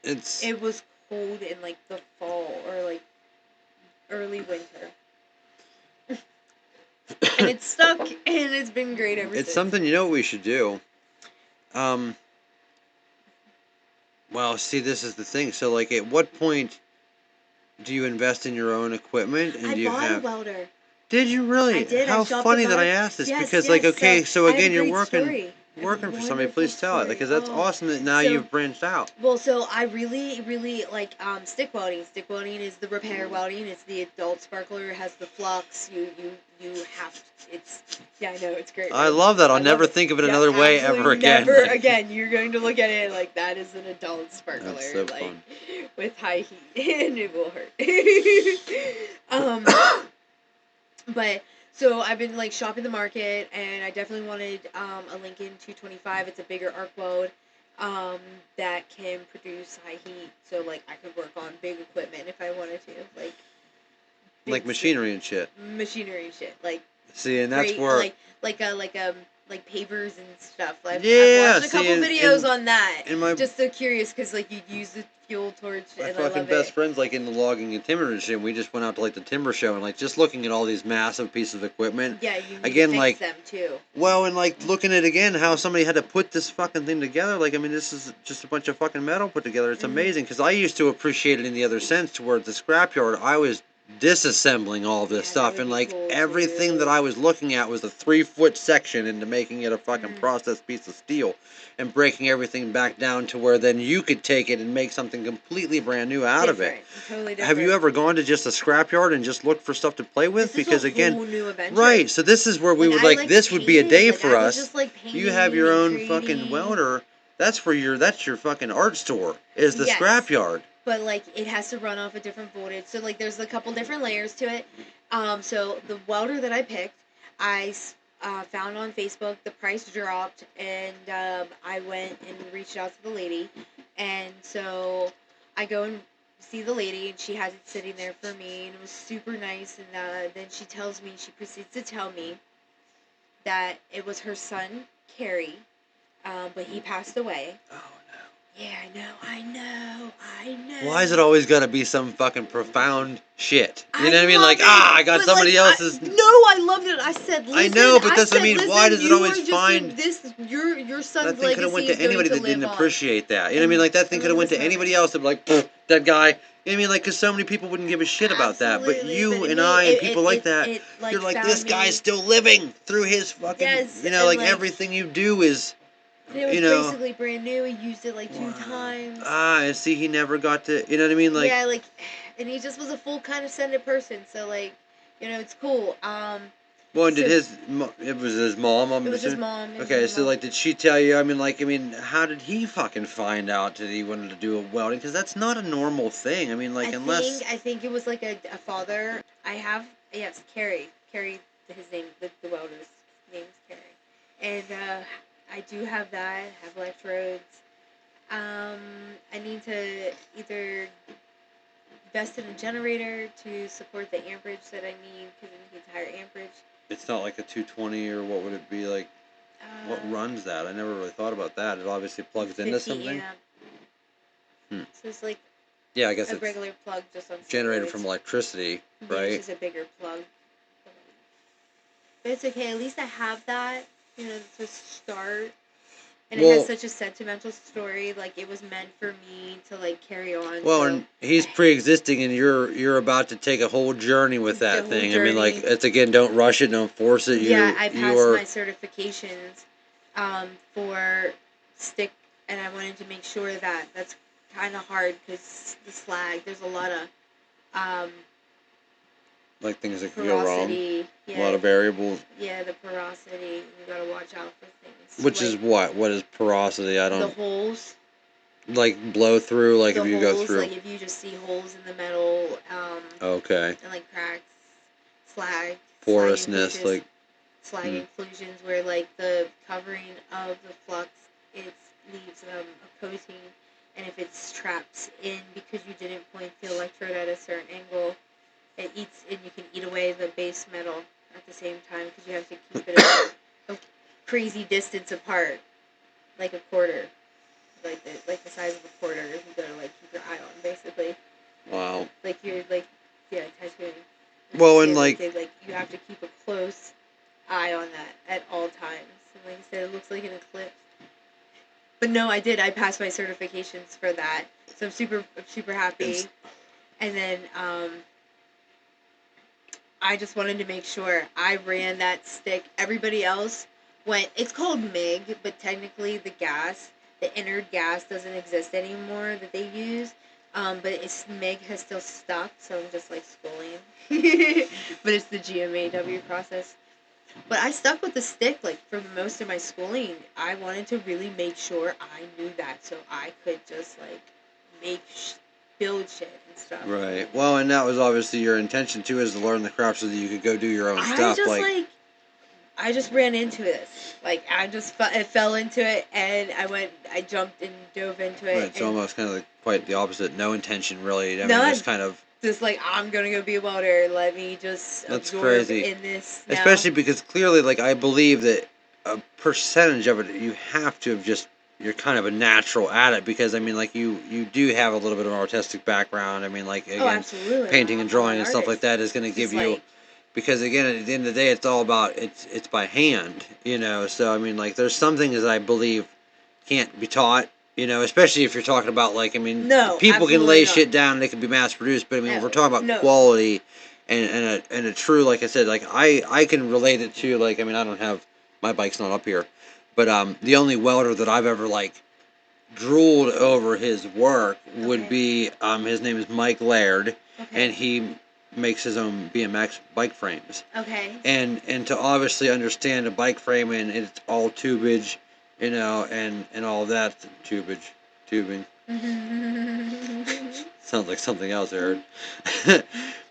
It was cold in, like, the fall, or, like, early winter. And it's stuck, and it's been great ever since. It's something, you know what we should do? Well, see, this is the thing. So, like, at what point do you invest in your own equipment? And I bought a welder. Did you really? I did. How funny that I asked this, because, like, okay, so again, you're working for somebody. Please tell it, because that's awesome that now you've branched out. Well, so I really, really like stick welding. Stick welding is the repair welding. It's the adult sparkler. It has the flux. You have. I know, it's great. I love that. I'll never think of it another way ever again. Never again. You're going to look at it like that is an adult sparkler. That's so like, fun. With high heat, and it will hurt. But so I've been like shopping the market, and I definitely wanted a Lincoln 225. It's a bigger arc weld that can produce high heat. So like I could work on big equipment if I wanted to, like machinery and shit. Machinery and shit, like. See, and that's great, where like pavers and stuff. I've yeah, watched a couple videos on that. Just so curious, because like you'd use the fuel torch, my and fucking I love best it. friends, like in the logging and timber industry, and we just went out to like the timber show, and like just looking at all these massive pieces of equipment. Yeah, you need again, to fix like them too. Well, and like looking at again how somebody had to put this fucking thing together. Like, I mean, this is just a bunch of fucking metal put together. It's amazing, because I used to appreciate it in the other sense, towards the scrapyard. I was disassembling all of this Yeah, stuff, that and would be like cool, everything too. that I was looking at was a 3-foot section into making it a fucking processed piece of steel, and breaking everything back down to where then you could take it and make something completely brand new out of it. Totally different. Have you ever gone to just a scrapyard and just looked for stuff to play with? This Because is a again, whole new adventure. right. So this is where we would I like this would be a painted, day like, for I was us. just, like, painting You have your and own creating. fucking welder. That's your fucking art store. Is the Yes. scrapyard. But like it has to run off a different voltage. So like there's a couple different layers to it. So the welder that I picked, I found on Facebook. The price dropped, and I went and reached out to the lady, and so I go and see the lady, and she has it sitting there for me, and it was super nice. And then she proceeds to tell me that it was her son Carrie, but he passed away. Oh no. Yeah, I know. Why is it always gotta be some fucking profound shit? You know what I mean? love Like, it, I got but, somebody else's. No, I loved it. I said, listen. I know, but that's, I mean, listen, why does it you always are just find- your son's That thing could have legacy went is to anybody going that to didn't live on. appreciate that. You know what I mean? Like, that thing could have went to anybody else that be like, that guy. You know what I mean? Like, because so many people wouldn't give a shit about that. But Absolutely, you but and me, I and it- people it- like it- that, it, like, you're like, found this me- guy's still living through his fucking, Yes, you know, and, like, like, everything you do is, It was you know. basically brand new. He used it like 2 times. And see, he never got to, you know what I mean? Like, yeah, like, and he just was a full kind of sended person. So like, it's cool. well, and so- did it was his mom, I'm It was his assuming? mom. it was Okay, his so mom. like, did she tell you? I mean, how did he fucking find out that he wanted to do a welding? Because that's not a normal thing. I mean, like, unless I think it was like a father. I have Carrie, his name, the welder's name is Carrie, and I do have that. I have electrodes. I need to either invest in a generator to support the amperage that I need because it needs higher amperage. it's not like a 220 or what would it be like? What runs that? I never really thought about that. It obviously plugs into 50 something. amp. So it's like Yeah, I guess a it's regular plug just on generated steroids. from electricity, Yeah, right? it's just a bigger plug. But it's okay. At least I have that, to start. And it Well- has such a sentimental story. Like it was meant for me to like carry on. Well, so and he's pre-existing, and you're about to take a whole journey with that whole thing. I mean, like, journey. it's again, don't rush it, don't force it. yeah, I you passed are my certifications for stick, and I wanted to make sure that's kind of hard because the slag. There's a lot of like things that can go wrong. porosity. A lot of variables. Yeah, the porosity. You gotta watch out for things. Which is what? What is porosity? I the don't holes. like blow through. Like the if you holes, go through. like if you just see holes in the metal, Okay. and like cracks, slag, Porousness, slag like. slag inclusions, where like the covering of the flux, it leaves a coating, and if it's trapped in because you didn't point the electrode at a certain angle, it eats, and you can eat away the base metal at the same time because you have to keep it a crazy distance apart, like a quarter. Like the size of a quarter, if you gotta like keep your eye on, basically. Wow. Like you're tattooing. Well, and like. You have to keep a close eye on that at all times. And like I said, it looks like an eclipse. But no, I did. I passed my certifications for that, so I'm super happy. And then I just wanted to make sure I ran that stick. Everybody else went. It's called MIG, but technically the inner gas doesn't exist anymore that they use. But MIG has still stuck, so I'm just like schooling. But it's the GMAW process. But I stuck with the stick like for most of my schooling. I wanted to really make sure I knew that, so I could just like build shit and stuff. Right. Well, and that was obviously your intention too, is to learn the craft so that you could go do your own stuff. I just ran into this. Like I fell into it, and I jumped and dove into it. Right, it's almost kind of like quite the opposite. No intention, really. I No, mean, just kind of. Just like, I'm gonna go be a welder. Let me just That's absorb crazy. in this now. Especially because clearly, like, I believe that a percentage of it, you have to have just. You're kind of a natural at it because, I mean, like, you do have a little bit of an artistic background. I mean, like, again, absolutely. painting and I'm drawing an and stuff like artist. that is going to give Just you. like- Because again, at the end of the day, it's all about it's by hand, So I mean, like, there's some things that I believe can't be taught, You know, especially if you're talking about like, I mean, No, people can absolutely lay not. shit down and it can be mass produced, but I mean, if we're No, talking about no. quality and a true, like I said, like I can relate it to, like, I mean, I don't have, my bike's not up here, but the only welder that I've ever like drooled over his work would Okay. be his name is Mike Laird, Okay. and he makes his own BMX bike frames. Okay. And to obviously understand a bike frame and it's all tubage, you know, and all that tubing. Sounds like something else I heard.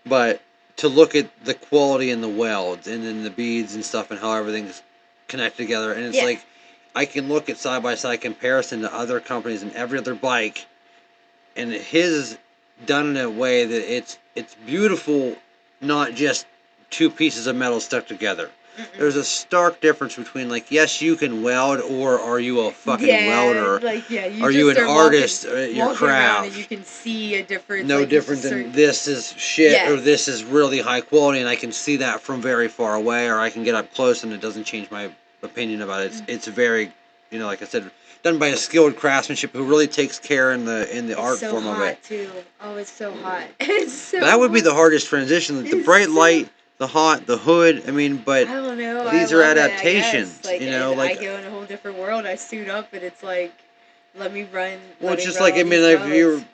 But to look at the quality in the welds and then the beads and stuff and how everything's connected together, and it's Yeah. like I can look at side by side comparison to other companies and every other bike, and his is done in a way that it's beautiful, not just two pieces of metal stuck together. There's a stark difference between, like, yes, you can weld, or are you a fucking welder? Like, yeah, you Are just you an start artist at your walking around and craft? you can see a difference. No like, different it's than this is shit Yes. or this is really high quality, and I can see that from very far away, or I can get up close and it doesn't change my opinion about it. It's very, you know, like I said, done by a skilled craftsmanship who really takes care in the It's art so form hot of it. too. Oh, it's so hot. It's so That would be the hot. hardest transition. The It's bright so- light, the hot, the hood. I mean, but I don't know. these I are love adaptations. It, I guess. Like, you know, and like, I go in a whole different world. I suit up, and it's like, let me run. well, let it's me just run like, all I mean, these if you're roads.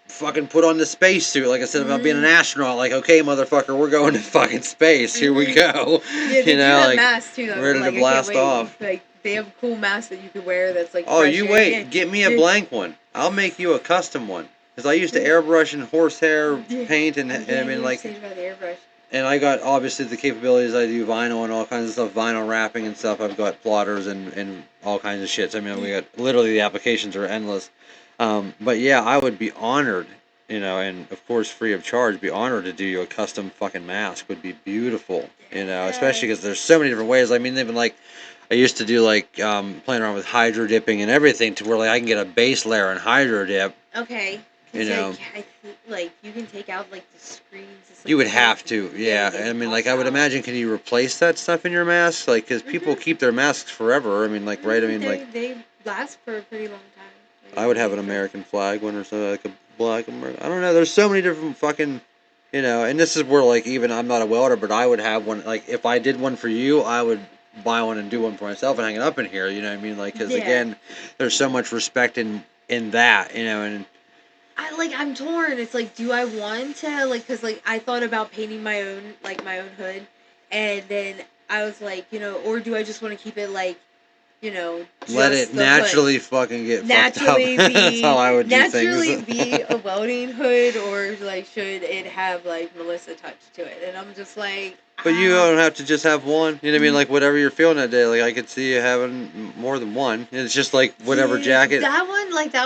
fucking put on the spacesuit, like I said about being an astronaut, like, okay, motherfucker, we're going to fucking space. Here we go. Yeah, they you do know, have like, masks too. Though. ready to Like, blast I can't wait. off. Like, they have cool masks that you could wear. That's like. Oh, fresh you air. wait. Yeah. Get me a Yeah. blank one. I'll make you a custom one. Because I used to airbrush and horsehair Yeah. paint, and Yeah, I mean, you were like, saying about the airbrush. and I got obviously the capabilities. I do vinyl and all kinds of stuff, vinyl wrapping and stuff. I've got plotters and all kinds of shit. I mean, we got literally the applications are endless. But yeah, I would be honored, you know, and of course free of charge, be honored to do you a custom fucking mask. Would be beautiful, you know, especially because there's so many different ways. I mean, even like I used to do like playing around with hydro dipping and everything to where like I can get a base layer and hydro dip. Okay. You know. Like you can take out like the screens. It's, like, You would so- have to, yeah. they I mean, pop like, I would out. imagine, can you replace that stuff in your mask? Like, because people keep their masks forever. I mean, like, right? I mean, like, they last for a pretty long time. Like, I would have an they- American flag one or something, like a black American. I don't know. There's so many different fucking, you know, and this is where, like, even I'm not a welder, but I would have one. Like, if I did one for you, I would buy one and do one for myself and hang it up in here. You know what I mean? Like, because Yeah. again, there's so much respect in that, you know, and I'm torn. It's like, do I want to like? Cause like I thought about painting my own hood, and then I was like, you know, or do I just want to keep it like, you know, let just it the hood? naturally fucking get naturally fucked up. That's be how I would do naturally things. be a welding hood, or like should it have like Melissa touch to it? And I'm just like, But you don't have to just have one. You know what I mean? Like, whatever you're feeling that day. Like, I could see you having more than one. It's just like whatever jacket. That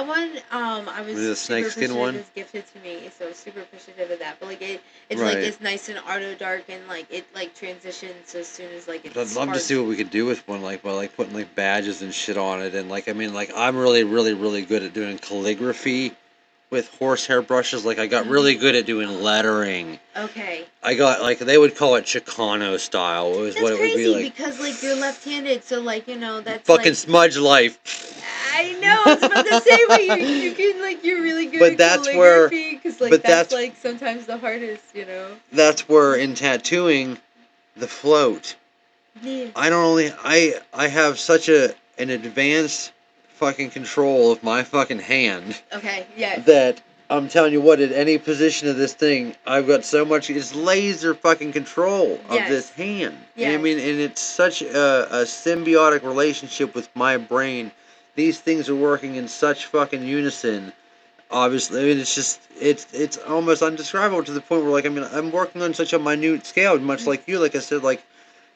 one, I was Was it a super snakeskin appreciative. one? It was gifted to me, so super appreciative of that. But like it's Right. like it's nice and auto dark, and like it like transitions as soon as like it. I'd love to sparks. see what we could do with one, like, by like putting like badges and shit on it, and like, I mean, like, I'm really, really, really good at doing calligraphy with horsehair brushes. Like, I got really good at doing lettering. Okay. I got, like, they would call it Chicano style. It was That's what it would crazy be like. because like you're left-handed, so like you know that's Fucking like, smudge life. I know. I was about to say, but you can like you're really good But at that's where- calligraphy because like but that's that's- like sometimes the hardest, you know. That's where in tattooing, the float. Yeah. I have such an advanced fucking control of my fucking hand Okay. Yeah. that I'm telling you what, at any position of this thing, I've got so much, it's laser fucking control of Yes. this hand. And I Yes. mean, and it's such a symbiotic relationship with my brain. These things are working in such fucking unison. Obviously, I mean, it's just, it's almost undescribable to the point where, like, I mean, I'm working on such a minute scale, much like you, like I said, like,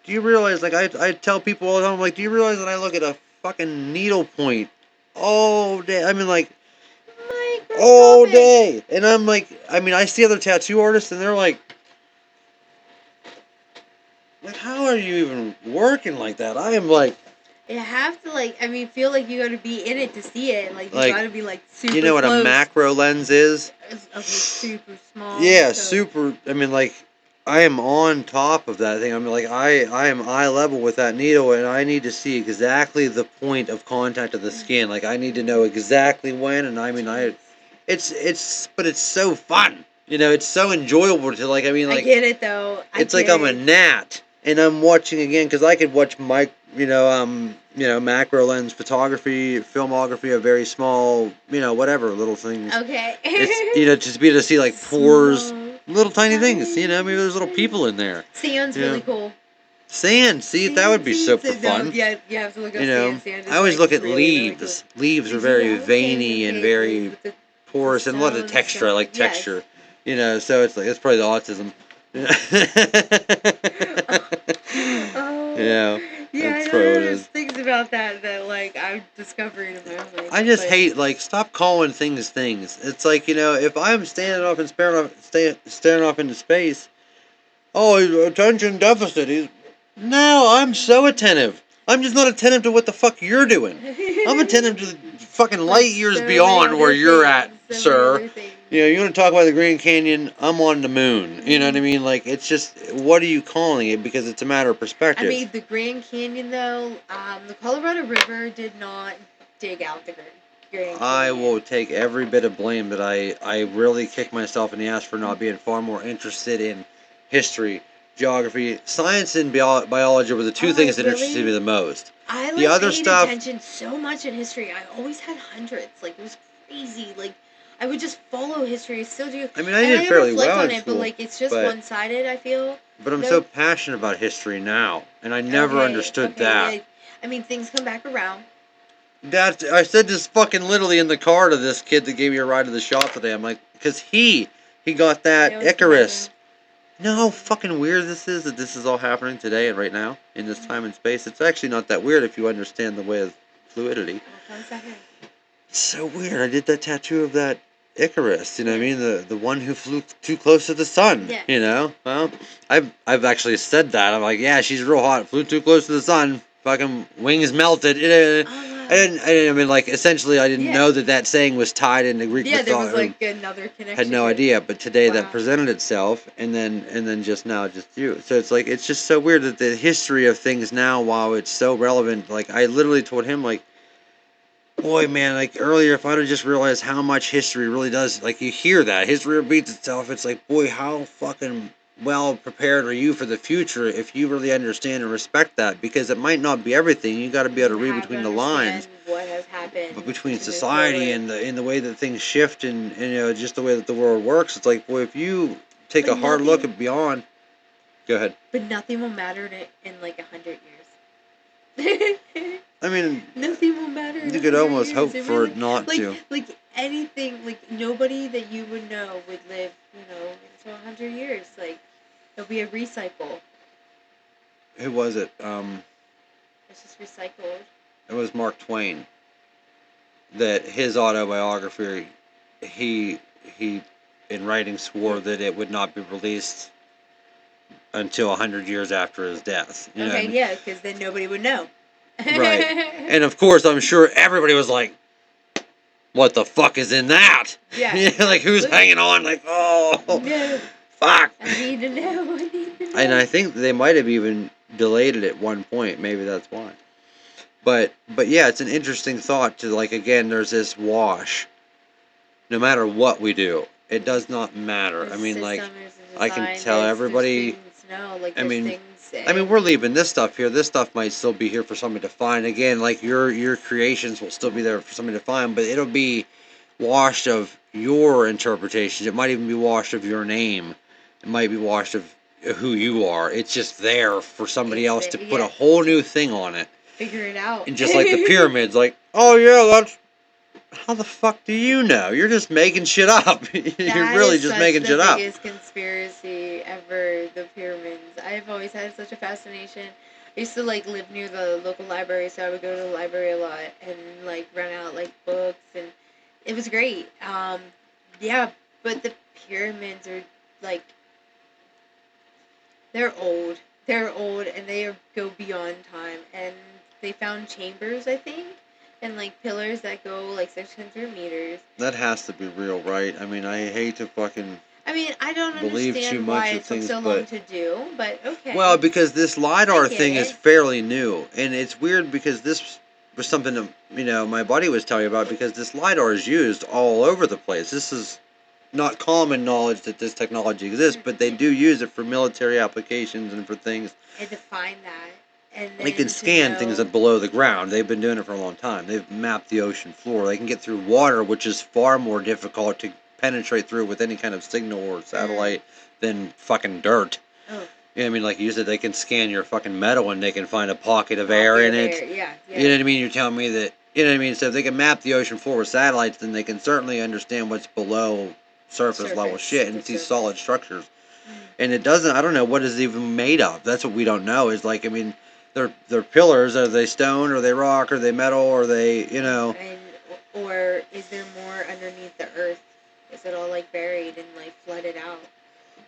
do you realize, like, I tell people all the time, like, do you realize that I look at a fucking needle point all day? I mean, like, all Microscopic. day. And I'm like, I mean, I see other tattoo artists and they're like, how are you even working like that? I am like, You have to like, I mean, feel like you got to be in it to see it. Like you Like, got to be like super. you know what close. a macro lens is? Okay, super small. Yeah, so- super. I mean, like, I am on top of that thing. I'm like, I am eye level with that needle, and I need to see exactly the point of contact of the skin. Like, I need to know exactly when, and I mean, but it's so fun. You know, it's so enjoyable to, like, I mean, I like, get it though. it's like I'm a gnat, and I'm watching again, because I could watch macro lens photography, filmography of very small, whatever, little things. Okay. It's, just be able to see, like, pores, Small. little tiny things, maybe there's little people in there. Sand's really cool. Sand, see, that would be super fun. No, yeah, you have to look up sand. Sand is I always like look at really, leaves. really cool. Leaves are very Yeah, veiny and very with the porous, and a lot of stones, texture. I like yes. texture. So it's like, it's probably the autism. Oh. Yeah. Yeah, That's I probably know what it there's is. things about that like I'm discovering in my own life. I just but- hate, like, stop calling things things. It's like, if I'm standing off and staring off into space, oh, attention deficit. No, I'm so attentive. I'm just not attentive to what the fuck you're doing. I'm attentive to the fucking light years So beyond many where other you're at, things, so many sir. other things. You want to talk about the Grand Canyon? I'm on the moon. You know what I mean? Like, it's just, what are you calling it? Because it's a matter of perspective. I mean, the Grand Canyon, though, the Colorado River did not dig out the Grand Canyon. I will take every bit of blame that I really kick myself in the ass for not being far more interested in history, geography, science, and biology were the two things that interested me the most. I the other paid stuff, attention so much in history. I always had hundreds. Like, it was crazy. Like, I would just follow history. I still do. I mean, I did fairly well in it, school, but like, it's just one-sided. I feel. But I'm No. so passionate about history now, and I never understood that. Yeah. I mean, things come back around. I said this fucking literally in the car to this kid that gave me a ride to the shop today. I'm like, because he got that Icarus. You know how fucking weird this is, that this is all happening today and right now in this time and space? It's actually not that weird if you understand the way of fluidity. 1 second. It's so weird. I did that tattoo of that Icarus, you know what I mean? The one who flew too close to the sun, Yeah. Well, I've actually said that. I'm like, yeah, she's real hot. Flew too close to the sun. Fucking wings melted. I mean, like, essentially, I didn't know that saying was tied into Greek mythology. Yeah, there was like another connection. Had no idea, but today that presented itself, and then just now, just you. So it's like, it's just so weird that the history of things now, while it's so relevant, like, I literally told him, like, boy, man, like, earlier, if I'd have just realized how much history really does, like, you hear that, history repeats itself, it's like, boy, how fucking well prepared are you for the future if you really understand and respect that? Because it might not be everything. You got to be able to read between the lines. What has happened? But between society and the way that things shift and just the way that the world works, it's like, boy, if you take a hard look at beyond. Go ahead. But nothing will matter in like 100 years. I mean, nothing will matter. You could almost hope for it not to. Like anything, like nobody that you would know would live, until 100 years. Like there'll be a recycle. Who was it? It's just recycled. It was Mark Twain. That his autobiography, he in writing swore that it would not be released until 100 years after his death. You know what I mean? Yeah, because then nobody would know. Right. And of course, I'm sure everybody was like, what the fuck is in that? Yeah. Like, who's hanging on? Like, oh, no. Fuck. I need to know. And I think they might have even delayed it at one point. Maybe that's why. But yeah, it's an interesting thought to, like, again, there's this wash. No matter what we do, it does not matter. I mean, like, I can tell everybody. I mean, we're leaving this stuff here. This stuff might still be here for somebody to find. Again, like, your creations will still be there for somebody to find, but it'll be washed of your interpretations. It might even be washed of your name. It might be washed of who you are. It's just there for somebody else to put a whole new thing on it. Figure it out. And just like the pyramids, like, oh yeah, that's... How the fuck do you know? You're just making shit up. You're really just making shit up. That is the biggest conspiracy ever, the pyramids. I've always had such a fascination. I used to, like, live near the local library, so I would go to the library a lot and, like, rent out, like, books, and it was great. Yeah, but the pyramids are, like, they're old. They're old, and they go beyond time, and they found chambers, I think, and, like, pillars that go, like, 600 meters. That has to be real, right? I mean, I hate to fucking... I mean, I don't believe too understand much why of it took things, so long but to do, but okay. well, because this LiDAR I get thing is it. fairly new, and it's weird because this was something that, my buddy was telling me about, because this LiDAR is used all over the place. This is not common knowledge that this technology exists, but they do use it for military applications and for things. And to find that, and They can then to scan things know, that below the ground. They've been doing it for a long time. They've mapped the ocean floor. They can get through water, which is far more difficult to penetrate through with any kind of signal or satellite than fucking dirt. oh, You know what I mean? Like you said, they can scan your fucking metal and they can find a pocket of pocket air in of it. air, yeah, You know what I mean? You're telling me that, you know what I mean? So if they can map the ocean floor with satellites, then they can certainly understand what's below surface level shit and see solid structures. And it doesn't, I don't know what is even made of. That's what we don't know. Is like, I mean, they're pillars. Are they stone? Are they rock? Are they metal? Are they, And or is there more underneath the earth? Is it all like buried and like flooded out?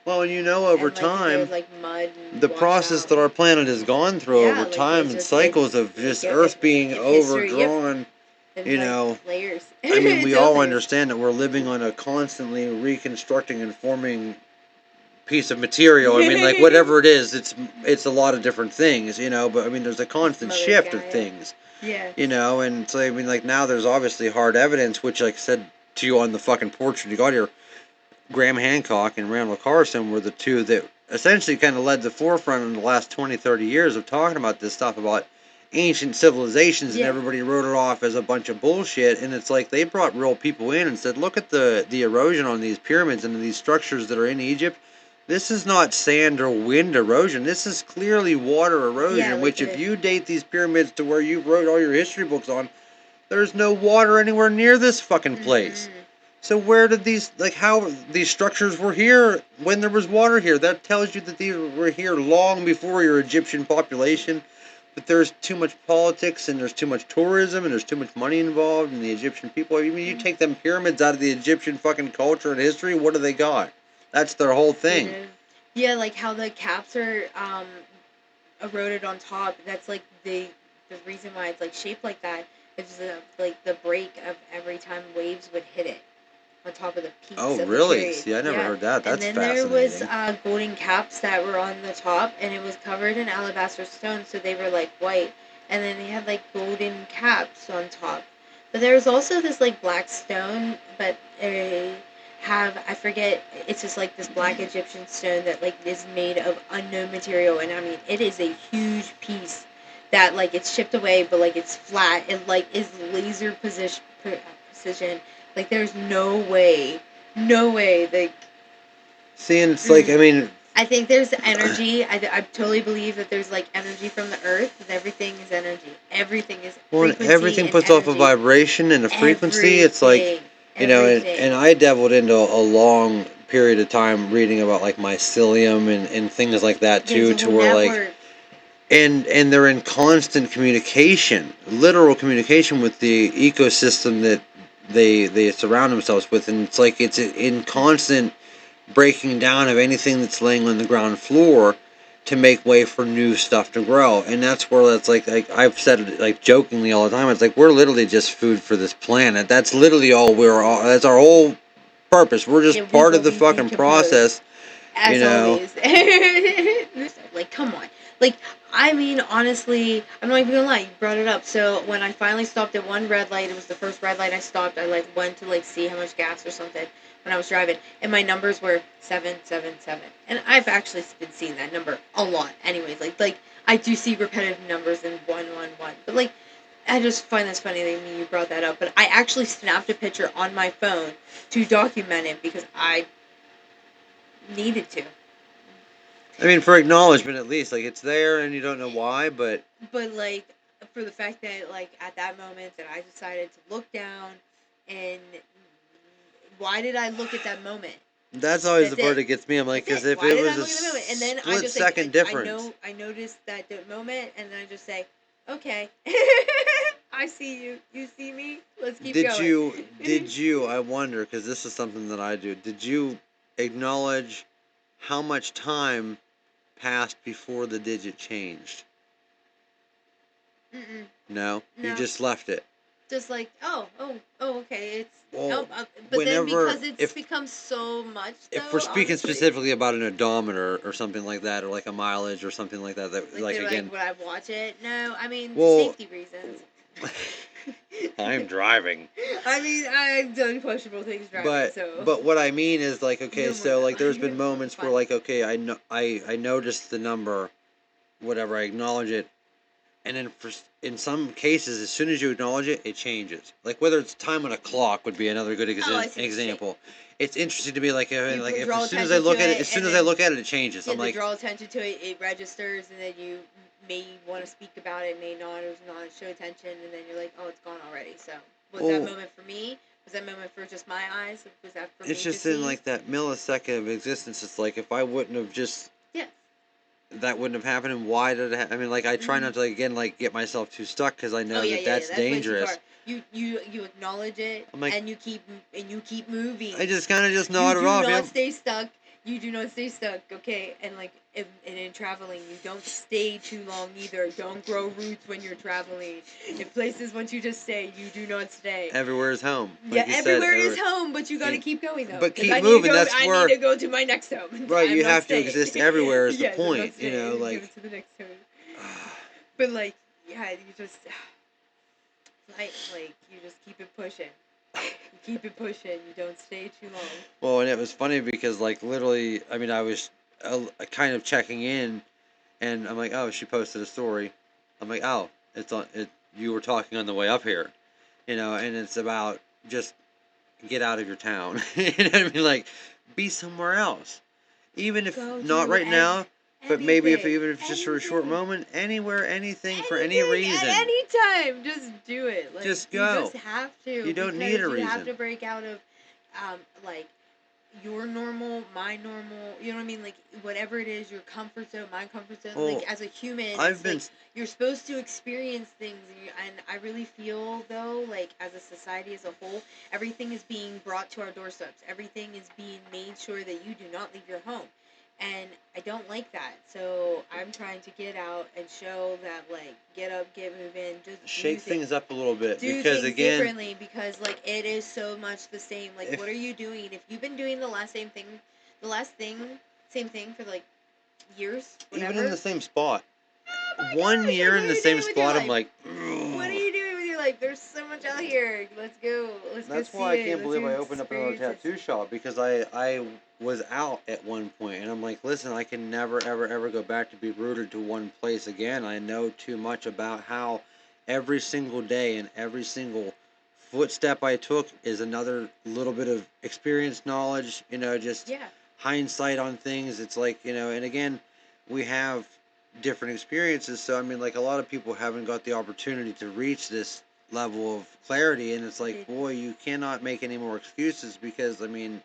Well, over And, like, is there, time, like, mud and the washed process out? that our planet has gone through Yeah, over like, time and cycles of just Earth being history, yep. overdrawn, And, like, layers. I mean, we It's all layers. understand that we're living on a constantly reconstructing and forming piece of material. I mean, like whatever it is, it's a lot of different things, but I mean, there's a constant Mother shift of Gaia. things, Yeah. and so I mean, like now there's obviously hard evidence, which, like I said to you on the fucking porch when you got here, Graham Hancock and Randall Carlson were the two that essentially kind of led the forefront in the last 20, 30 years of talking about this stuff about ancient civilizations, and everybody wrote it off as a bunch of bullshit. And it's like they brought real people in and said, look at the erosion on these pyramids and these structures that are in Egypt. This is not sand or wind erosion. This is clearly water erosion, which if you date these pyramids to where you wrote all your history books on, there's no water anywhere near this fucking place. So where did how these structures were here when there was water here? That tells you that these were here long before your Egyptian population. But there's too much politics and there's too much tourism and there's too much money involved in the Egyptian people. I mean, you take them pyramids out of the Egyptian fucking culture and history, what do they got? That's their whole thing. Yeah, like how the caps are eroded on top. That's like the reason why it's like shaped like that. It's like the break of every time waves would hit it on top of the peaks. Oh, of really? The See, I never heard that. That's and then fascinating. there was golden caps that were on the top, and it was covered in alabaster stone, so they were like white. And then they had like golden caps on top. But there was also this like black stone, but I forget, it's just like this black Egyptian stone that like is made of unknown material, and I mean it is a huge piece that like it's chipped away, but like it's flat. It like is laser precision. Like there's no way. Like, see, and it's like, I mean, I think there's energy. I totally believe that there's like energy from the earth, and everything is energy. Everything is frequency. Everything puts off a vibration and a frequency. It's like, and I dabbled into a long period of time reading about like mycelium and things like that too, to where like, and they're in constant communication, literal communication with the ecosystem that they surround themselves with, and it's like it's in constant breaking down of anything that's laying on the ground floor to make way for new stuff to grow. And that's where that's like I've said it like jokingly all the time, it's like we're literally just food for this planet. That's literally all that's our whole purpose. We're just part of the fucking process. As always. Like, come on. Like, I mean, honestly, I'm not even gonna lie, you brought it up. So when I finally stopped at one red light, it was the first red light I stopped. I like went to like see how much gas or something when I was driving, and my numbers were 777. And I've actually been seeing that number a lot. Anyways, like I do see repetitive numbers in 111, but like I just find this funny that you brought that up. But I actually snapped a picture on my phone to document it because I needed to. I mean, for acknowledgement at least, like it's there and you don't know why, but like for the fact that like at that moment that I decided to look down, and why did I look at that moment? That's always the part that gets me. I'm like, because if it was a split second difference, I noticed that moment, and then I just say, okay, I see you. You see me. Let's keep going. Did you? I wonder, because this is something that I do. Did you acknowledge how much time passed before the digit changed? Mm-mm. No, No. you just left it. just like, okay, it's Well, nope. But then whenever because it's if become so much, if though, we're speaking honestly, specifically about an odometer or something like that, or like a mileage or something like that, like like they're again, like, would I watch it? No, I mean, for well, safety reasons. I'm driving. I mean, I've done questionable things driving, so. But what I mean is like, okay, No more so like now. there's been moments where Fine. like, okay, I noticed the number, whatever, I acknowledge it, and then in some cases, as soon as you acknowledge it, it changes. Like whether it's time on a clock would be another good I see what you're saying. example. It's interesting to me, like if draw as soon as I attention look to at it, it, as soon and as I then look at it, it changes. you I'm have to like, draw attention to it. It registers, and then you may want to speak about it, may not, or not show attention, and then you're like, oh, it's gone already. So was that moment for me? Was that moment for just my eyes? Was that for me? it's just to in see? like that millisecond of existence. It's like if I wouldn't have just Yes. that wouldn't have happened, and why did it I mean, like I try not to like get myself too stuck because I know that's That's dangerous. way too far. You acknowledge it, I'm like, and you keep moving. I just kind of just nod You it do off. not Yep. stay stuck. You do not stay stuck, okay? And like, in traveling, you don't stay too long either. Don't grow roots when you're traveling. If places want you to stay, you do not stay. Everywhere is home. Yeah, everywhere is home, but you gotta keep going though. But 'Cause keep I moving. Need to go, That's I where need to go to my next home. right. I'm You not have staying. to exist everywhere. Is the Yes, I'm not point? You know, staying. like. Go to the next home. But like, yeah, you just you just keep it pushing. You keep it pushing. You don't stay too long. Well, and it was funny because like literally, I mean, I was kind of checking in, and I'm like, oh, she posted a story. I'm like, oh, it's on it. You were talking on the way up here, you know, and it's about just get out of your town. You know what I mean? Like, be somewhere else, even if Go not do right now. But maybe if anything. even if it's just for a short moment, anywhere, anything, for any Anything, reason. at any time, just do it. Like, Just you go. just have to. You don't because need a you have reason. to break out of, like, your normal, my normal. You know what I mean? Like, whatever it is, your comfort zone, my comfort zone. Well, like, as a human, I've it's been like you're supposed to experience things, and I really feel though, like as a society as a whole, everything is being brought to our doorsteps. Everything is being made sure that you do not leave your home. And I don't like that. So I'm trying to get out and show that, like, get up, get moving, just shake do things. things up a little bit Do because things again, differently because, like, it is so much the same. Like, if, what are you doing? If you've been doing same thing for, like, years, whatever. even in the same spot, Oh my 1 gosh, year like, in what the are you same doing with your spot, I'm life? like, What are you doing with your life? There's so much out here. Let's go. that's why I can't believe I opened up another tattoo shop because I was out at one point and I'm like, listen, I can never ever ever go back to be rooted to one place again. I know too much about how every single day and every single footstep I took is another little bit of experience, knowledge, you know, just hindsight on things. It's like, you know, and again, we have different experiences. So, I mean, like a lot of people haven't got the opportunity to reach this level of clarity. And it's like, boy, you cannot make any more excuses because, I mean,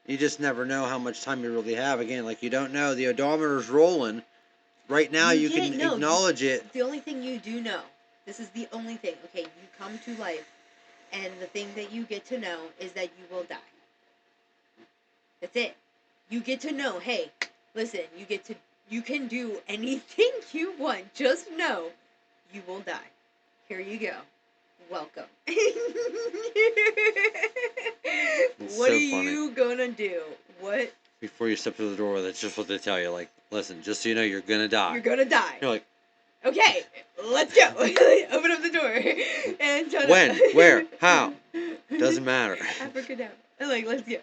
you just never know how much time you really have. Again, like you don't know. The odometer's rolling. Right now, you can acknowledge it. The only thing you do know, this is the only thing, okay, you come to life, and the thing that you get to know is that you will die. That's it. You get to know, hey, listen, you can do anything you want. Just know you will die. Here you go. Welcome. What are you gonna do? What? Before you step through the door, that's just what they tell you. Like, listen, just so you know, you're gonna die. You're gonna die. You're like, okay, let's go. Open up the door. And shut when? up. Where? How? Doesn't matter. Abracadabra. Like, let's go.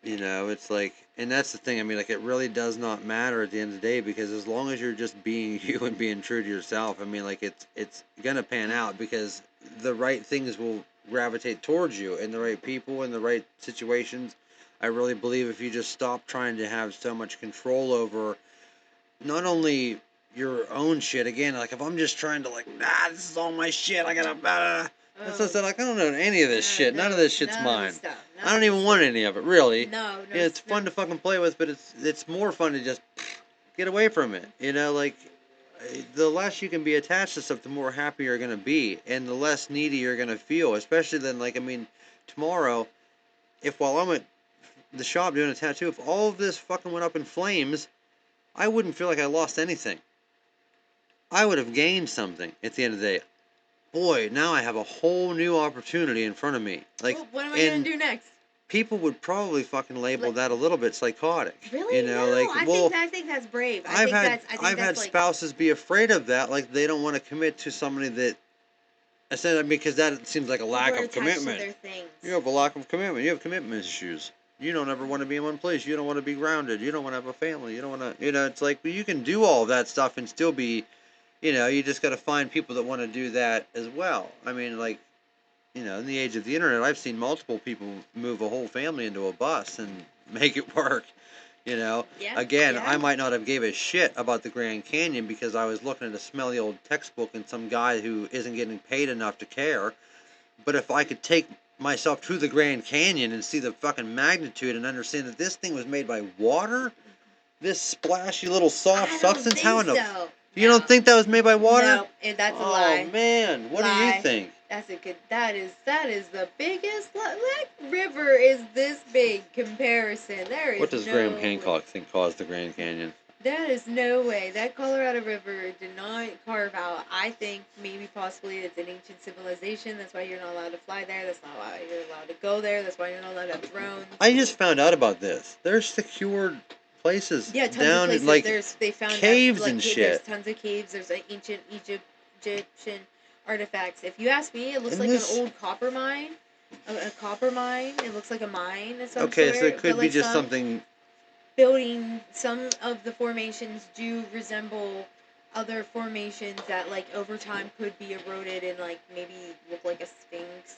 You know, it's like, and that's the thing. I mean, like, it really does not matter at the end of the day because as long as you're just being you and being true to yourself, I mean, like, it's gonna pan out because the right things will gravitate towards you and the right people and the right situations. I really believe if you just stop trying to have so much control over not only your own shit, again, like if I'm just trying to like, this is all my shit, I gotta, that's what I said, like, I don't know any of this shit, none of this shit's mine. I don't even want any of it, really. No. Yeah, it's fun to fucking play with, but it's more fun to just get away from it, you know, like, the less you can be attached to stuff, the more happy you're gonna be, and the less needy you're gonna feel, especially then, like, I mean, tomorrow, if while I'm at the shop doing a tattoo, if all of this fucking went up in flames, I wouldn't feel like I lost anything. I would have gained something at the end of the day. boy, now I have a whole new opportunity in front of me. Like, Well, what am I gonna and do next? people would probably fucking label Like- that a little bit psychotic. Really? You know, No, like, I well, think that's brave. I I've think had that's I've had like, spouses be afraid of that, like they don't want to commit to somebody that. I said because that seems like a lack people are of attached commitment. to their things. You have a lack of commitment. You have commitment issues. You don't ever want to be in one place. You don't want to be grounded. You don't want to have a family. You don't want to, it's like, well, you can do all of that stuff and still be, you just got to find people that want to do that as well. I mean, like, in the age of the internet, I've seen multiple people move a whole family into a bus and make it work. Yeah, Again, yeah. I might not have gave a shit about the Grand Canyon because I was looking at a smelly old textbook and some guy who isn't getting paid enough to care. But if I could take myself to the Grand Canyon and see the fucking magnitude and understand that this thing was made by water, this splashy little soft I substance, don't how in think the so. you don't think that was made by water? No, that's a lie. Oh man, what do you Lie. think? That's a good. That is the biggest. That river is this big comparison. There is What does no Graham way. Hancock think caused the Grand Canyon? There is no way that Colorado River did not carve out. I think maybe possibly it's an ancient civilization. That's why you're not allowed to fly there. That's not why you're allowed to go there. That's why you're not allowed to have drones. I just found out about this. There's secured places Yeah, tons down of places. in like They found caves like, and There's shit. tons of caves. There's ancient Egyptian artifacts. If you ask me, it looks And like this- an old copper mine. A copper mine. It looks like a mine of some Okay, sort. so it could but, be like, just some something. building. Some of the formations do resemble other formations that, like, over time could be eroded and, like, maybe look like a sphinx.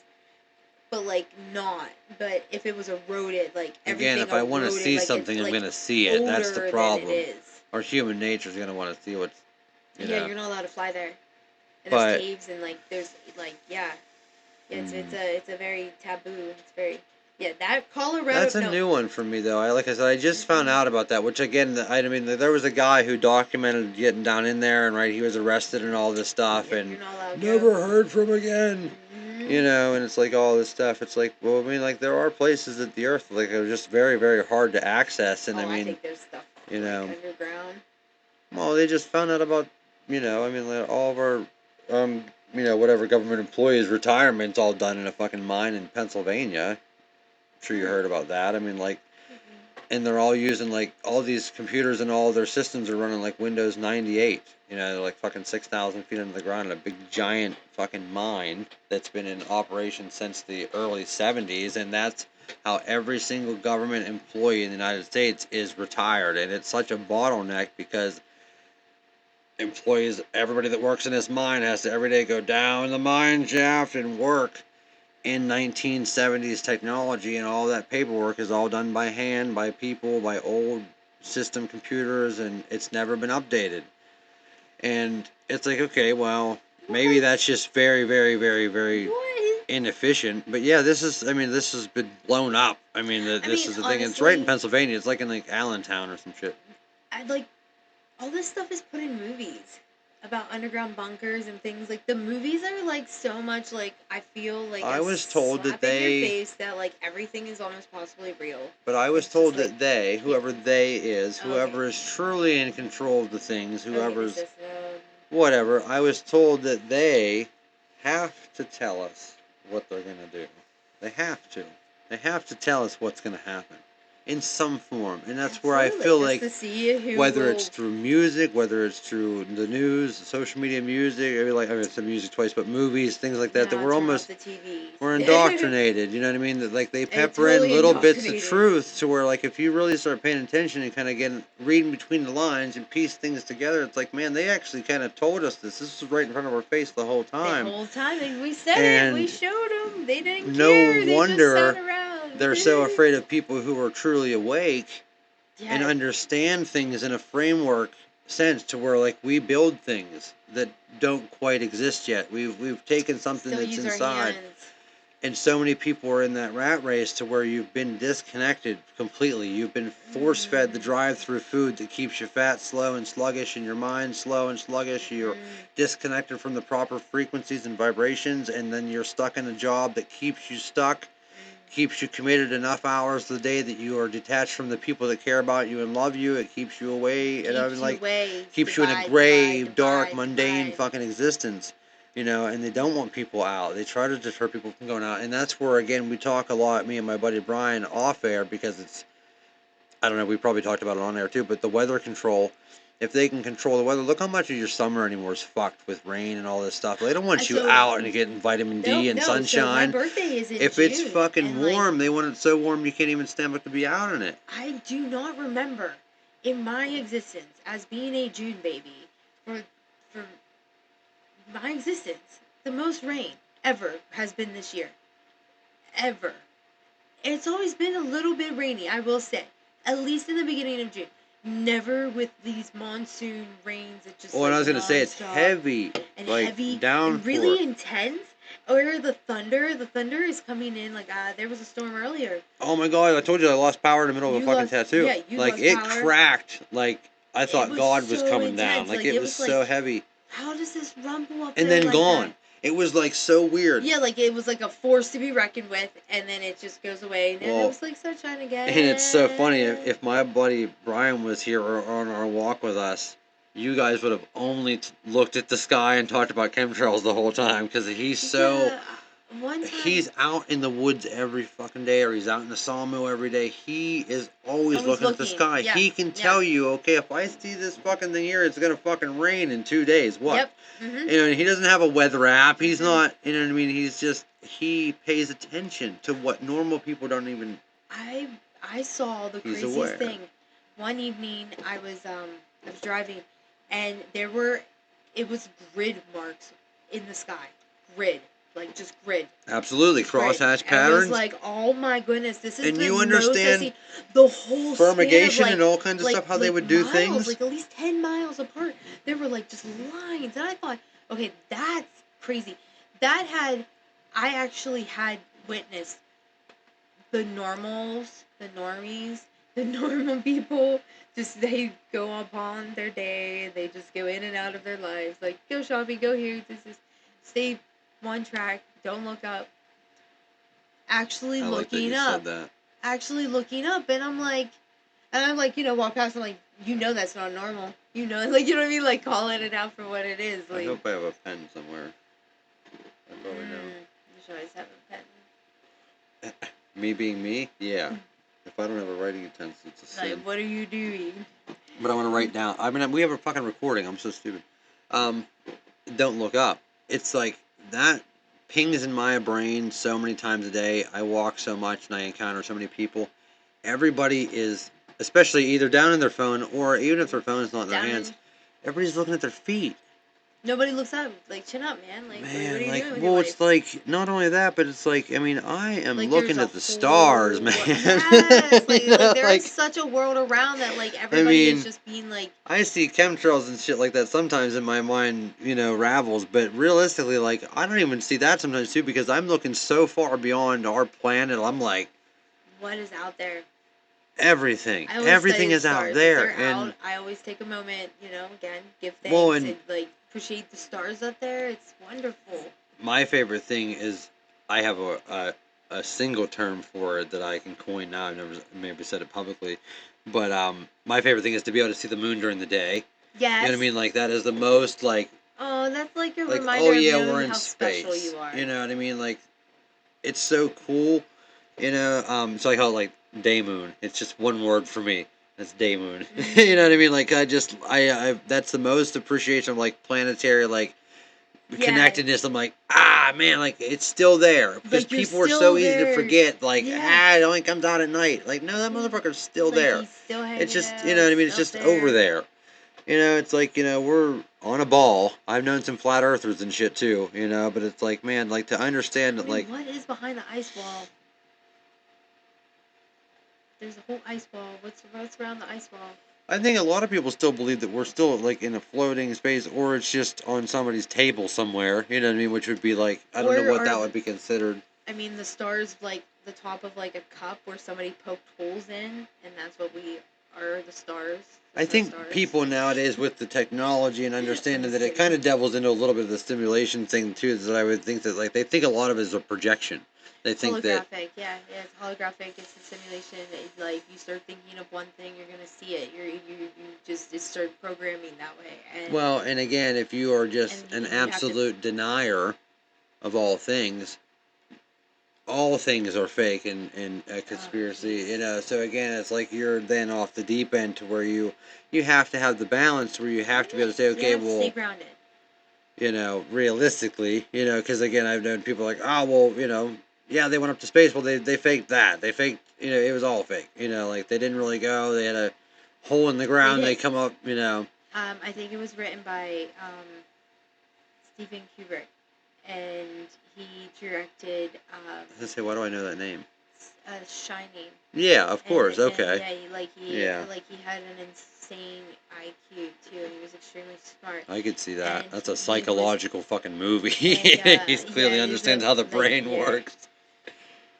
But, like, not. But if it was eroded, like, everything Again, if I want to eroded, see like, something, it's, I'm like, going to see it. That's older the than problem. it is. Or human nature's going to want to see what's. Yeah, you're not allowed to fly there. And But- there's caves and, like, there's, like, yeah. It's a very taboo. It's very, that Colorado. That's a new one for me, though. Like I said, I just found out about that. Which again, I mean, there was a guy who documented getting down in there, and he was arrested and all this stuff, Yeah, and you're not allowed to never go. heard from again. Mhm. And it's like all this stuff. It's like, well, I mean, like there are places at the earth like are just very, very hard to access, and Oh, I I mean, think there's stuff you like, know. underground. well, they just found out about, I mean, like, all of our, whatever government employees' retirement's all done in a fucking mine in Pennsylvania. I'm sure you heard about that. I mean, like, and they're all using like all these computers and all their systems are running like Windows 98. They're like fucking 6,000 feet under the ground in a big giant fucking mine that's been in operation since the early 70s, and that's how every single government employee in the United States is retired, and it's such a bottleneck because everybody that works in this mine has to every day go down the mine shaft and work in 1970s technology, and all that paperwork is all done by hand, by people, by old system computers, and it's never been updated. And it's like, okay, well, maybe that's just very, very, very, very What? inefficient. But yeah, this has been blown up. I mean, this is the thing. It's right in honestly, Pennsylvania. It's like in like Allentown or some shit. I'd like, all this stuff is put in movies about underground bunkers and things. Like, the movies are like so much like, I feel like I a was told that slap in your they- face that like everything is almost possibly real. But I was It's told just that like- they, whoever they is, Okay. whoever is truly in control of the things, whoever's Okay, it's just, whatever, I was told that they have to tell us what they're going to do. They have to. They have to tell us what's going to happen in some form. And that's where I absolutely, feel just like to see who whether will- it's through music, whether it's through the news, social media music, it's the music twice, but movies, things like that, No, that we're turn off almost, the TVs. we're indoctrinated, you know what I mean? That like they pepper totally in little bits of indoctrinated. truth to where like if you really start paying attention and kind of reading between the lines and piece things together, it's like, man, they actually kind of told us this. This was right in front of our face the whole time. The whole time we said And it, we showed them. They didn't no care. They wonder just sat around. They're so afraid of people who are truly awake and Yes. understand things in a framework sense to where like we build things that don't quite exist yet. We've taken something Still that's use our inside, hands. and so many people are in that rat race to where you've been disconnected completely. You've been force fed the drive-through food that keeps you fat, slow, and sluggish, and your mind slow and sluggish. You're disconnected from the proper frequencies and vibrations, and then you're stuck in a job that keeps you stuck, keeps you committed enough hours of the day that you are detached from the people that care about you and love you. It keeps you away, and I mean, like, keeps you in a gray, dark, mundane fucking existence. you know, and they don't want people out. They try to deter people from going out, and that's where again we talk a lot, me and my buddy Brian, off air, because it's, I don't know, we probably talked about it on air too, but the weather control. If they can control the weather, look how much of your summer anymore is fucked with rain and all this stuff. They don't want you So- out and getting vitamin D and So my sunshine. birthday is in If June, it's fucking and, like, warm, they want it so warm you can't even stand up to be out in it. I do not remember in my existence as being a June baby for my existence, the most rain ever has been this year. Ever. It's always been a little bit rainy, I will say. At least in the beginning of June. Never with these monsoon rains. It just, Oh, and I was gonna say it's nonstop heavy, and like heavy downpour. and really intense. Or the thunder is coming in like there was a storm earlier. Oh my god! I told you I lost power in the middle of a You fucking lost- tattoo. yeah, you like lost it power. cracked. Like I thought was God was so coming down. intense, Like like, it it was was so like- heavy. How does this rumble up And there then like gone. that? It was like so weird. Yeah, like it was like a force to be reckoned with, and then it just goes away, and then Well, it was like sunshine again. And it's so funny, if my buddy Brian was here or on our walk with us, you guys would have only looked at the sky and talked about chemtrails the whole time, because he's so... Yeah, one time, He's out in the woods every fucking day, or he's out in the sawmill every day. He is always Always looking at the looking, sky. yeah, He can yeah. tell you, okay, if I see this fucking thing here, it's gonna fucking rain in 2 days. What? Yep. Mm-hmm. You know, and he doesn't have a weather app. He's Mhm. not, you know what I mean? He pays attention to what normal people don't even... I saw the He's craziest aware. thing. One evening, I was driving, and it was grid marks in the sky, grid, like just grid. Absolutely, Grid. crosshatch And patterns. I was like, oh my goodness, this is And the you most understand I've seen. The whole span of, Fumigation like, and all kinds of stuff, how they would do miles, things. like at least 10 miles apart. There were like just lines, and I thought, okay, that's crazy. I actually had witnessed the normals, the normies, the normal people. Just they go upon their day, they just go in and out of their lives. Like, go shopping, go here, stay one track, don't look up. Actually I like that looking you up. said that. Actually looking up, and I'm like, walk past, I'm like, that's not normal. Like, you know what I mean? Like, calling it out for what it is. I Like, hope I have a pen somewhere. I probably you don't. should always have a pen. Me being me? Yeah. If I don't have a writing utensil, it's a sin. Like, what are you doing? But I want to write down. I mean, we have a fucking recording. I'm so stupid. Don't look up. It's like that pings in my brain so many times a day. I walk so much and I encounter so many people. Everybody is, especially either down in their phone or even if their phone is not in their Down hands, everybody's looking at their feet. Nobody looks up. Like, chin up, man. Like, what are Man, you like, doing with well, your it's life? like, not only that, but it's like, I mean, I am Like, looking there's at a the stars, whole man. Yes, like, You know, there like, is such a world around that, like, everybody mean, is just being like, I see chemtrails and shit like that sometimes in my mind, ravels, but realistically, like, I don't even see that sometimes too, because I'm looking so far beyond our planet. I'm like, what is out there? everything. I always Everything study is the out stars. there. If they're And out, I always take a moment, again, give thanks Well, and, and- like, appreciate the stars up there. It's wonderful. my favorite thing is I have a single term for it that I can coin now. I've never maybe said it publicly. But my favorite thing is to be able to see the moon during the day. Yes. You know what I mean? Like, that is the most, like, Oh, that's like a like, reminder oh yeah, of we're in how space. special you are. You know what I mean? Like, it's so cool. It's like how, like, day moon. It's just one word for me. That's day moon. You know what I mean? Like, I that's the most appreciation of, like, planetary, like, Yeah. connectedness. I'm like, man, like, it's still there. Because Like, you're people are still so easy to there. forget. Like, Yeah. it only comes out at night. Like, no, that motherfucker's still Like, there. he's still hanging It's just, out, you know what I mean? It's up just over there. It's like, we're on a ball. I've known some flat earthers and shit too, but it's like, man, like, to understand that, like, what is behind the ice wall? There's a whole ice wall. What's around the ice wall? I think a lot of people still believe that we're still, like, in a floating space, or it's just on somebody's table somewhere, you know what I mean? Which would be like, I don't know what that would be considered. I mean, the stars, like, the top of, like, a cup where somebody poked holes in, and that's what we are, the stars. I think people nowadays, with the technology and understanding that it kind of devils into a little bit of the stimulation thing too, is that I would think that, like, they think a lot of it is a projection. They think that holographic. Yeah, it's holographic. It's a simulation. It's like you start thinking of one thing, you're gonna see it. You just start programming that way. And well, and again, if you are just and an you have to- absolute denier of all things are fake and a conspiracy, you know. So again, it's like you're then off the deep end to where you have to have the balance where you have to be able to say, okay, have to stay well, grounded. you know, realistically, you know, because again, I've known people like, oh, well, you know, yeah, they went up to space. Well, they faked that. They faked, you know, it was all fake. You know, like they didn't really go. They had a hole in the ground. They come up, you know. I think it was written by Stephen Kubrick, and he directed. I was gonna say, why do I know that name? Shining. Yeah, of course. And, Okay. yeah, he had an insane IQ too, and he was extremely smart. I could see that. And That's a he psychological fucking movie. And, He clearly yeah, understands how the brain works.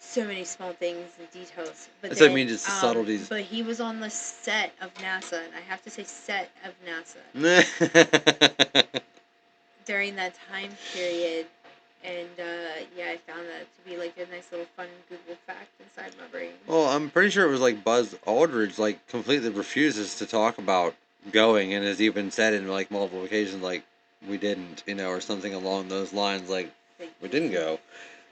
So many small things and details. But That's what I mean, just the subtleties. But he was on the set of NASA, and I have to say set of NASA during that time period. And I found that to be like a nice little fun Google fact inside my brain. Well, I'm pretty sure it was like Buzz Aldridge like completely refuses to talk about going, and has even said in like multiple occasions like we didn't, you know, or something along those lines, like we didn't go.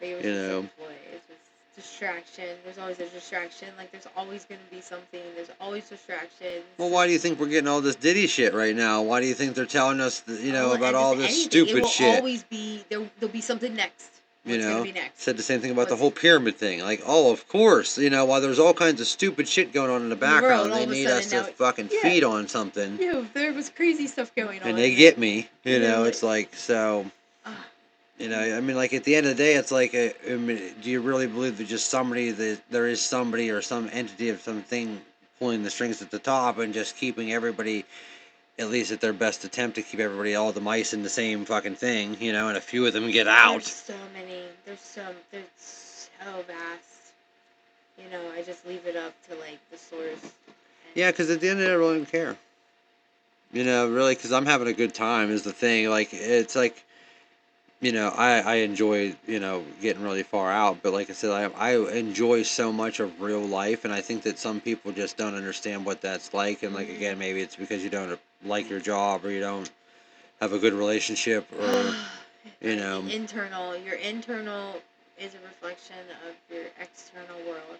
Like, it was you just know. a ploy. It was distraction. There's always a distraction. Like there's always going to be something. There's always distractions. Well, why do you think we're getting all this Diddy shit right now? Why do you think they're telling us, you know, about all this stupid shit? It will always be there'll be something next. What's you know, gonna be next? said the same thing about the whole pyramid thing. Like, oh, of course, you know, while there's all kinds of stupid shit going on in the background, they need us to fucking feed on something. Yeah, there was crazy stuff going on. And they get me, you know, it's like, so, you know, I mean, like, at the end of the day, it's like, I mean, do you really believe that there is somebody or some entity of something pulling the strings at the top and just keeping everybody, at least at their best attempt to keep everybody, all the mice in the same fucking thing, you know, and a few of them get out. There's so many. They're so vast. You know, I just leave it up to, like, the source. Yeah, because at the end of the day, I really don't care. You know, really, because I'm having a good time is the thing. Like, it's like, you know, I enjoy, you know, getting really far out. But like I said, I enjoy so much of real life. And I think that some people just don't understand what that's like. And, like, again, maybe it's because you don't like your job or you don't have a good relationship or, you know. Your internal is a reflection of your external world.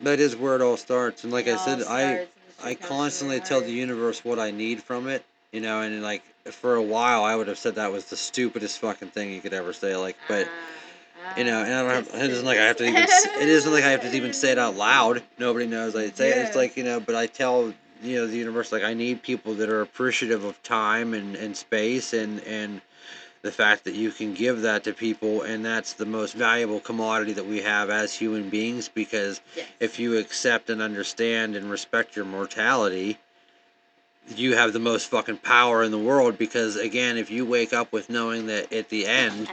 That is where it all starts. And like I said, I constantly tell the universe what I need from it, you know, and like for a while I would have said that was the stupidest fucking thing you could ever say, like, but you know, and I don't have, it isn't like I have to even, it isn't like I have to even say it out loud. Nobody knows I say it. It's like, you know, but I tell, you know, the universe, like, I need people that are appreciative of time and space and the fact that you can give that to people, and that's the most valuable commodity that we have as human beings, because if you accept and understand and respect your mortality, you have the most fucking power in the world, because again, if you wake up with knowing that at the end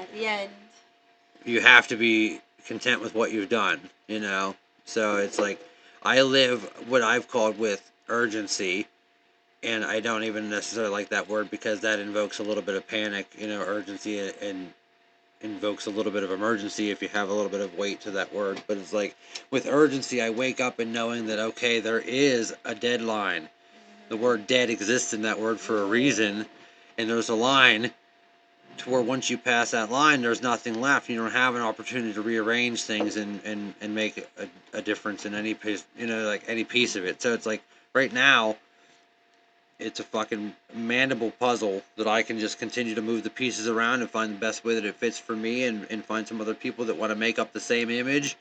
you have to be content with what you've done, you know. So it's like I live what I've called with urgency. And I don't even necessarily like that word because that invokes a little bit of panic, you know, urgency, and invokes a little bit of emergency if you have a little bit of weight to that word. But it's like, with urgency, I wake up and knowing that, okay, there is a deadline. The word dead exists in that word for a reason. And there's a line to where once you pass that line, there's nothing left. You don't have an opportunity to rearrange things and make a difference in any piece, you know, like any piece of it. So it's like, right now, it's a fucking mandible puzzle that I can just continue to move the pieces around and find the best way that it fits for me, and find some other people that want to make up the same image.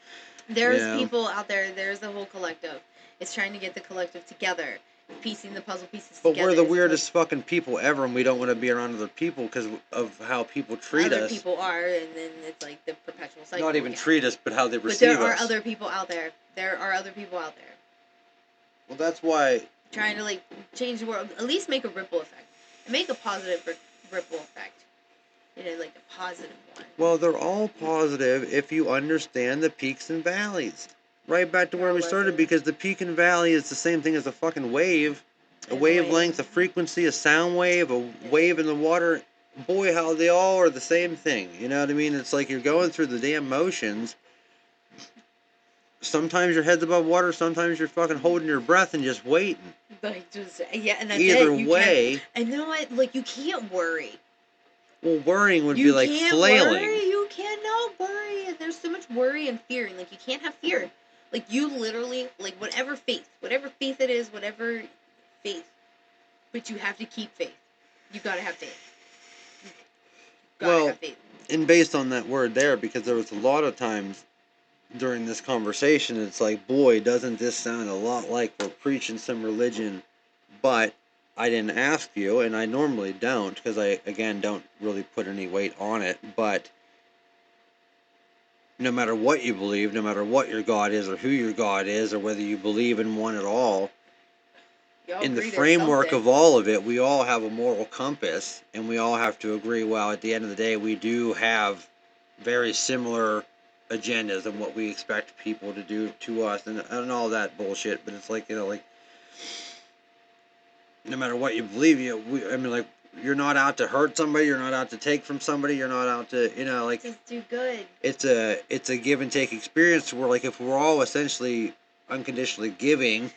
There's people out there, there's the whole collective. It's trying to get the collective together, piecing the puzzle pieces together. But we're the weirdest fucking people ever, and we don't want to be around other people because of how people treat us. Other people are, and then it's like the perpetual cycle. Not even treat us, but how they receive us. But there are other people out there. There are other people out there. Well, that's why... Trying to, like, change the world, at least make a ripple effect. And make a positive ripple effect. You know, like a positive one. Well, they're all positive if you understand the peaks and valleys. Right back to where we started, because the peak and valley is the same thing as a fucking wave. A wavelength, a frequency, a sound wave, a wave in the water. Boy, how they all are the same thing. You know what I mean? It's like you're going through the damn motions, sometimes your head's above water, sometimes you're fucking holding your breath and just waiting. Like, just, yeah, and that's Either it. You way. can't, and you know what? Like, you can't worry. Well, worrying would You be like can't flailing. worry. You cannot worry. There's so much worry and fear. And, like, you can't have fear. Like, you literally, like, whatever faith it is, whatever faith. But you have to keep faith. You gotta have faith. Have faith. And based on that word there, because there was a lot of times during this conversation, it's like, boy, doesn't this sound a lot like we're preaching some religion, but I didn't ask you, and I normally don't, because I, again, don't really put any weight on it, but no matter what you believe, no matter what your God is, or who your God is, or whether you believe in one at all, in the framework of all of it, we all have a moral compass, and we all have to agree, well, at the end of the day, we do have very similar agendas and what we expect people to do to us, and all that bullshit. But it's like, like, no matter what you believe, like, you're not out to hurt somebody, you're not out to take from somebody, you're not out to, like, just do good. It's a give and take experience where, like, if we're all essentially unconditionally giving,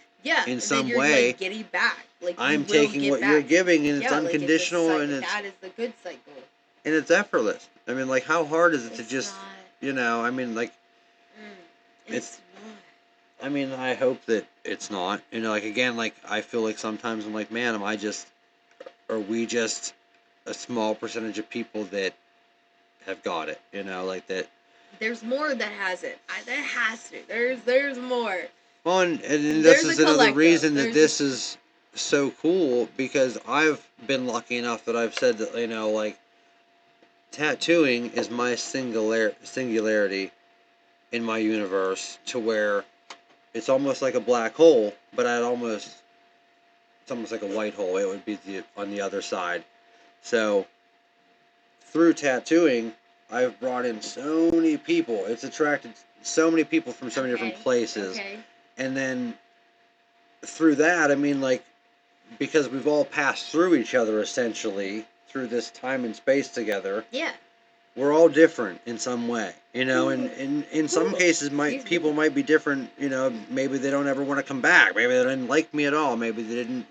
in some way, like, getting back. Like, I'm taking what you're giving, and it's unconditional, like, and it's that is the good cycle. And it's effortless. I mean, like, how hard is it to just, not. I mean, like, it's not. I mean, I hope that it's not. Like, again, like, I feel like sometimes I'm like, man, are we just a small percentage of people that have got it? Like that. There's more that has it. There has to. There's more. Well, and this is another reason that this is so cool, because I've been lucky enough that I've said that, like, tattooing is my singularity in my universe, to where it's almost like a black hole, but it's almost like a white hole. It would be on the other side. So through tattooing, I've brought in so many people. It's attracted so many people from so many different places. Okay. And then through that, I mean, like, because we've all passed through each other essentially through this time and space together. Yeah. We're all different in some way, and in some cases, people might be different. Maybe they don't ever want to come back. Maybe they didn't like me at all. Maybe they didn't.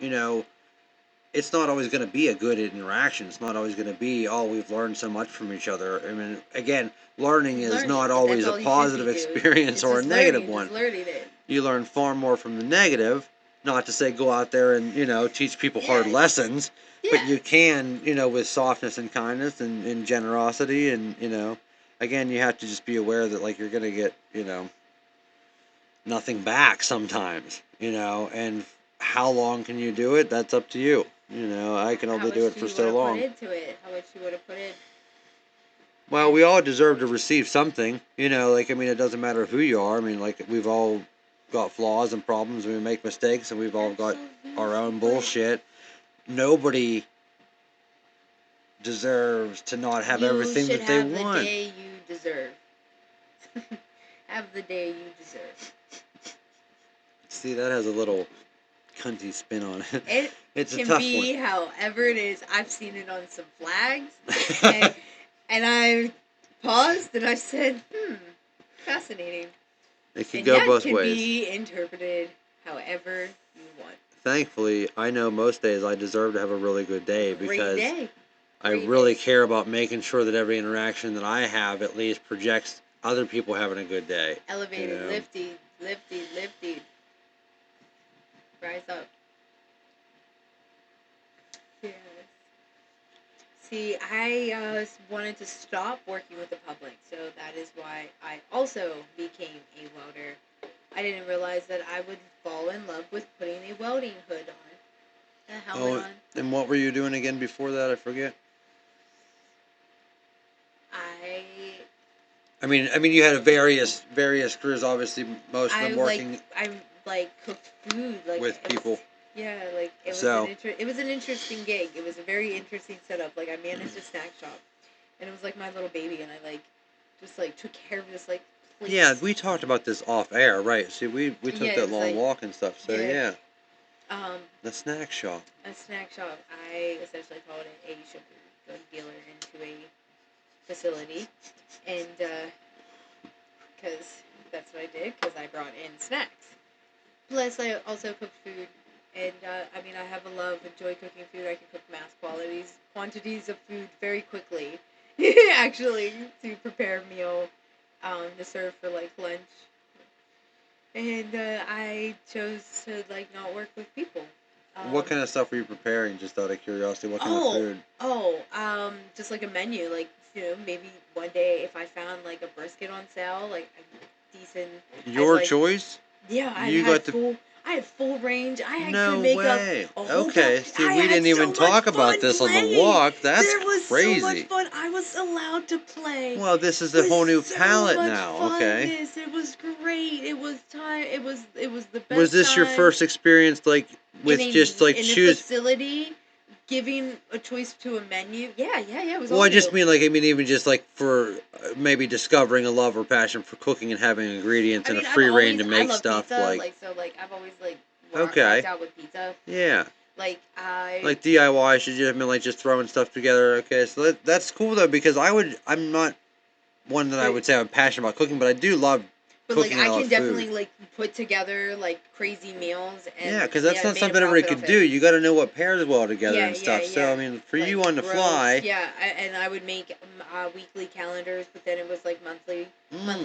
It's not always going to be a good interaction. It's not always going to be, oh, we've learned so much from each other. I mean, again, learning is not always a positive experience or a negative one. You learn far more from the negative. Not to say go out there and, teach people hard lessons. Yeah. But you can, with softness and kindness and generosity, and, again, you have to just be aware that, like, you're going to get, nothing back sometimes, and how long can you do it? That's up to you. I can only do it for so long. How much you would have put in? Well, we all deserve to receive something, like, I mean, it doesn't matter who you are. I mean, like, we've all got flaws and problems, and we make mistakes, and we've all got our own bullshit. Nobody deserves to not have everything that they want. Have the day you deserve. Have the day you deserve. See, that has a little cunty spin on it. It's a tough one. It can be however it is. I've seen it on some flags, and I paused and I said, fascinating. It could go both ways. That can be interpreted however you want. Thankfully, I know most days I deserve to have a really good day, because I really care about making sure that every interaction that I have at least projects other people having a good day. Elevated, lifted. Rise up. Yes. See, I wanted to stop working with the public, so that is why I also became a welder. I didn't realize that I would fall in love with putting a welding hood on, a helmet on. And what were you doing again before that? I forget. I mean, you had various careers. Obviously, most of them working. I cooked food with people. It was an interesting gig. It was a very interesting setup. Like, I managed a snack shop, and it was like my little baby, and I just took care of this place. Yeah, we talked about this off air, right? See, we took that long walk and stuff. So yeah. The snack shop. A snack shop. I essentially called it a sugar drug dealer into a facility, and because That's what I did because I brought in snacks. Plus, I also cook food. And, I mean, I have a love, enjoy cooking food. I can cook mass quantities of food very quickly, actually, to prepare a meal to serve for, like, lunch. And I chose to, like, not work with people. What kind of stuff were you preparing, just out of curiosity? What kind of food? Just like a menu. Like, maybe one day if I found, like, a brisket on sale, like, a decent... Your like, choice? Yeah, I had full range. No could make way. up a whole Okay, bunch. see, I we had didn't even so much talk about fun this on the playing. walk. That's There was crazy. so much fun. I was allowed to play. Well, this is It a was whole new so palette much now. Okay. funness. It was great. It was time. It was the best. Was this your time first experience, like, with just like in a choose? facility, giving a choice to a menu? Yeah. It was. Well, all I just new. mean, like, even just like for maybe discovering a love or passion for cooking and having ingredients and a free reign to make I love stuff. pizza. Like, I've always okay, rocked out with pizza. yeah. Like Like DIY, should you have been like just throwing stuff together? Okay, so that's cool though, because I'm not one that I would say I'm passionate about cooking, but I do love But like cooking. I and I can love definitely food. like put together like crazy meals and Yeah, because that's not made a something everybody profit could off do. it. You got to know what pairs well together Yeah, and stuff. yeah, So yeah. I mean, for Like, you on the roast, fly, Yeah, and I would make weekly calendars, but then it was like monthly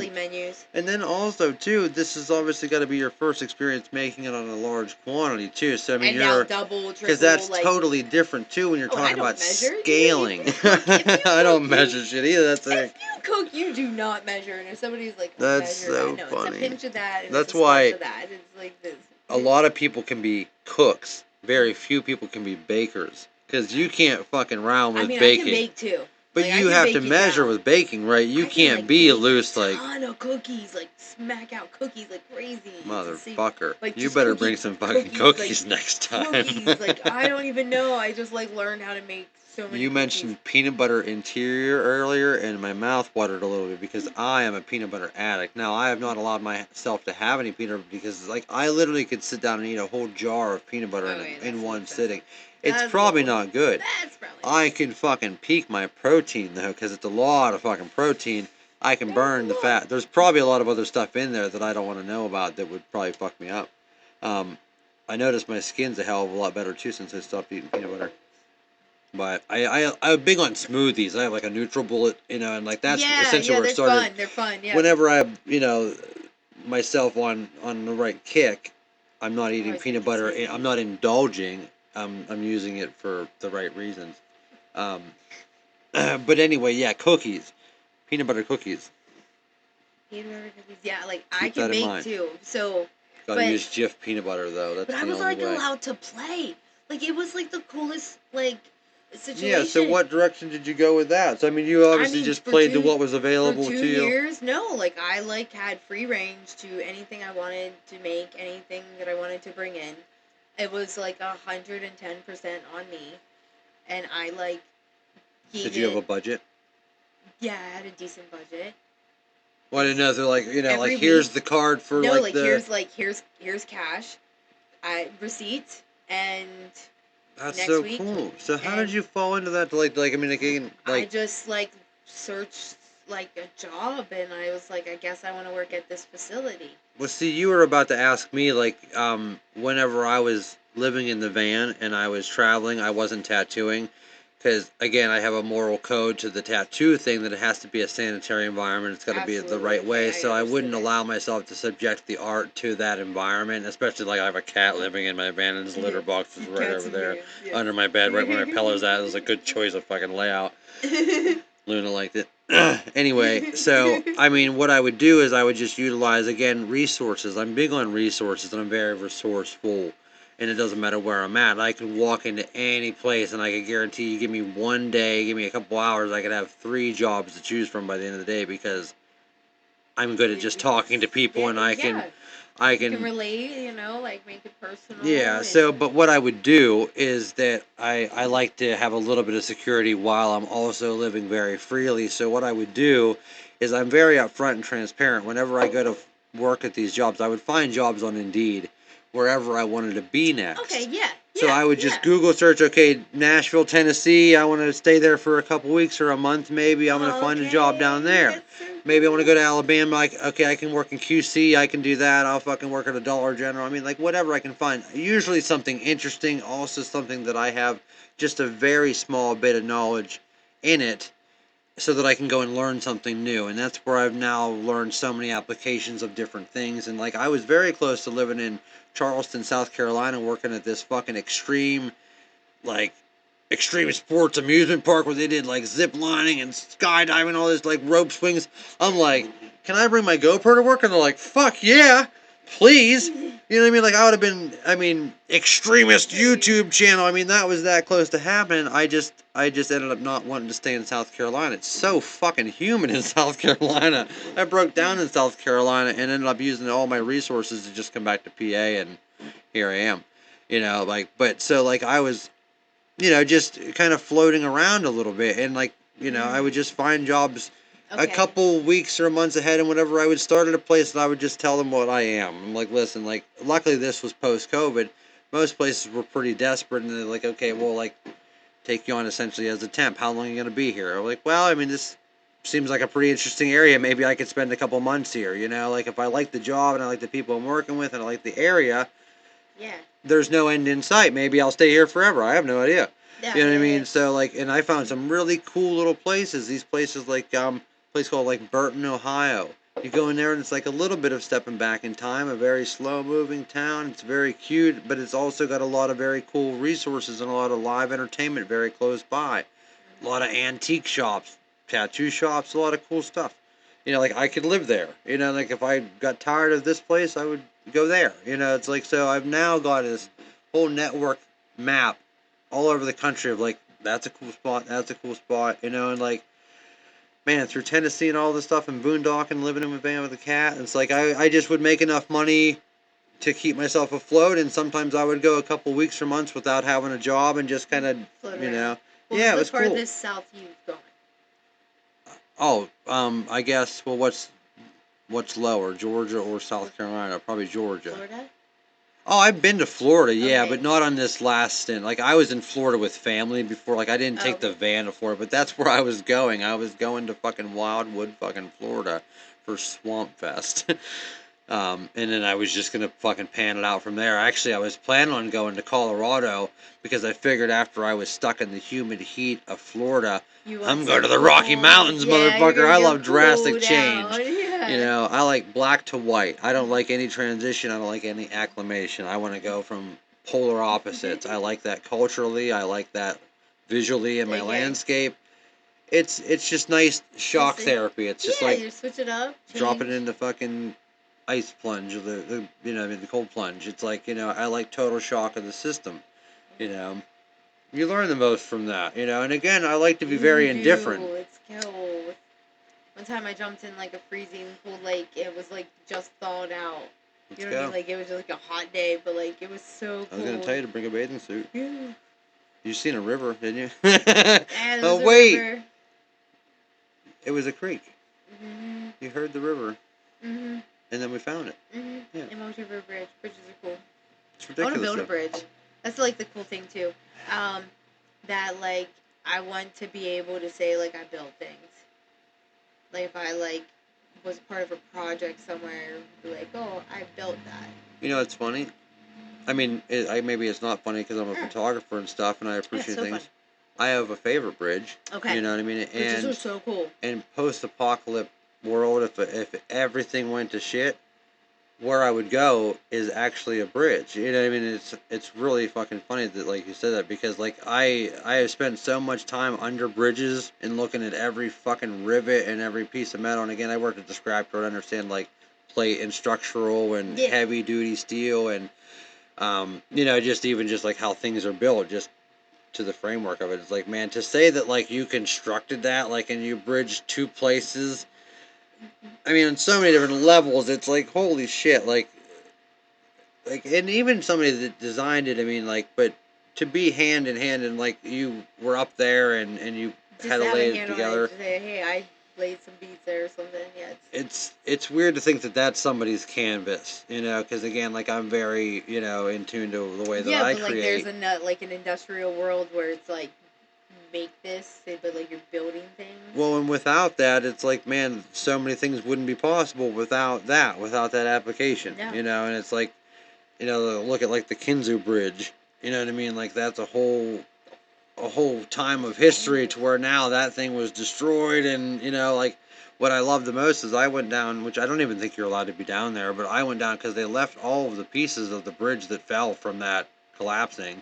menus. And then also too, this has obviously got to be your first experience making it on a large quantity too. So I mean, And now double, triple, because that's like, totally different too when you're Oh, I talking don't about measure. scaling. If you cook, I don't measure shit either. That's If it. you cook, you do not measure. And if somebody's like, oh, That's measure so that, no, funny. it's a pinch of that, and That's it's a why slice of that. It's like this. a lot of people can be cooks. Very few people can be bakers because you can't fucking round with baking. I can bake too. But Like, I you can have bake to you measure down. with baking, right? You I can, can't like, be bake loose a like ton of cookies, like smack out cookies like crazy. It's insane. motherfucker. Like, You just better bring some fucking cookies like, next time. Cookies, like I don't even know. I just like learned how to make so many. You mentioned peanut butter interior earlier, and my mouth watered a little bit because I am a peanut butter addict. Now, I have not allowed myself to have any peanut butter because, like, I literally could sit down and eat a whole jar of peanut butter in one sitting. It's probably not good. That's probably. I can fucking peak my protein, though, because it's a lot of fucking protein. I can burn the fat. There's probably a lot of other stuff in there that I don't want to know about that would probably fuck me up. I noticed my skin's a hell of a lot better, too, since I stopped eating peanut butter. But I'm big on smoothies. I have like a NutriBullet, and like that's essentially where it started. They're fun. Yeah. Whenever I have, myself on the right kick, I'm not eating peanut butter. I'm not indulging. I'm using it for the right reasons. But anyway, yeah, cookies, peanut butter cookies. Peanut butter cookies. Yeah, like Keep I can that in bake mind. too. So. Gotta use Jif peanut butter though. That's But I the was only like way. allowed to play. Like it was like the coolest like situation. Yeah. So what direction did you go with that? So I mean, you obviously just played to what was available for to 2 you. years. No, like I like had free range to anything I wanted to make, anything that I wanted to bring in. It was like 110% on me, and I like. Did you have a budget? Yeah, I had a decent budget. Well, I didn't know. They're like, Every here's week. the card for No, like the. here's cash, receipt, and. That's next so week, cool. So how did you fall into that? I just like searched like a job, and I was like, I guess I want to work at this facility. Well, see, you were about to ask me whenever I was living in the van and I was traveling, I wasn't tattooing. Because, again, I have a moral code to the tattoo thing that it has to be a sanitary environment. It's got to be the right way. So I wouldn't allow myself to subject the art to that environment, especially like I have a cat living in my van and his litter box is right over there under my bed, right where my pillow's at. It was a good choice of fucking layout. Luna liked it. Anyway, so, I mean, what I would do is I would just utilize, again, resources. I'm big on resources and I'm very resourceful. And it doesn't matter where I'm at. I can walk into any place and I can guarantee you give me one day, give me a couple hours, I could have 3 jobs to choose from by the end of the day because I'm good at just talking to people and I can relate, like make it personal. Yeah, so, but what I would do is that I like to have a little bit of security while I'm also living very freely. So what I would do is I'm very upfront and transparent. Whenever I go to work at these jobs, I would find jobs on Indeed wherever I wanted to be next. Okay, yeah. So Yeah, I would just yeah. Google search, okay, Nashville, Tennessee. I want to stay there for a couple weeks or a month, maybe. I'm going to find a job down there. That's so Maybe I want to cool. go to Alabama. Like, okay, I can work in QC. I can do that. I'll fucking work at a Dollar General. I mean, like, whatever I can find. Usually something interesting, also something that I have just a very small bit of knowledge in it, so that I can go and learn something new. And that's where I've now learned so many applications of different things. And like, I was very close to living in Charleston, South Carolina, working at this fucking extreme sports amusement park where they did like zip lining and skydiving, all this like rope swings. I'm like, can I bring my GoPro to work? And they're like, fuck yeah, please. You know what I mean? Like, I would have been, extremist YouTube channel. I mean, that was that close to happening. I just ended up not wanting to stay in South Carolina. It's so fucking humid in South Carolina. I broke down in South Carolina and ended up using all my resources to just come back to PA, and here I am. But so like I was, just kind of floating around a little bit, and like, I would just find jobs a couple weeks or months ahead, and whenever I would start at a place, and I would just tell them what I am. I'm like, listen, like, luckily this was post-COVID. Most places were pretty desperate, and they're like, okay, well, like, take you on essentially as a temp. How long are you going to be here? I'm like, well, I mean, this seems like a pretty interesting area. Maybe I could spend a couple months here, like, if I like the job, and I like the people I'm working with, and I like the area, Yeah. there's no end in sight. Maybe I'll stay here forever. I have no idea. Yeah, You know what I yeah, mean? So like, and I found some really cool little places. These places like a place called like Burton, Ohio. You go in there and it's like a little bit of stepping back in time. A very slow moving town. It's very cute, but it's also got a lot of very cool resources and a lot of live entertainment very close by. A lot of antique shops, tattoo shops, a lot of cool stuff. Like I could live there. Like if I got tired of this place, I would go there. It's like, so I've now got this whole network map all over the country of like, that's a cool spot, and like, man, through Tennessee and all this stuff, and boondocking, living in a van with a cat, it's like I just would make enough money to keep myself afloat, and sometimes I would go a couple weeks or months without having a job and just kind of, Well, yeah, it was cool. Furthest south you've gone? Oh, I guess, well, what's lower, Georgia or South Carolina? Probably Georgia. Florida? Oh, I've been to Florida, yeah, Okay. but not on this last stint. Like, I was in Florida with family before. Like, I didn't take the Okay. van to Florida, but that's where I was going. I was going to fucking Wildwood, fucking Florida for Swamp Fest. And then I was just going to fucking pan it out from there. Actually, I was planning on going to Colorado because I figured after I was stuck in the humid heat of Florida, I'm going to the Rocky Mountains, motherfucker. I love drastic change. Yeah. I like black to white. I don't like any transition. I don't like any acclimation. I want to go from polar opposites. I like that culturally. I like that visually in my landscape. It's just nice shock therapy. It's just like you switch it up. dropping it in the fucking ice plunge or the cold plunge. It's like, I like total shock of the system. You learn the most from that, and again, I like to be very indifferent. It's cold. One time I jumped in like a freezing cold lake. It was like just thawed out. You know what I mean? Like it was just like a hot day, but like it was so cold. I was gonna tell you to bring a bathing suit. Yeah. You seen a river, didn't you? And oh wait, river. It was a creek. Mhm. You heard the river, Mhm. and then we found it. Mhm. Yeah. Emoji River Bridge. Bridges are cool. It's ridiculous. I want to build a though. bridge. That's like the cool thing too. That like I want to be able to say like I built things. Like if I like was part of a project somewhere, be like, oh, I built that. It's funny. I mean, maybe it's not funny because I'm a photographer and stuff, and I appreciate so things. fun. I have a favorite bridge. Okay. You know what I mean? Bridges are so cool. In post-apocalypse world, if everything went to shit, where I would go is actually a bridge. You know what I mean? It's really fucking funny that like you said that, because like I have spent so much time under bridges and looking at every fucking rivet and every piece of metal. And again, I worked at the scrapyard. I understand like plate and structural and heavy duty steel and just like how things are built, just to the framework of it. It's like, man, to say that like you constructed that like and you bridged two places. I mean, on so many different levels, it's like, holy shit, like, and even somebody that designed it, I mean, like, but to be hand in hand and, like, you were up there and you Just had to have lay a it hand on together. it, say, hey, I laid some beads there or something. Yeah, It's weird to think that that's somebody's canvas, because again, like I'm very, in tune to the way that I but like create. there's like an industrial world where it's like make this, but like you're building things. Well, and without that, it's like, man, so many things wouldn't be possible without that application. Yeah. And it's like, look at like the Kinzu Bridge. You know what I mean? Like that's a whole time of history to where now that thing was destroyed, and like what I love the most is I went down, which I don't even think you're allowed to be down there, but I went down because they left all of the pieces of the bridge that fell from that collapsing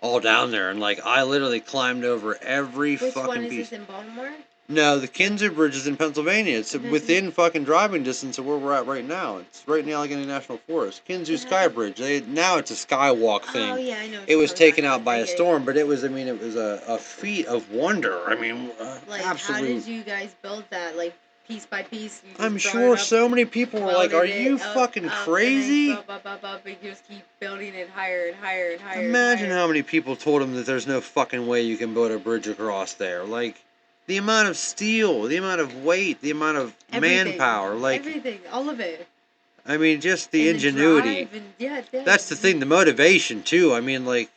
all down there, and like I literally climbed over every Which fucking one is piece. this in Baltimore? No, the Kinzer Bridge is in Pennsylvania. It's Mhm. within fucking driving distance of where we're at right now. It's right in the Allegheny National Forest. Kinzu Sky Bridge. Now it's a skywalk thing. Oh yeah, I know. What It you're was talking taken about out by now. a storm, but it was a feat of wonder. I mean, Like, absolute. how did you guys build that? Like, piece by piece? You just I'm brought sure it up, so many people were like, "Are welded you it up, fucking up, crazy?" And then up, and you just keep building it higher and higher and higher. Imagine and higher. how many people told him that there's no fucking way you can build a bridge across there. Like, the amount of steel, the amount of weight, the amount of Everything, manpower, like everything, all of it. I mean, just the And ingenuity. drive and, yeah, That's the thing, the motivation too. I mean, like,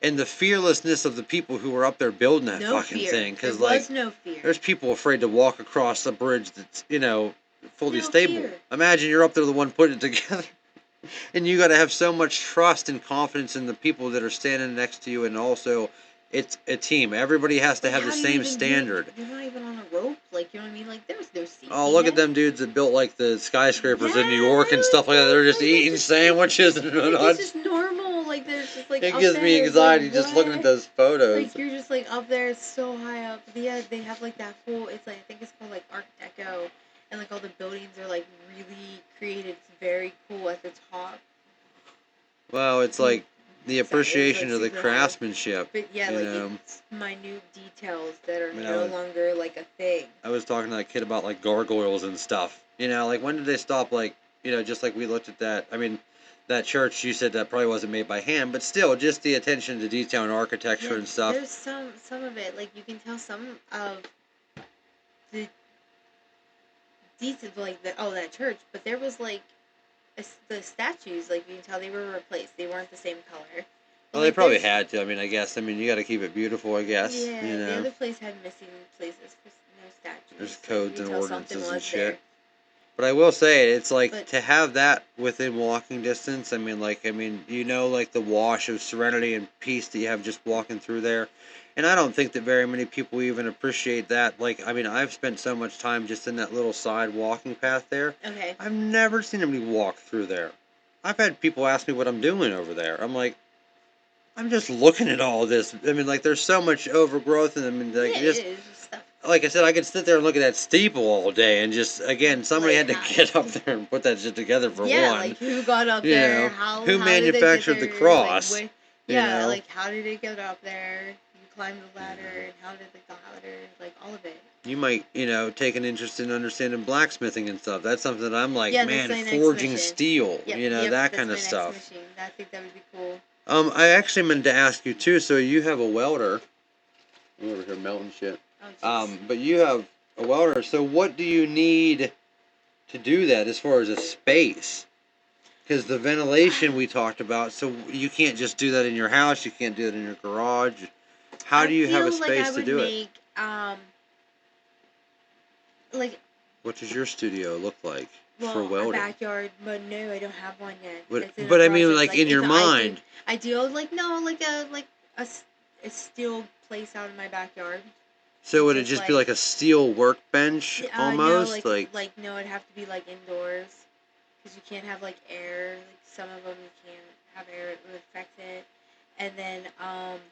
and the fearlessness of the people who were up there building that No fucking fear. thing. Because There like, was no fear. there's people afraid to walk across a bridge that's fully No stable. fear. Imagine you're up there, the one putting it together, and you got to have so much trust and confidence in the people that are standing next to you, and also. It's a team. Everybody has to Like, have the how do you same even standard. You're not even on a rope. Like, you know what I mean? Like, there's no safety. Oh, look at net. them dudes that built like the skyscrapers in New Yeah, York and really, stuff like that. They're just like, eating sandwiches and Like, nuts. it's just normal. Like, there's just like It up gives me there, anxiety like, just looking at what? those photos. Like, you're just like up there, it's so high up. Yeah, they have like that whole. It's like, I think it's called like Art Deco, and like all the buildings are like really created. It's very cool at the top. Well, it's like the appreciation like of the super high. craftsmanship. But yeah, you like know? it's minute details that are I mean, no longer like a thing. I was talking to that kid about like gargoyles and stuff. Like when did they stop? Like just like we looked at that. I mean, that church you said that probably wasn't made by hand, but still, just the attention to detail and architecture and stuff. There's some of it, like you can tell some of the details, like that church, but there was like the statues, like you can tell they were replaced. They weren't the same color. Well, they probably had to. I mean, you got to keep it beautiful, I guess. Yeah, the other place had missing places for no statues. There's codes and ordinances and shit. There. But I will say, it's like But, to have that within walking distance. I mean, like the wash of serenity and peace that you have just walking through there. And I don't think that very many people even appreciate that. Like, I mean, I've spent so much time just in that little side walking path there. Okay. I've never seen anybody walk through there. I've had people ask me what I'm doing over there. I'm like, I'm just looking at all this. I mean, like, there's so much overgrowth, and I mean, like, It is stuff. like I said, I could sit there and look at that steeple all day, and just again, somebody Like, had to get up there and put that shit together for one. Like who got up there? Who manufactured the cross? Like, like how did it get up there? You climbed the ladder, and how did the ladder? Like all of it. You might, take an interest in understanding blacksmithing and stuff. That's something that I'm like, Yeah, man, that's my next forging mission. steel, Yep, that that's kind my of next stuff. mission. I think that would be cool. I actually meant to ask you too. So you have a welder. I'm over here melting shit. Oh, But you have a welder. So what do you need to do that as far as a space? Because the ventilation we talked about. So you can't just do that in your house. You can't do it in your garage. How do you have a space to do it? Like. What does your studio look like for Well, a welding? backyard, but no, I don't have one yet. But I mean, like in your it's mind. Ideal, a steel place out in my backyard. So would it just be like a steel workbench almost? No, no, it'd have to be like indoors, because you can't have like air. Like some of them you can't have air; it would affect it. And then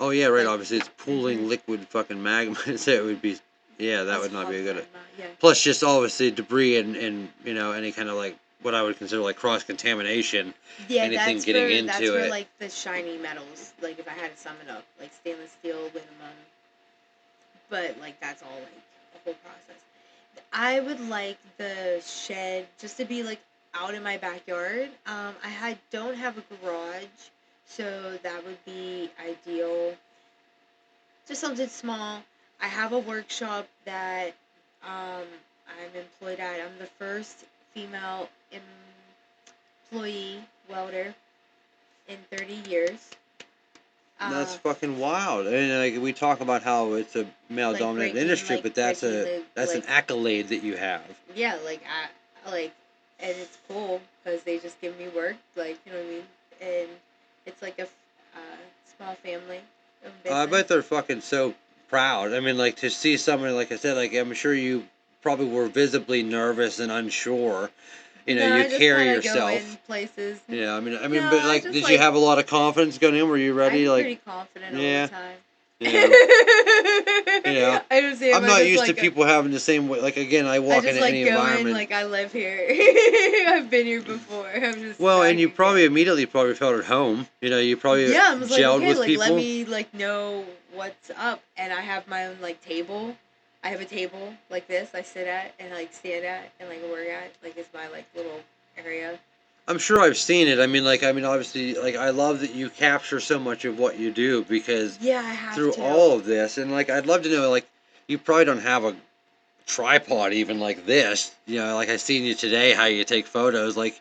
Oh yeah, right. Obviously, it's pooling liquid fucking magma, so it would be. Yeah, that that's would not be a good. Yeah. Plus, just obviously debris and any kind of like what I would consider like cross contamination. Yeah, anything that's getting that's into for it. like the shiny metals. Like if I had to sum it up, like stainless steel, aluminum. But like that's all like a whole process. I would like the shed just to be like out in my backyard. I don't have a garage, so that would be ideal. Just something small. I have a workshop that I'm employed at. I'm the first female employee welder in 30 years. That's fucking wild. And like we talk about how it's a male dominated industry, but that's an accolade that you have. Yeah, and it's cool because they just give me work, like, you know what I mean? And it's like a small family business. I bet they're fucking so proud. I mean, like, to see someone, like I said, like, I'm sure you probably were visibly nervous and unsure. You know, you carry yourself. Go in places. Yeah, I mean, No, but like, did you have a lot of confidence going in? Were you ready? I'm like, pretty confident all the time. Yeah. Yeah. I'm not used to people having the same way. Like, again, I walk into any environment. Like, I live here. I've been here before. I'm just. Well, and you probably immediately felt at home. You know, you probably I was gelled like, okay, with like, people. let me know what's up, and I have my own table. I have a table like this. I sit at and stand at and work at. Like, it's my little area. I'm sure I've seen it. I mean, obviously, I love that you capture so much of what you do because I have through all of this, and I'd love to know, you probably don't have a tripod even like this. You know, I seen you today, how you take photos. Like,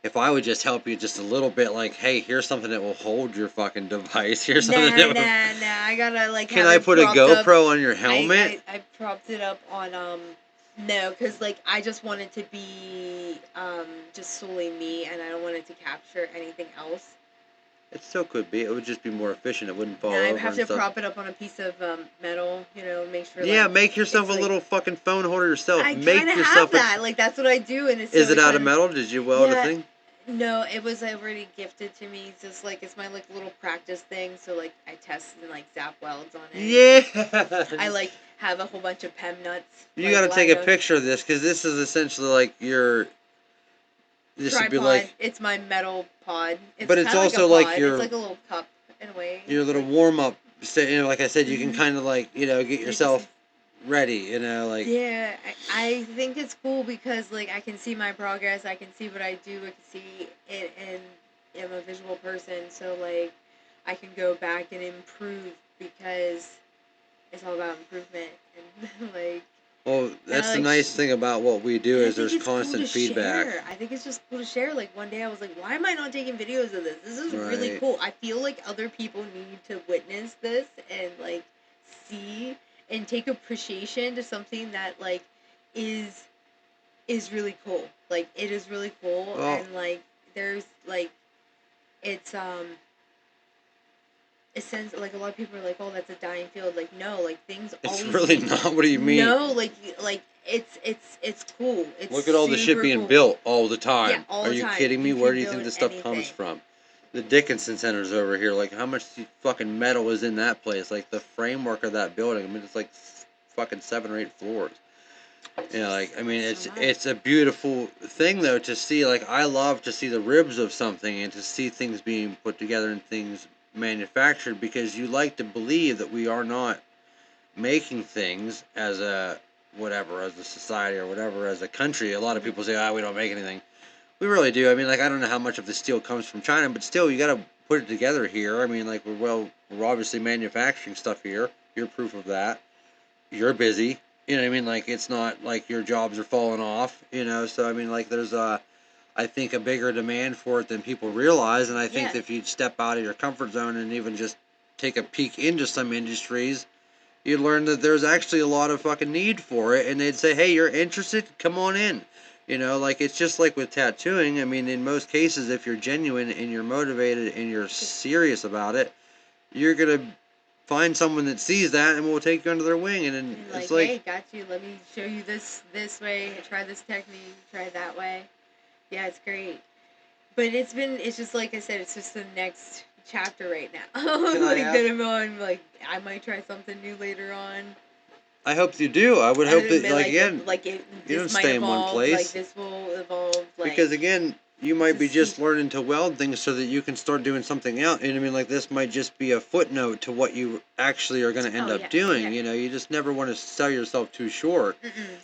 if I would just help you just a little bit, hey, here's something that will hold your fucking device. Here's something that Nah. I gotta Can I put a GoPro on your helmet? I propped it up on No, because I just want it to be just solely me, and I don't want it to capture anything else. It still could be. It would just be more efficient. It wouldn't fall over. I have to prop it up on a piece of metal, make sure. Yeah, make yourself a little fucking phone holder yourself. I make yourself have that. That's what I do, and it's. Is it out of metal? Did you weld a thing? No, it was already gifted to me. It's just it's my little practice thing. So I test and zap welds on it. Yeah. I have a whole bunch of PEM nuts. You got to take a picture of this because this is essentially your. This tripod. Would be it's my metal pod. But it's also your. It's like a little cup in a way. Your little warm up. Like I said, you can kind of get yourself ready. Yeah, I think it's cool because I can see my progress. I can see what I do. I can see it, and I'm a visual person, so I can go back and improve because it's all about improvement and Well, that's the nice thing about what we do is there's constant feedback. Share. I think it's just cool to share. One day I was like, why am I not taking videos of this? This is really cool. I feel like other people need to witness this and see and take appreciation to something that is really cool. It is really cool, and there's it's it sends a lot of people are like, oh, that's a dying field. No, things it's always. Really not. What do you mean? No, it's cool. It's look at all the shit being built all the time. Yeah, all the time. Are you kidding me? Where do you think this stuff comes from? The Dickinson Center's over here. How much fucking metal is in that place? The framework of that building. I mean, it's fucking 7 or 8 floors. It's a beautiful thing though to see. I love to see the ribs of something and to see things being put together and things manufactured because you like to believe that we are not making things as a society or whatever, as a country. A lot of people say, we don't make anything. We really do. I mean, I don't know how much of the steel comes from China, but still, you got to put it together here. I mean, we're obviously manufacturing stuff here. You're proof of that. You're busy. You know what I mean? It's not your jobs are falling off, so I mean, there's I think a bigger demand for it than people realize, and I think that if you'd step out of your comfort zone and even just take a peek into some industries, you'd learn that there's actually a lot of fucking need for it, and they'd say, hey, you're interested? Come on in. It's just like with tattooing. I mean, in most cases, if you're genuine and you're motivated and you're serious about it, you're going to find someone that sees that and will take you under their wing, and it's hey, got you. Let me show you this way. Try this technique. Try it that way. Yeah, it's great. But it's just like I said, it's just the next chapter right now. That I'm on, I might try something new later on. I hope you do. I would hope that, you don't stay in one place. This will evolve. Because, again, you might be just learning to weld things so that you can start doing something else. And I mean, this might just be a footnote to what you actually are going to end up doing. Yeah. You just never want to sell yourself too short.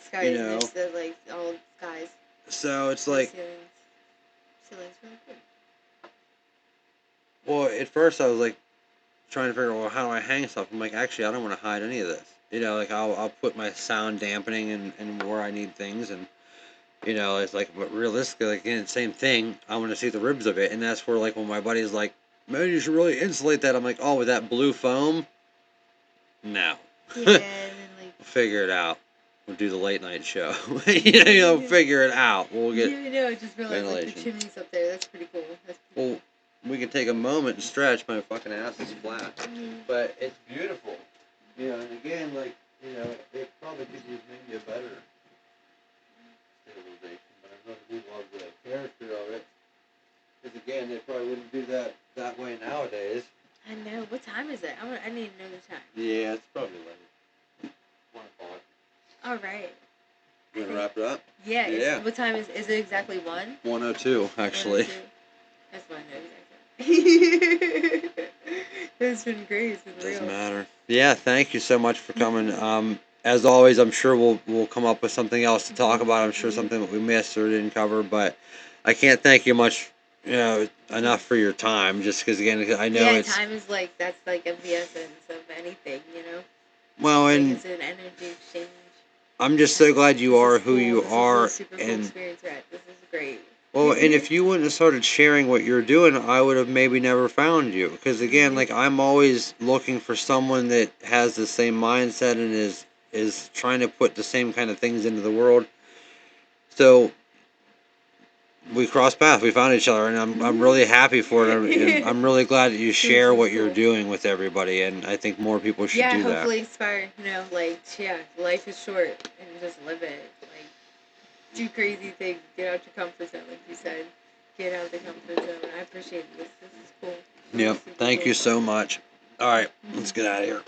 Skies, all skies. So it's ceilings really good. Well, at first I was trying to figure out, how do I hang stuff? I'm actually, I don't want to hide any of this. You know, like I'll put my sound dampening and where I need things, and you know, it's like, but realistically, like, again, same thing. I want to see the ribs of it, and that's where, like, when my buddy's like, "Man, you should really insulate that." I'm like, "Oh, with that blue foam? No." Yeah, and then like. Figure it out. We'll do the late night show. You know, figure it out. We'll get. Yeah, I know. I just realized like the ventilation. chimneys up there. That's pretty cool. That's pretty Well, we can take a moment and stretch. My fucking ass is flat, but it's beautiful. You know, and again, like, you know, it probably could use maybe a better stabilization, but I really do love the character of it. Because again, they probably wouldn't do that way nowadays. I know. What time is it? I need to know the time. Yeah, it's probably late. 1 o'clock. All right. You want to wrap it up? Yeah. Yeah. What time is it exactly 1? 1:02, actually. 1:02? That's what I know exactly. It's been great. It's been Doesn't real. matter. Yeah, thank you so much for coming. As always, I'm sure we'll come up with something else to talk about. I'm sure something that we missed or didn't cover, but I can't thank you much, enough for your time. Just because, again, I know it's time is like that's like of the essence of anything, well, Like, and it's an energy exchange. I'm just so glad you This are is who cool. you This are, is a super cool and experience, Rhett. This is great. well, and if you wouldn't have started sharing what you're doing, I would have maybe never found you. Because again, like, I'm always looking for someone that has the same mindset and is trying to put the same kind of things into the world. So we crossed paths, we found each other, and I'm really happy for it. And I'm really glad that you share what you're doing with everybody, and I think more people should do that. Hopefully inspire, life is short and just live it. Like, do crazy things, get out your comfort zone, like you said. Get out of the comfort zone. I appreciate this. This is cool. Yep. Super Thank cool. you so much. All right, let's get out of here.